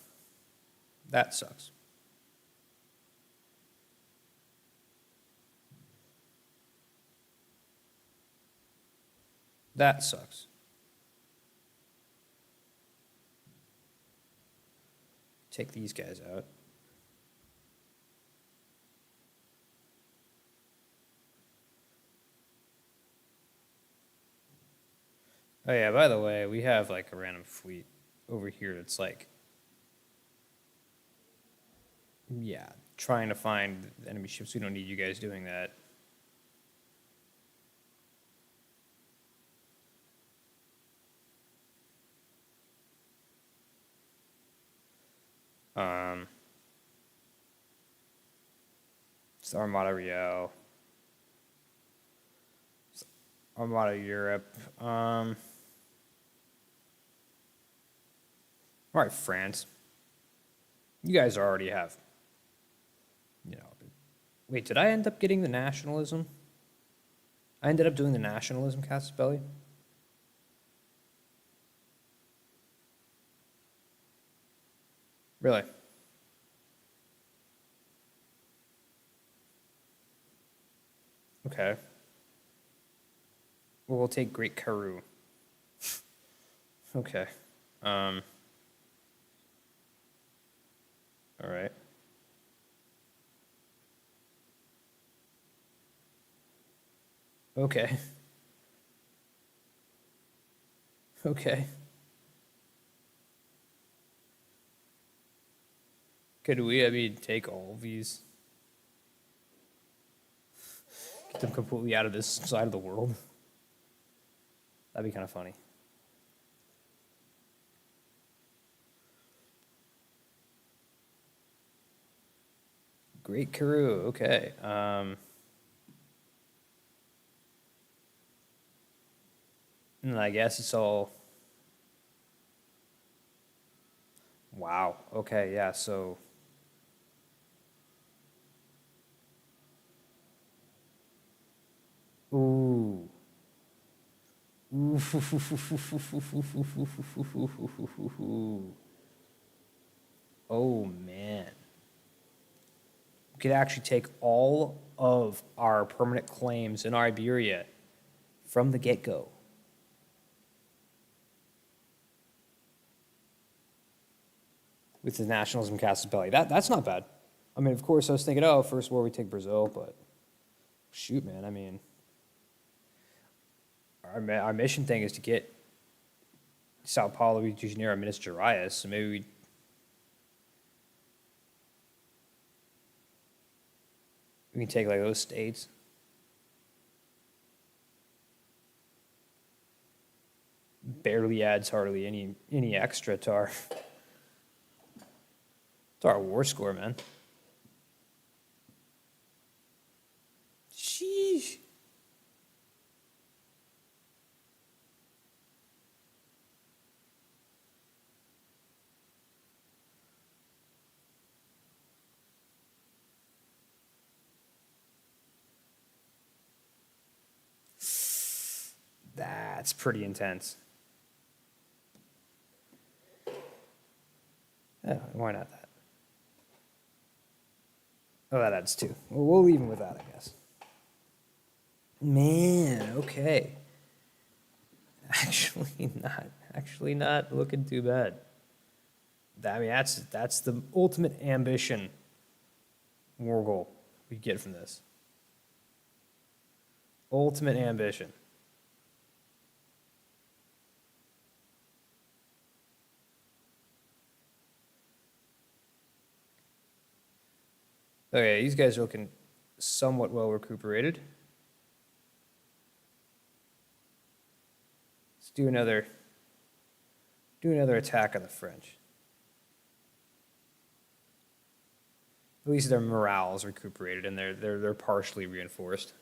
That sucks. That sucks. Take these guys out. Oh yeah, by the way, we have like a random fleet over here that's like, yeah, trying to find enemy ships. We don't need you guys doing that. It's Armada Real. It's Armada Europe. All right, France. You guys already have. You know. Wait, did I end up getting the nationalism? I ended up doing the nationalism, Caspelli. Really? Okay. Well, we'll take Great Karoo. Okay. All right. Okay. Okay. Could we, I mean, take all of these? Get them completely out of this side of the world? That'd be kind of funny. Great Karoo, okay. And I guess it's all... Wow, okay, yeah, so... Ooh. Ooh. Oh, man. We could actually take all of our permanent claims in Iberia from the get-go. With the nationalism casus belli. That's not bad. I mean, of course, I was thinking, oh, first war we take Brazil, but shoot, man, I mean, our mission thing is to get Sao Paulo, Rio de Janeiro, Minas Gerais, so maybe we can take like those states. Barely adds hardly any extra to our war score, man. Sheesh. That's pretty intense. Yeah, why not that? Oh, that adds two. Well, we'll leave him with that, I guess. Man, okay. Actually not looking too bad. I mean, that's the ultimate ambition war goal we get from this. Ultimate ambition. Okay, these guys are looking somewhat well recuperated. Let's do another attack on the French. At least their morale is recuperated and they're partially reinforced.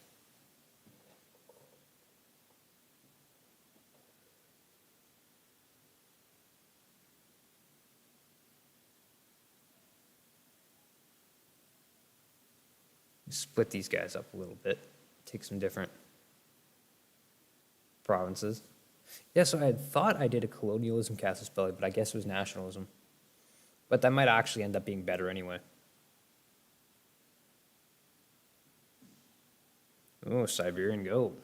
Split these guys up a little bit, take some different provinces. Yeah, so I had thought I did a colonialism casus belli, but I guess it was nationalism. But that might actually end up being better anyway. Oh, Siberian gold.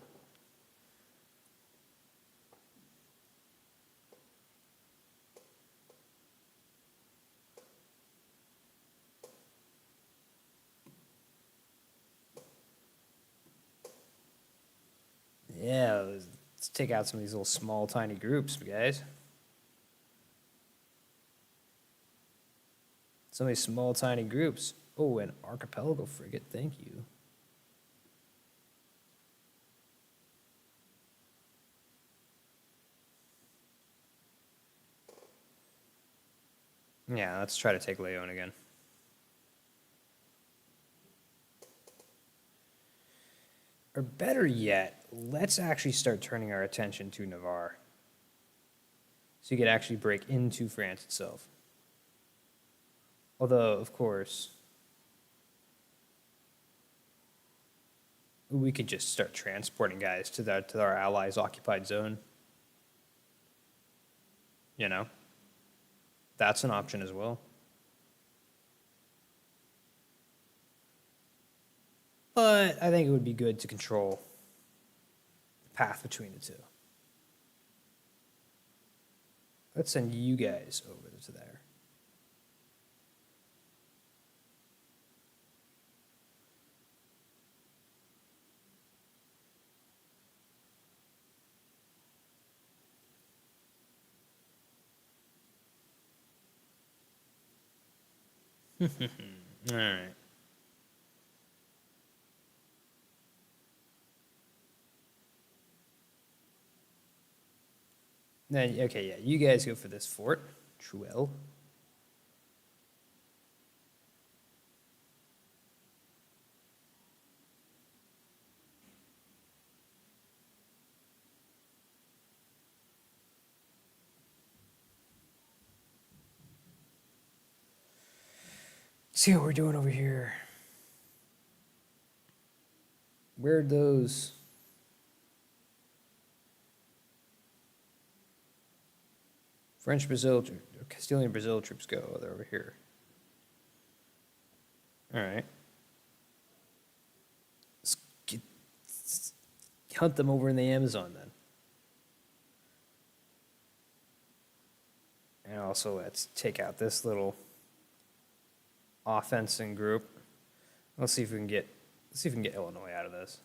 Yeah, let's take out some of these little small, tiny groups, guys. Some of these small, tiny groups. Oh, an archipelago frigate, thank you. Yeah, let's try to take Leon again. Or better yet, let's actually start turning our attention to Navarre. So you could actually break into France itself. Although, of course, we could just start transporting guys to our allies' occupied zone. You know? That's an option as well. But I think it would be good to control the path between the two. Let's send you guys over to there. All right. Then, okay, yeah, you guys go for this fort, Truel. See what we're doing over here. Where'd those French Brazil, Castilian Brazil troops go? They're over here. All right. Let's hunt them over in the Amazon then. And also let's take out this little offensing group. Let's see if we can get Illinois out of this.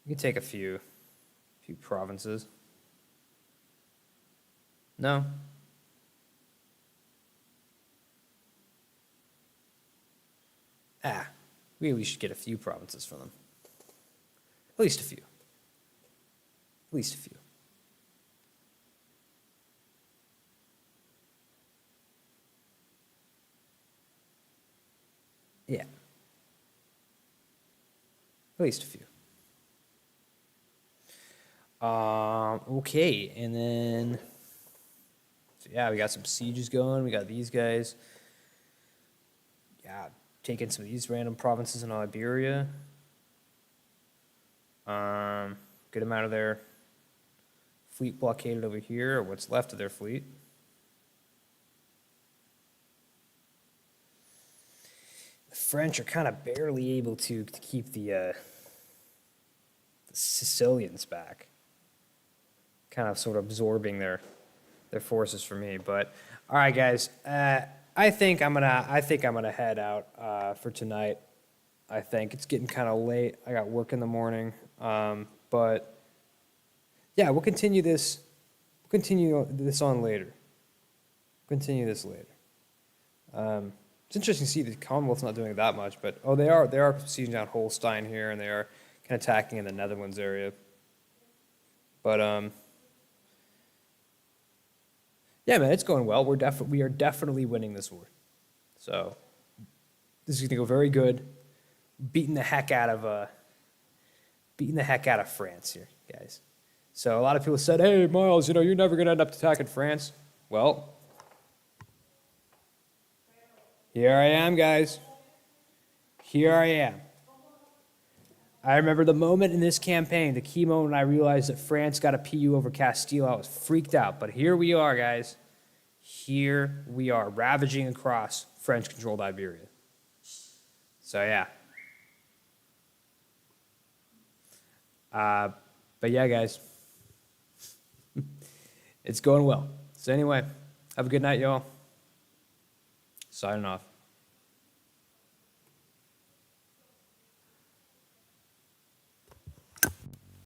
We can take a few provinces. No. We should get a few provinces from them. At least a few. At least a few. Yeah. At least a few. Okay, and then, so yeah, we got some sieges going. We got these guys. Yeah, taking some of these random provinces in Iberia. Get them out of their fleet blockaded over here, or what's left of their fleet. The French are kind of barely able to keep the Sicilians back. Kind of sort of absorbing their forces for me. But all right, guys, I think I'm gonna head out for tonight. I think it's getting kind of late. I got work in the morning. But yeah, we'll continue this. We'll continue this on later. We'll continue this later. It's interesting to see the Commonwealth's not doing that much, but they are sieging down Holstein here, and they are kind of attacking in the Netherlands area. But yeah, man, it's going well. We are definitely winning this war. So this is going to go very good. Beating the heck out of France here, guys. So a lot of people said, "Hey, Miles, you're never going to end up attacking France." Well, here I am, guys. Here I am. I remember the moment in this campaign, the key moment when I realized that France got a PU over Castile. I was freaked out, but here we are, guys. Here we are, ravaging across French-controlled Iberia. So, yeah. But yeah, guys. It's going well. So anyway, have a good night, y'all. Signing off.